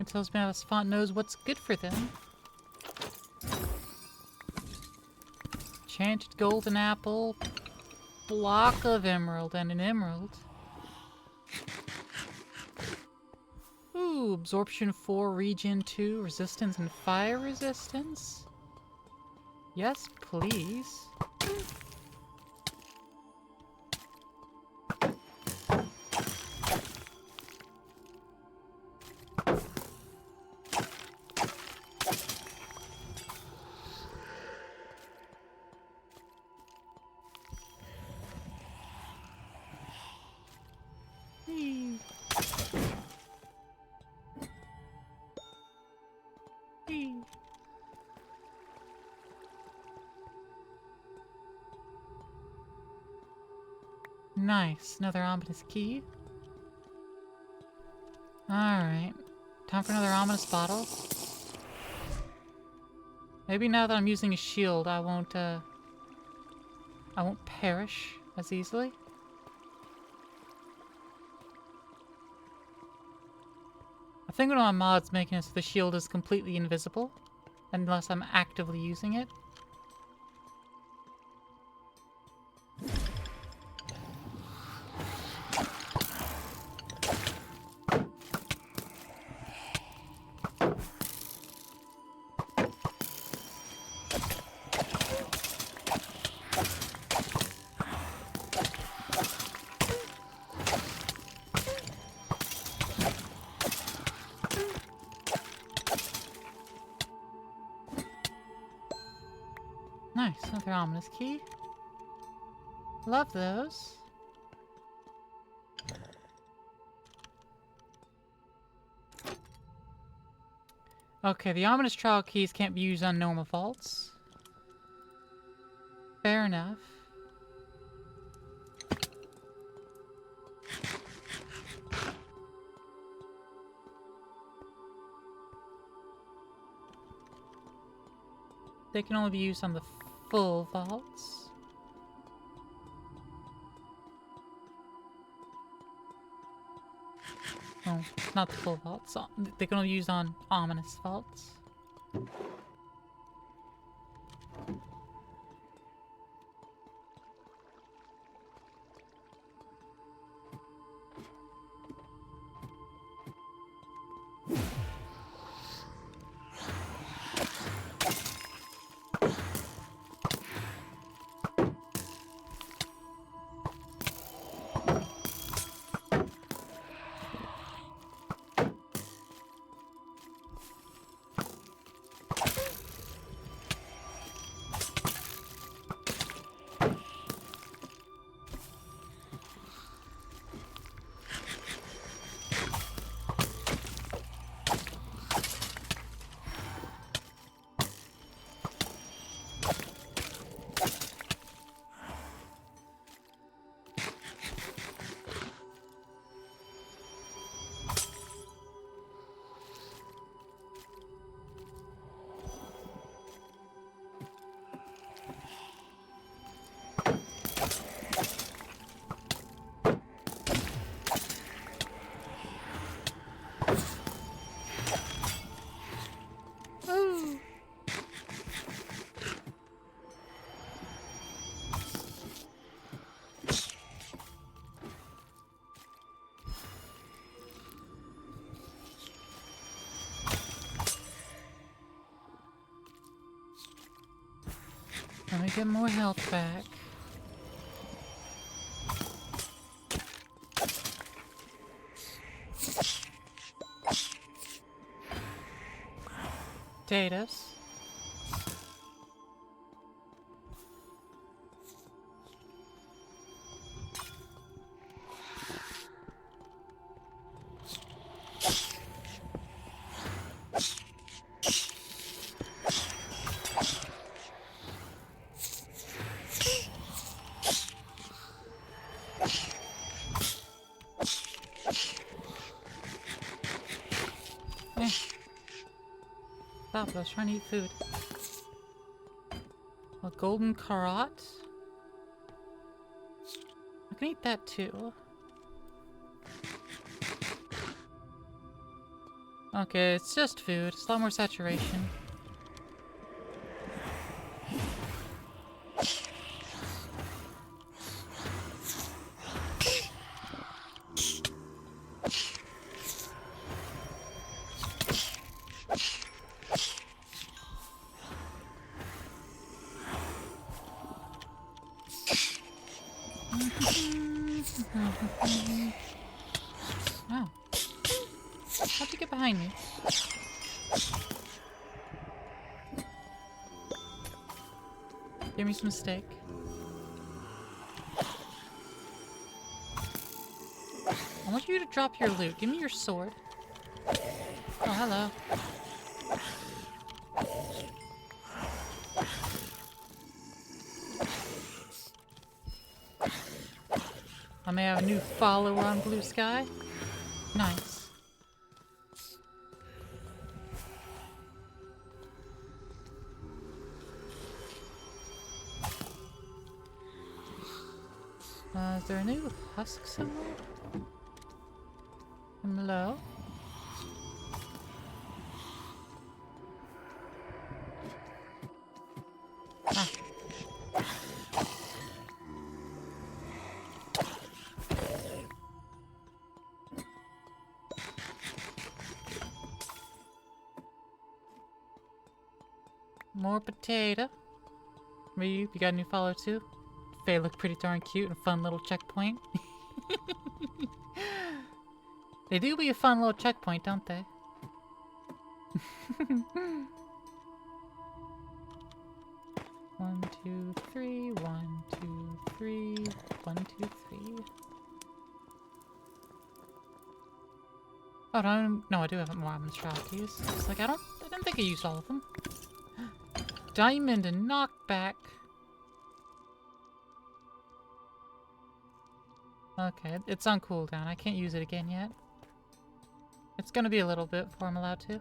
It tells me how this font knows what's good for them. Enchanted golden apple, block of emerald, and an emerald. Ooh, absorption 4, regen 2, resistance and fire resistance. Yes, please. Whee. Whee. Nice, another ominous key. Alright, time for another ominous bottle. Maybe now that I'm using a shield, I won't perish as easily. I think one of my mods making it so the shield is completely invisible unless I'm actively using it. Nice, another ominous key. Love those. Okay, the ominous trial keys can't be used on normal vaults. Fair enough. They can only be used on the full vaults. Oh, not the full vaults. They can only be used on ominous vaults. me get more health back. Potatoes. Stop, I was trying to eat food. A golden carrot. I can eat that too. Okay, it's just food. It's a lot more saturation. Oh. How'd you get behind me? Give me some steak. I want you to drop your loot. Give me your sword. Oh, hello. I may have a new follower on Blue Sky. Nice. Is there a new husk somewhere? Hello? Ah. More potato. You got a new follow too? They look pretty darn cute and fun little checkpoint. They do be a fun little checkpoint, don't they? 1, 2, 3, 1, 2, 3, 1, 2, 3. Oh, no, I do have more almond shroud keys. It's like I didn't think I used all of them. Diamond and knockback. Okay, it's on cooldown. I can't use it again yet. It's gonna be a little bit before I'm allowed to.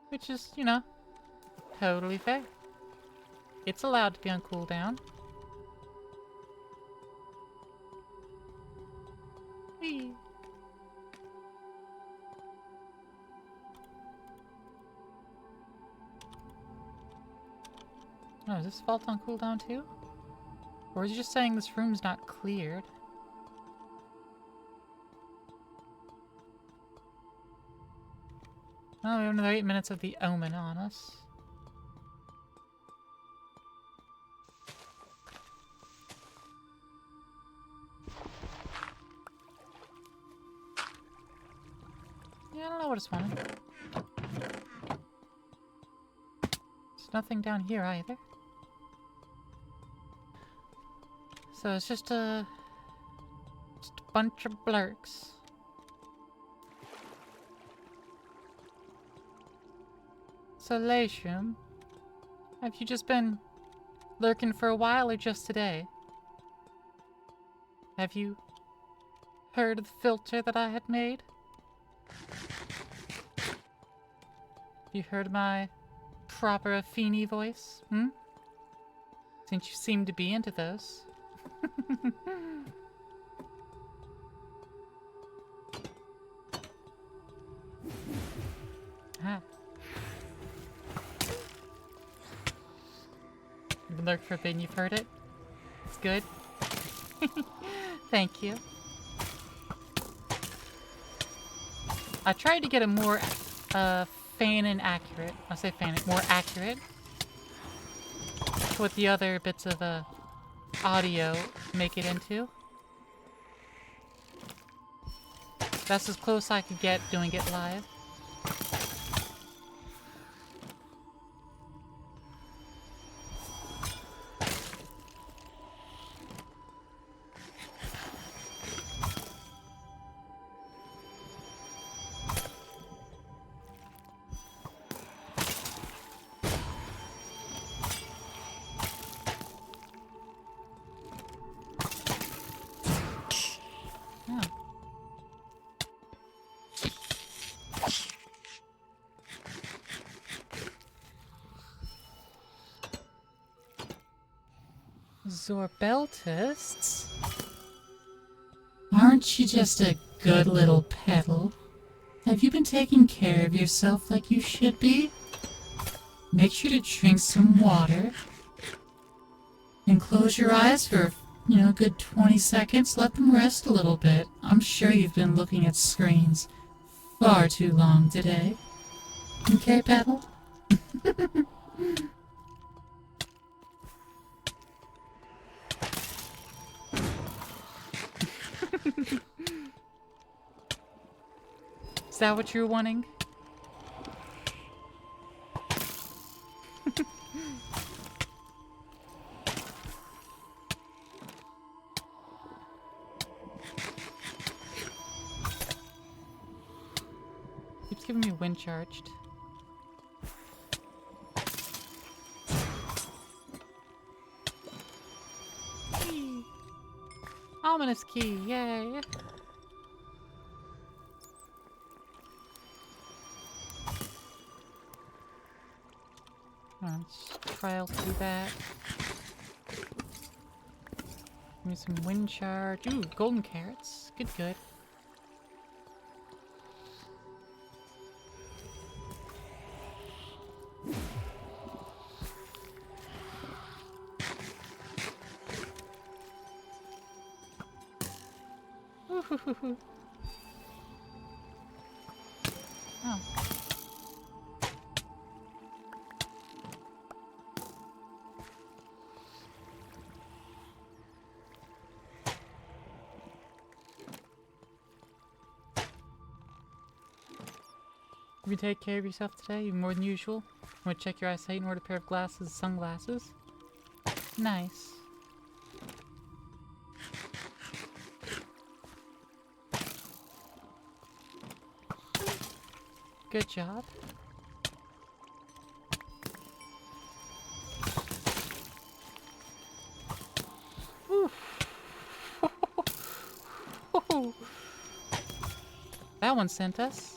Which is, you know, totally fair. It's allowed to be on cooldown. Whee! Oh, is this vault on cooldown too? Or is he just saying this room's not cleared? Oh, we have another 8 minutes of the Omen on us. Yeah, I don't know what it's wanting. There's nothing down here either. So it's just a bunch of blurks. So Latium, have you just been lurking for a while or just today? Have you heard of the filter that I had made? Have you heard my proper Afeni voice, hmm? Since you seem to be into those. Ah. You've been lurking for a bit and you've heard it? It's good. Thank you. I tried to get a more Fanon accurate. I say Fanon, more accurate what the other bits of audio make it into. That's as close I could get doing it live. Oh. Zorbeltists? Aren't you just a good little petal? Have you been taking care of yourself like you should be? Make sure to drink some water. And close your eyes for, a good 20 seconds. Let them rest a little bit. I'm sure you've been looking at screens far too long today. Okay, Petal? Is that what you're wanting? Keeps giving me wind charged. Key. Ominous key, yay! Let's try out to do that. Give me some wind charge. Ooh, golden carrots. Good, good. Ooh. Oh. If you take care of yourself today, even more than usual, want to check your eyesight and order a pair of glasses, sunglasses? Nice. Good job. Oof. That one sent us.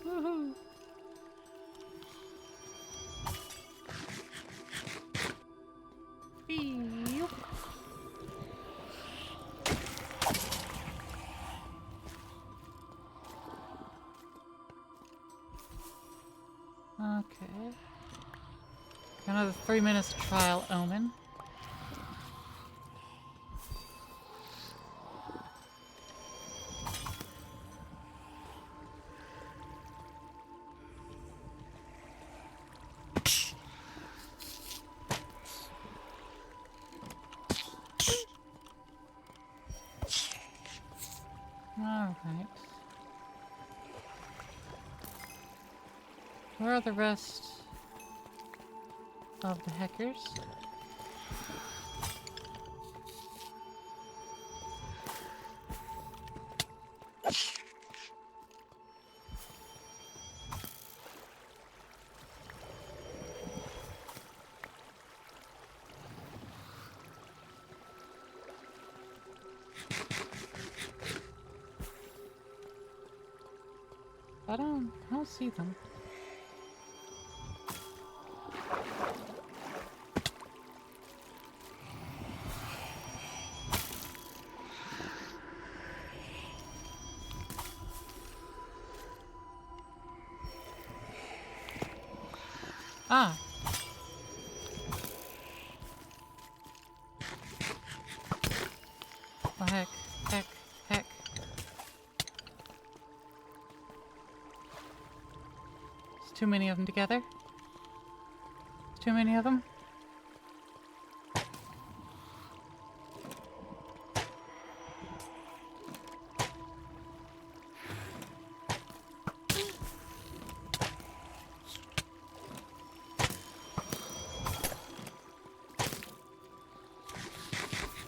Woohoo! Eeeeep. Okay. Another 3 minutes to trial Omen. Alright. Where are the rest of the hackers? I don't see them. Ah. Oh, heck. Heck. Heck. There's too many of them together. Too many of them.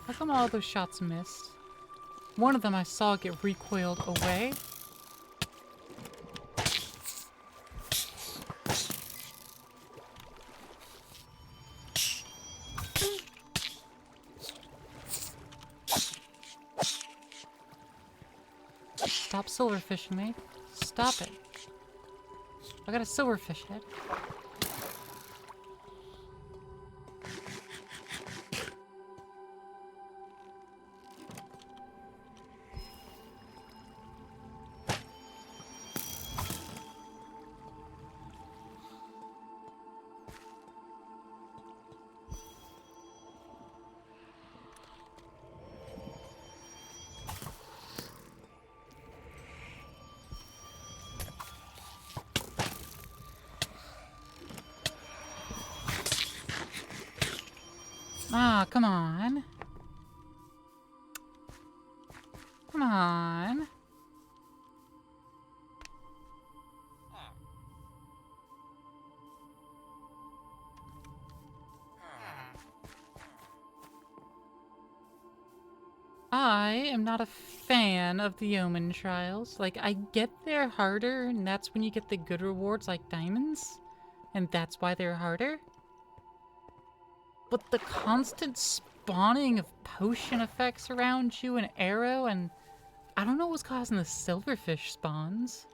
How come all those shots missed? One of them I saw get recoiled away. Stop silverfishing me. Stop it. I got a silverfish head. Ah, come on. Come on. I am not a fan of the Omen trials. Like, I get they're harder, and that's when you get the good rewards like diamonds. And that's why they're harder. But the constant spawning of potion effects around you and arrow, and I don't know what's causing the silverfish spawns.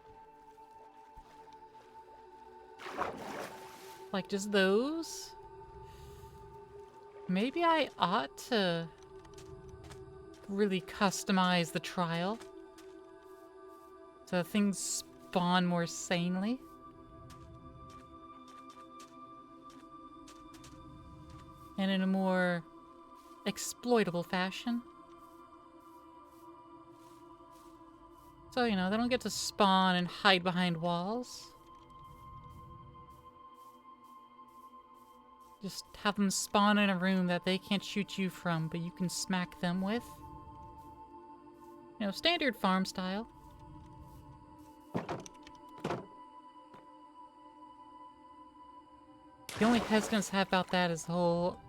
Like, just those? Maybe I ought to really customize the trial so things spawn more sanely. And in a more exploitable fashion. So, you know, they don't get to spawn and hide behind walls. Just have them spawn in a room that they can't shoot you from, but you can smack them with. You know, standard farm style. The only hesitance I have about that is the whole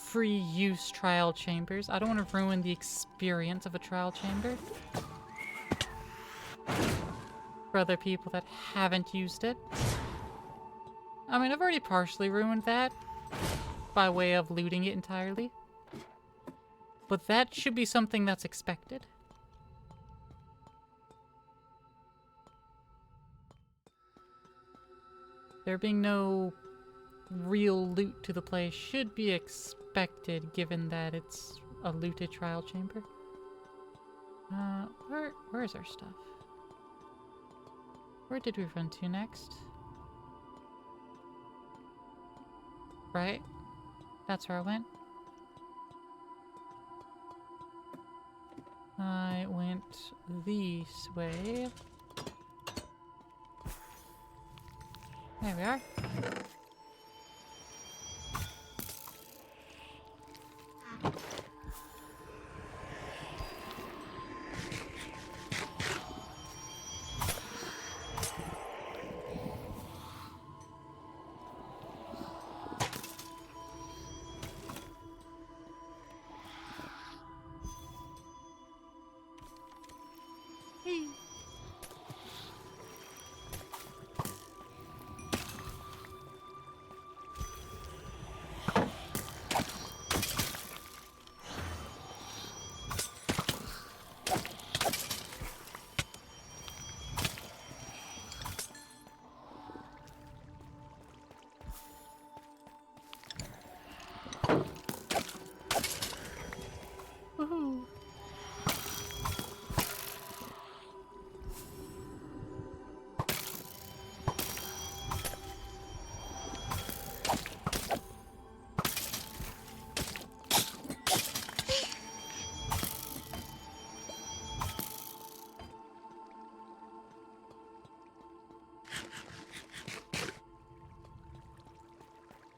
free use trial chambers. I don't want to ruin the experience of a trial chamber for other people that haven't used it. I mean, I've already partially ruined that by way of looting it entirely. But that should be something that's expected. There being no real loot to the place should be expected, given that it's a looted trial chamber. Where is our stuff? Where did we run to next? Right? That's where I went. I went this way. There we are.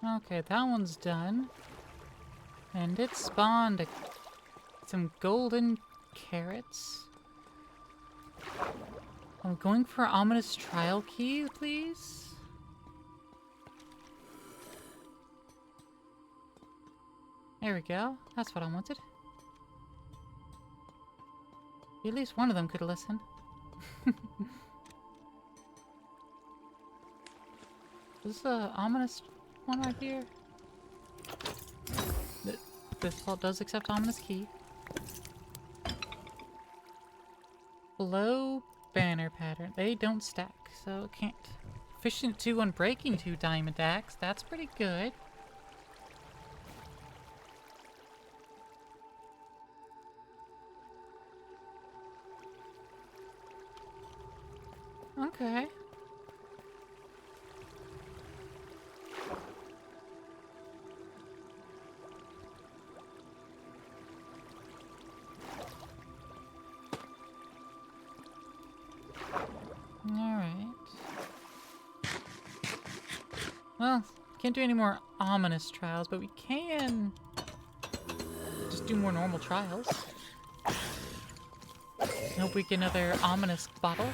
Okay, that one's done. And it spawned some golden carrots. I'm going for ominous trial key, please. There we go. That's what I wanted. At least one of them could listen. Is this a ominous one right here? This vault does accept ominous key. Below banner pattern. They don't stack, so it can't. Efficient 2 on breaking 2 diamond axe. That's pretty good. Okay. Alright. Well, can't do any more ominous trials, but we can just do more normal trials. Hope we get another ominous bottle.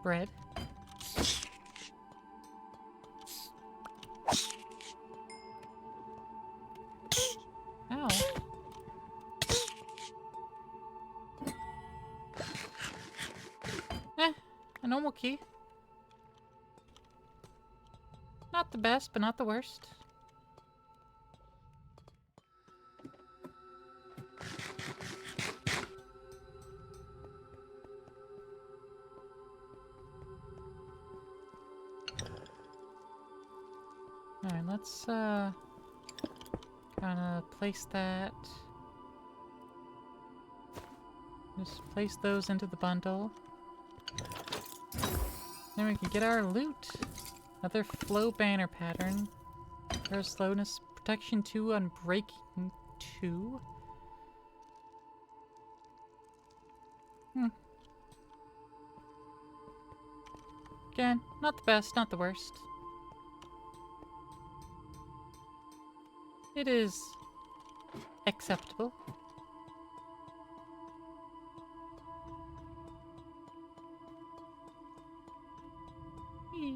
Bread. Ow. A normal key. Not the best, but not the worst. Alright, let's kinda place that. Just place those into the bundle. Then we can get our loot. Another flow banner pattern. Our slowness, protection 2 on breaking 2. Again, not the best, not the worst. It is acceptable. Eee.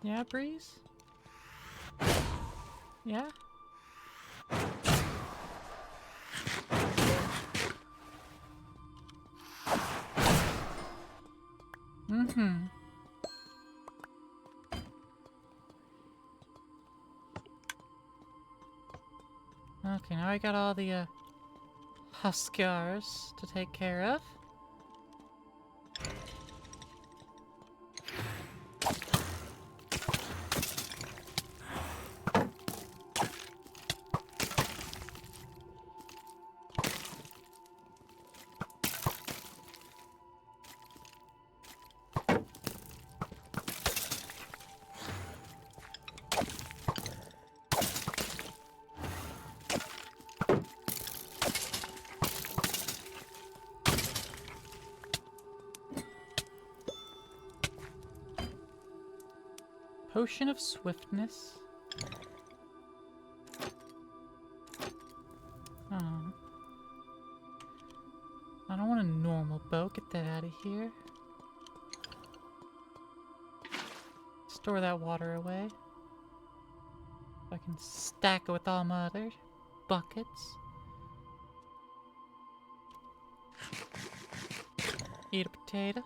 Yeah, Breeze? Yeah? Mm-hmm. Okay, now I got all the, Huskars to take care of. Potion of Swiftness. Oh. I don't want a normal boat. Get that out of here. Store that water away. So I can stack it with all my other buckets. Eat a potato.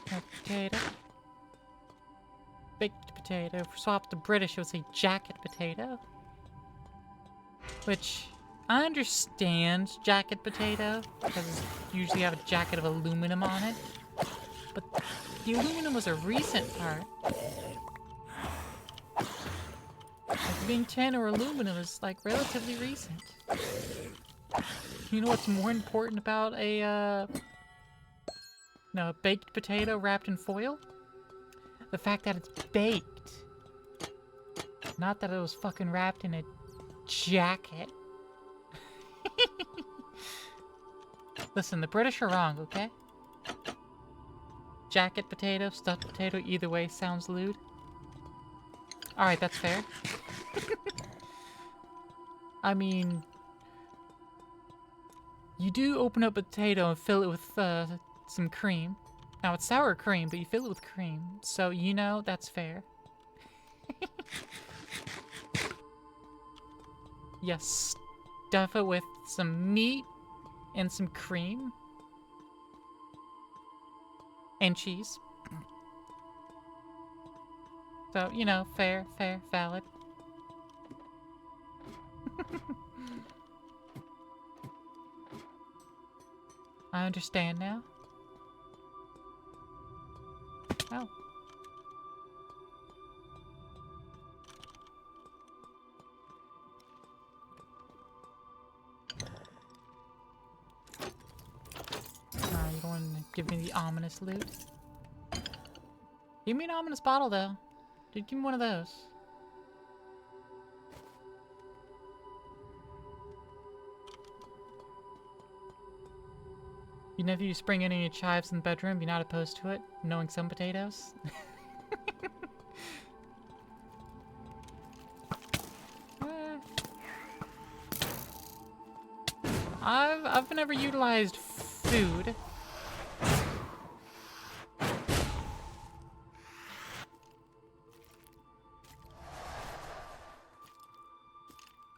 A potato. Baked potato. If we swap the British, it would say jacket potato. Which, I understand jacket potato, because usually have a jacket of aluminum on it. But the aluminum was a recent part. Like being tin or aluminum is like relatively recent. You know what's more important about a baked potato wrapped in foil? The fact that it's baked. Not that it was fucking wrapped in a jacket. Listen, the British are wrong, okay? Jacket potato, stuffed potato, either way sounds lewd. Alright, that's fair. I mean, you do open up a potato and fill it with some cream. Now, it's sour cream, but you fill it with cream. So, you know, that's fair. Yes, stuff it with some meat and some cream. And cheese. So, you know, fair, valid. I understand now. Oh. You don't want to give me the ominous loot? Give me an ominous bottle, though. Dude, give me one of those. You never use spring any chives in the bedroom, you're not opposed to it, knowing some potatoes? I've never utilized food.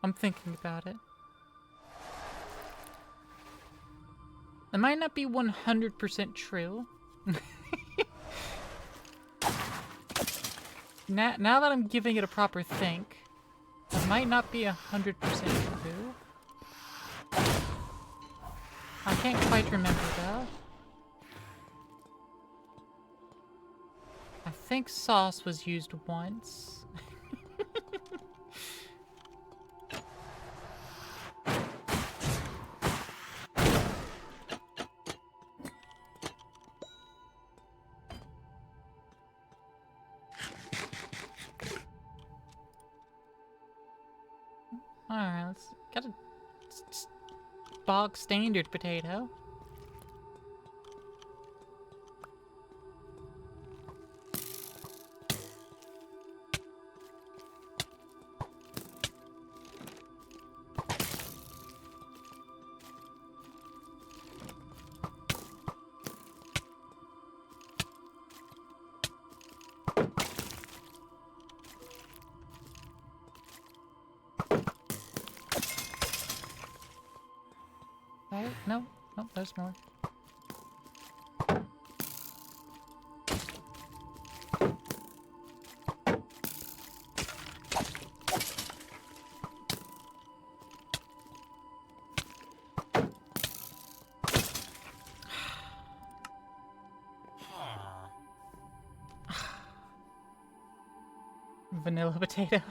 I'm thinking about it. It might not be 100% true. Now that I'm giving it a proper think, it might not be 100% true. I can't quite remember though. I think sauce was used once. Alright, let's got a bog standard potato. Right? No, there's more. Vanilla potato.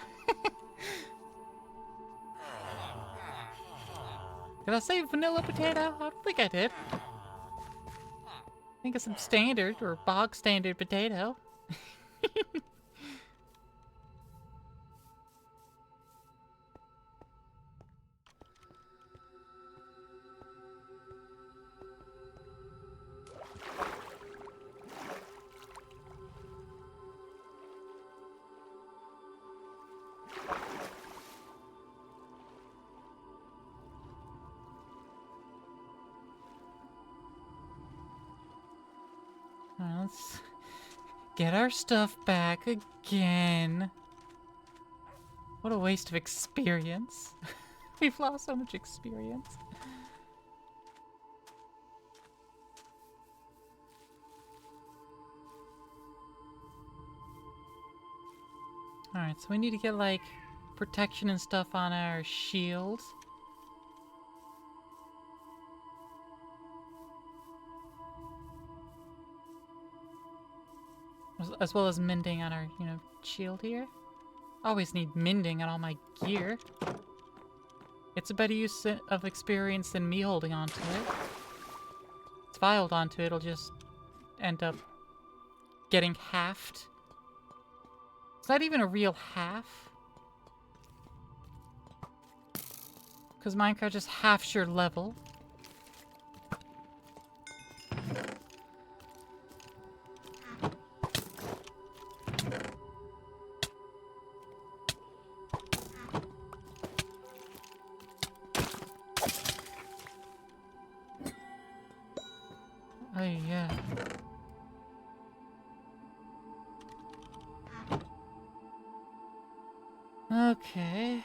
Did I say vanilla potato? I don't think I did. I think it's some standard or bog standard potato. let's get our stuff back again. What a waste of experience. We've lost so much experience. Alright, so we need to get, like, protection and stuff on our shields. As well as mending on our, shield here. Always need mending on all my gear. It's a better use of experience than me holding onto it. If I hold onto it, it'll just end up getting halved. It's not even a real half. Because Minecraft just halves your level. Oh, yeah. Okay.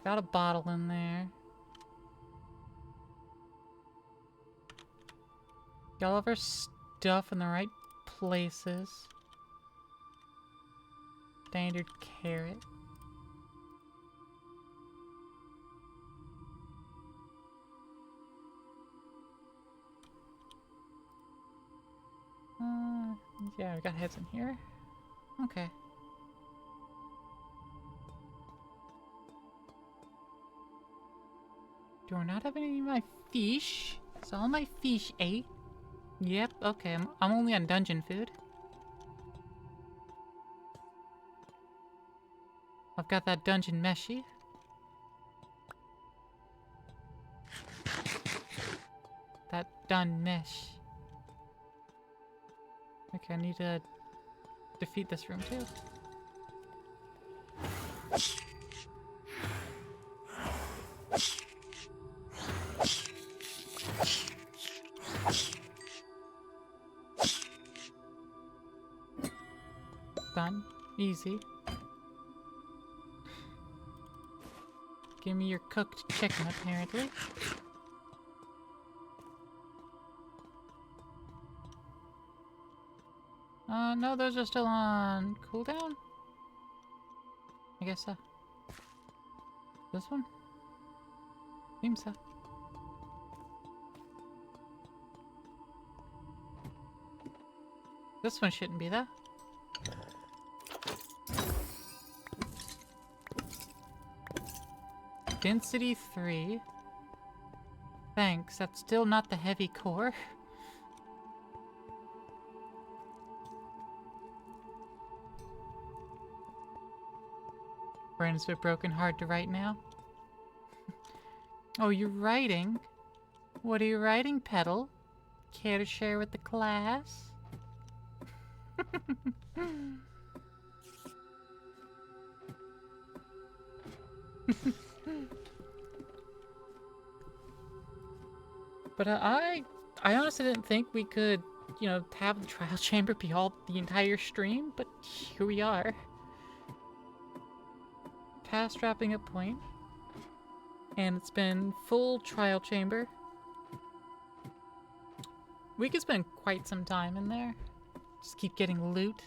Got a bottle in there. Got all of our stuff in the right places. Standard carrot. Yeah, we got heads in here. Okay. Do I not have any of my fish? So all my fish ate. Yep, okay, I'm only on dungeon food. I've got that dungeon meshy. That done mesh. Okay, I need to defeat this room too. Done. Easy. Give me your cooked chicken, apparently. No, those are still on cooldown? I guess so. This one? Seems so. This one shouldn't be though. Density 3. Thanks, that's still not the heavy core. Brandon's a bit broken, hard to write now. Oh, you're writing? What are you writing, Petal? Care to share with the class? But I honestly didn't think we could, have the trial chamber be all the entire stream, but here we are. Past wrapping up point. And it's been full trial chamber. We could spend quite some time in there. Just keep getting loot.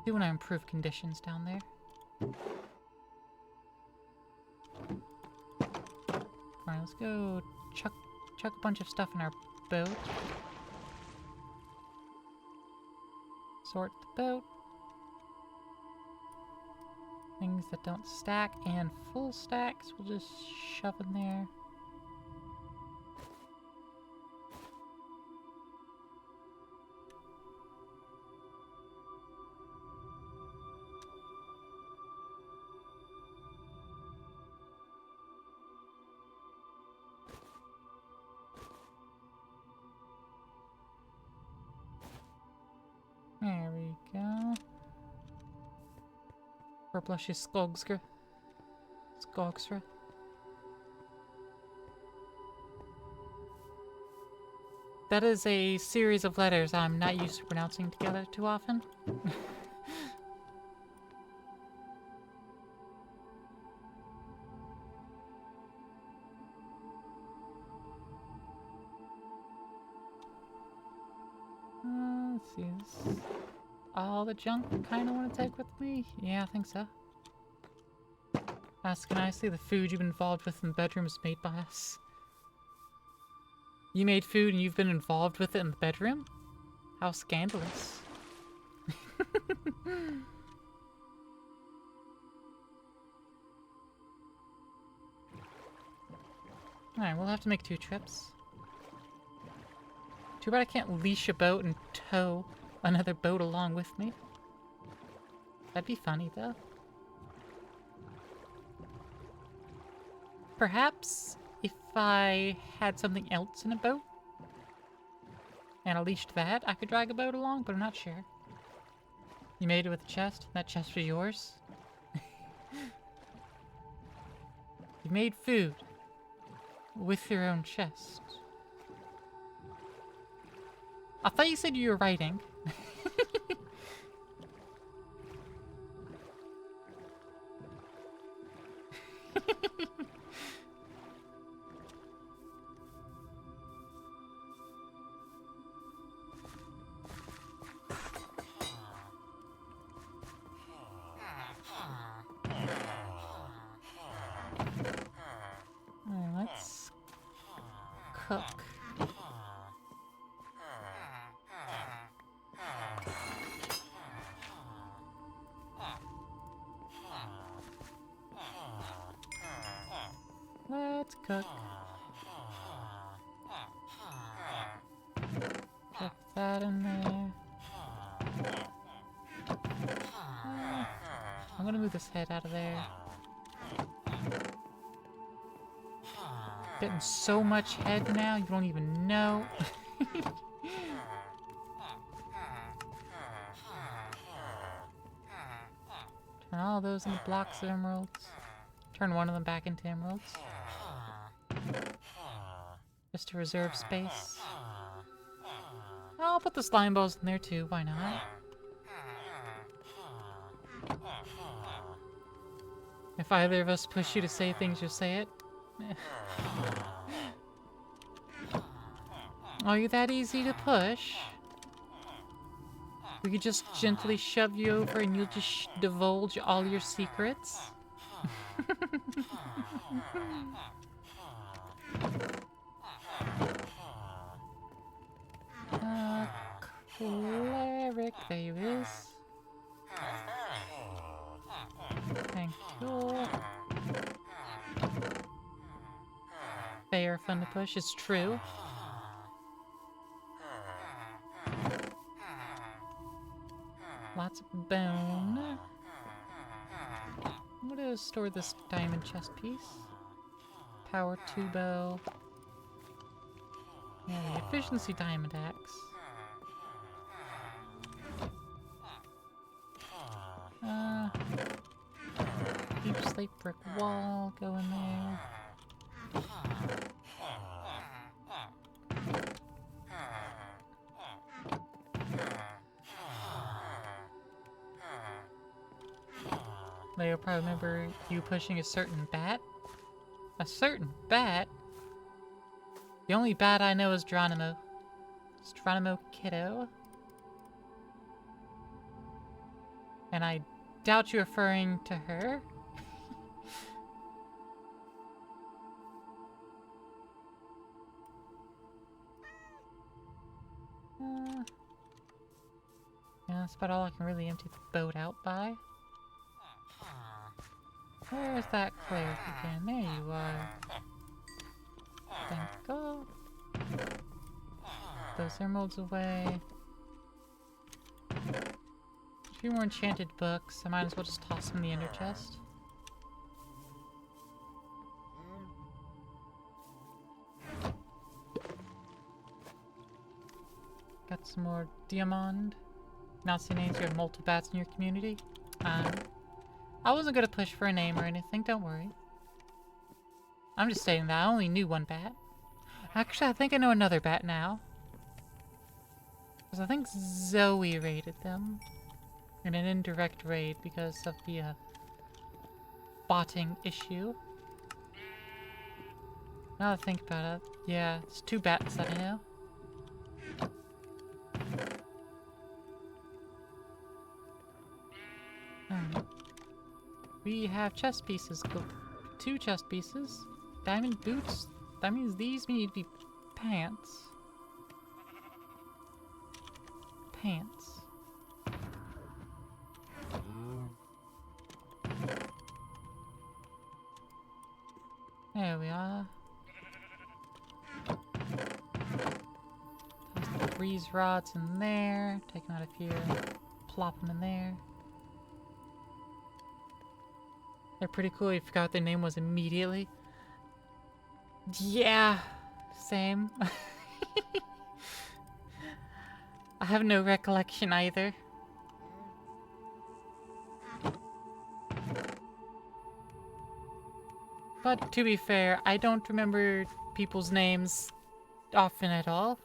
Do want to improve conditions down there. Alright, let's go chuck a bunch of stuff in our boat. Sort the boat. Things that don't stack and full stacks we'll just shove in there. There we go. Purplushy Skogsra. Skogsra. That is a series of letters I'm not used to pronouncing together too often. Let's see. This all the junk I kind of want to take with me? Yeah, I think so. Asking nicely, the food you've been involved with in the bedroom is made by us. You made food and you've been involved with it in the bedroom? How scandalous. Alright, we'll have to make 2 trips. Too bad I can't leash a boat and tow another boat along with me. That'd be funny, though. Perhaps if I had something else in a boat and I leashed that, I could drag a boat along, but I'm not sure. You made it with a chest? That chest was yours? You made food with your own chest. I thought you said you were writing. Let's cook. Let's cook. Put that in there. I'm gonna move this head out of there. Getting so much head now, you don't even know. Turn all those into blocks of emeralds. Turn one of them back into emeralds. Just to reserve space. I'll put the slime balls in there too, why not? If either of us push you to say things, just say it. Are you that easy to push? We could just gently shove you over and you'll just divulge all your secrets? Cleric, there he is. Thank you. They are fun to push, it's true. Lots of bone. I'm gonna store this diamond chest piece. Power 2 bow. Yeah, the efficiency diamond axe. Deep slate brick wall, go in there. They'll probably remember you pushing a certain bat. A certain bat? The only bat I know is Geronimo. It's Geronimo Kiddo. And I doubt you're referring to her. Yeah, that's about all I can really empty the boat out by. Where's that cleric again? There you are. Thank God. Those emeralds away. A few more enchanted books. I might as well just toss them in the ender chest. Got some more diamond. Now see names, you have multiple bats in your community. I wasn't gonna push for a name or anything, don't worry. I'm just saying that I only knew one bat. Actually, I think I know another bat now. Because I think Zoe raided them. In an indirect raid because of the botting issue. Now that I think about it, yeah, it's 2 bats that I know. We have chest pieces. 2 chest pieces. Diamond boots. That means these need to be pants. Pants. There we are. Toss the breeze rods in there. Take them out of here. Plop them in there. They're pretty cool. You forgot what their name was immediately. Yeah, same. I have no recollection either. But to be fair, I don't remember people's names often at all.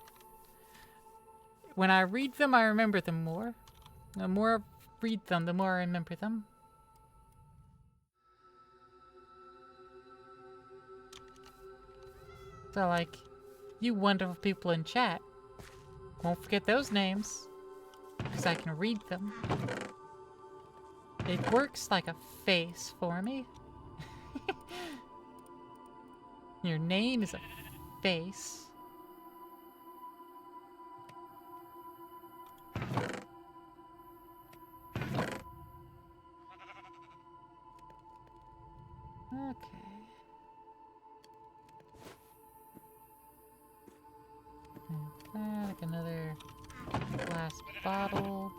When I read them, I remember them more. The more I read them, the more I remember them. So, like, you wonderful people in chat, won't forget those names, because I can read them. It works like a face for me. Your name is a face. Okay. Like another glass bottle.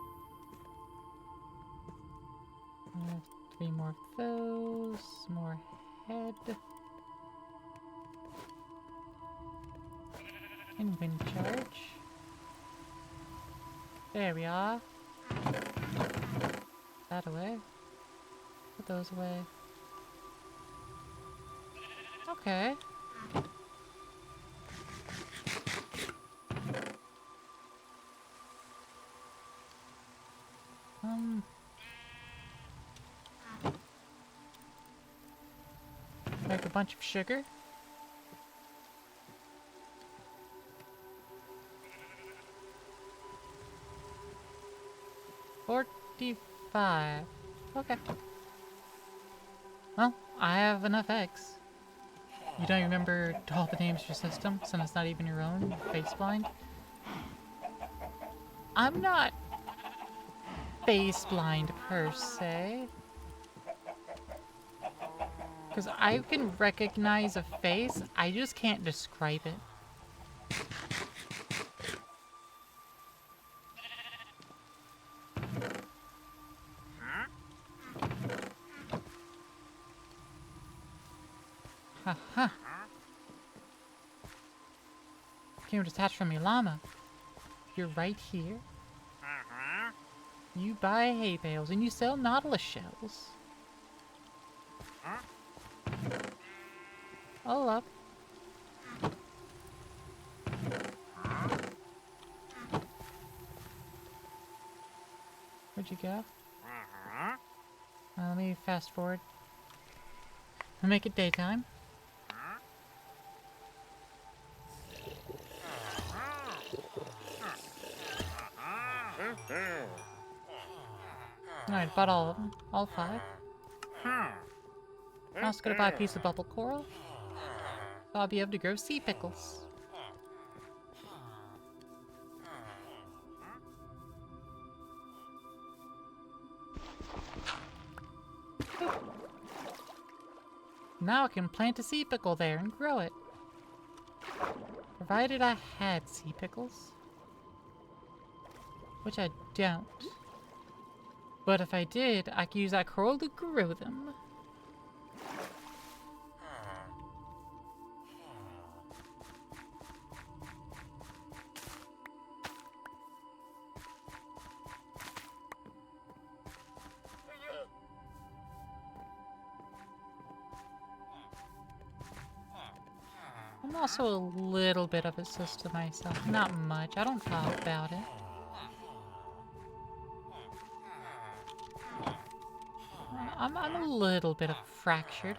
3 more of those. More head. And wind charge. There we are. That away. Put those away. Okay. Make a bunch of sugar. $45. Okay. Well, I have enough eggs. You don't remember all the names of your system, since it's not even your own, you're face blind? I'm not face blind per se. Because I can recognize a face, I just can't describe it. Haha. Came detached from your llama. You're right here. You buy hay bales and you sell nautilus shells. Hold up. Where'd you go? Let me fast forward. I'll make it daytime. Alright, bought all of them. All 5. I'm also gonna buy a piece of bubble coral. So I'll be able to grow sea pickles. Now I can plant a sea pickle there and grow it. Provided I had sea pickles. Which I don't. But if I did, I could use that coral to grow them. I'm also a little bit of a sister myself. Not much. I don't talk about it. I'm a little bit of fractured.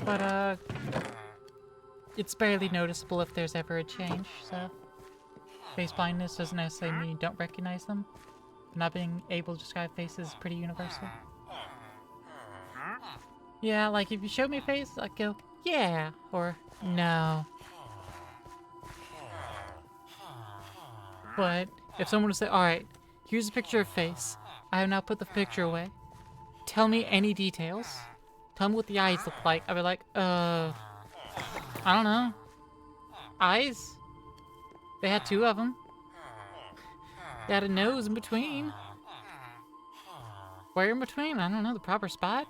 But, it's barely noticeable if there's ever a change, so... Face blindness doesn't necessarily mean you don't recognize them. Not being able to describe faces is pretty universal. Yeah, like if you show me a face, I'd go, yeah, or no. But if someone would say, alright, here's a picture of face. I have now put the picture away. Tell me any details. Tell me what the eyes look like. I'd be like, I don't know. Eyes? They had two of them. They had a nose in between. Where in between? I don't know, the proper spot?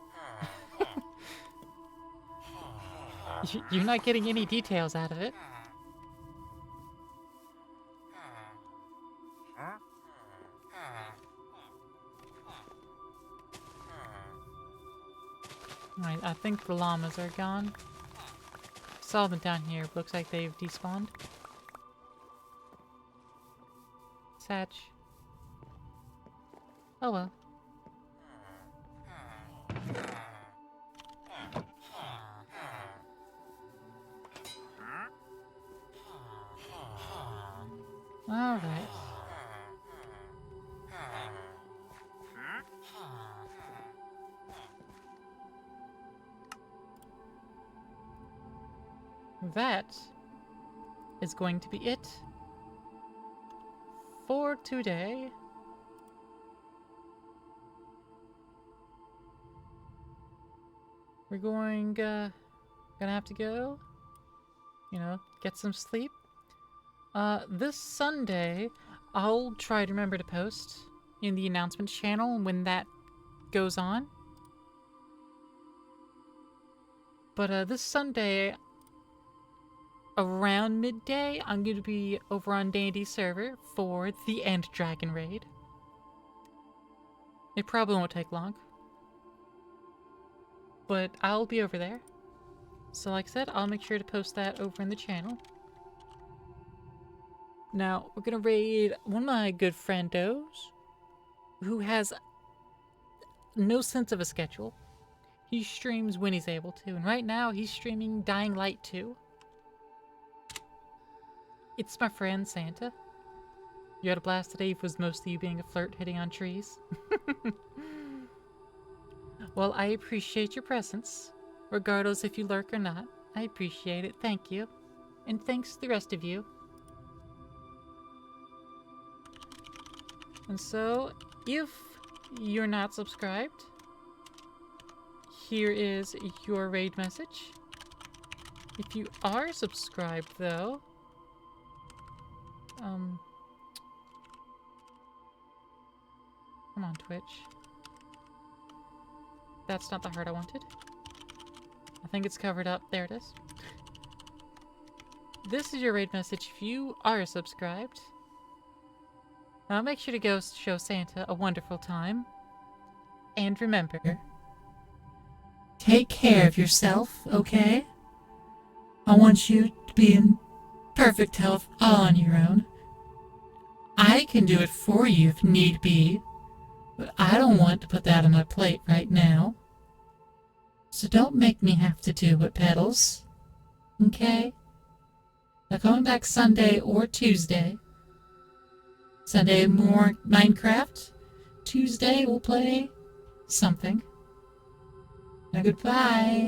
You're not getting any details out of it. Alright, I think the llamas are gone. Saw them down here. Looks like they've despawned. Satch. Oh well. Alright. That is going to be it for today. We're gonna have to go, you know, get some sleep. This Sunday, I'll try to remember to post in the announcements channel when that goes on. But, this Sunday, around midday, I'm going to be over on Dandy's server for the End Dragon raid. It probably won't take long. But I'll be over there. So like I said, I'll make sure to post that over in the channel. Now, we're gonna raid one of my good friendos who has no sense of a schedule. He streams when he's able to, and right now he's streaming Dying Light 2. It's my friend Santa. You had a blast today. It was mostly you being a flirt hitting on trees. Well, I appreciate your presence. Regardless if you lurk or not. I appreciate it. Thank you. And thanks to the rest of you. And so, if you're not subscribed, here is your raid message. If you are subscribed, though, come on, Twitch. That's not the heart I wanted. I think it's covered up. There it is. This is your raid message if you are subscribed. Now make sure to go show Santa a wonderful time. And remember, take care of yourself, okay? I want you to be in perfect health all on your own. I can do it for you if need be, but I don't want to put that on my plate right now. So don't make me have to do it, Petals. Okay? Now coming back Sunday or Tuesday. Sunday more Minecraft. Tuesday we'll play something. Now goodbye.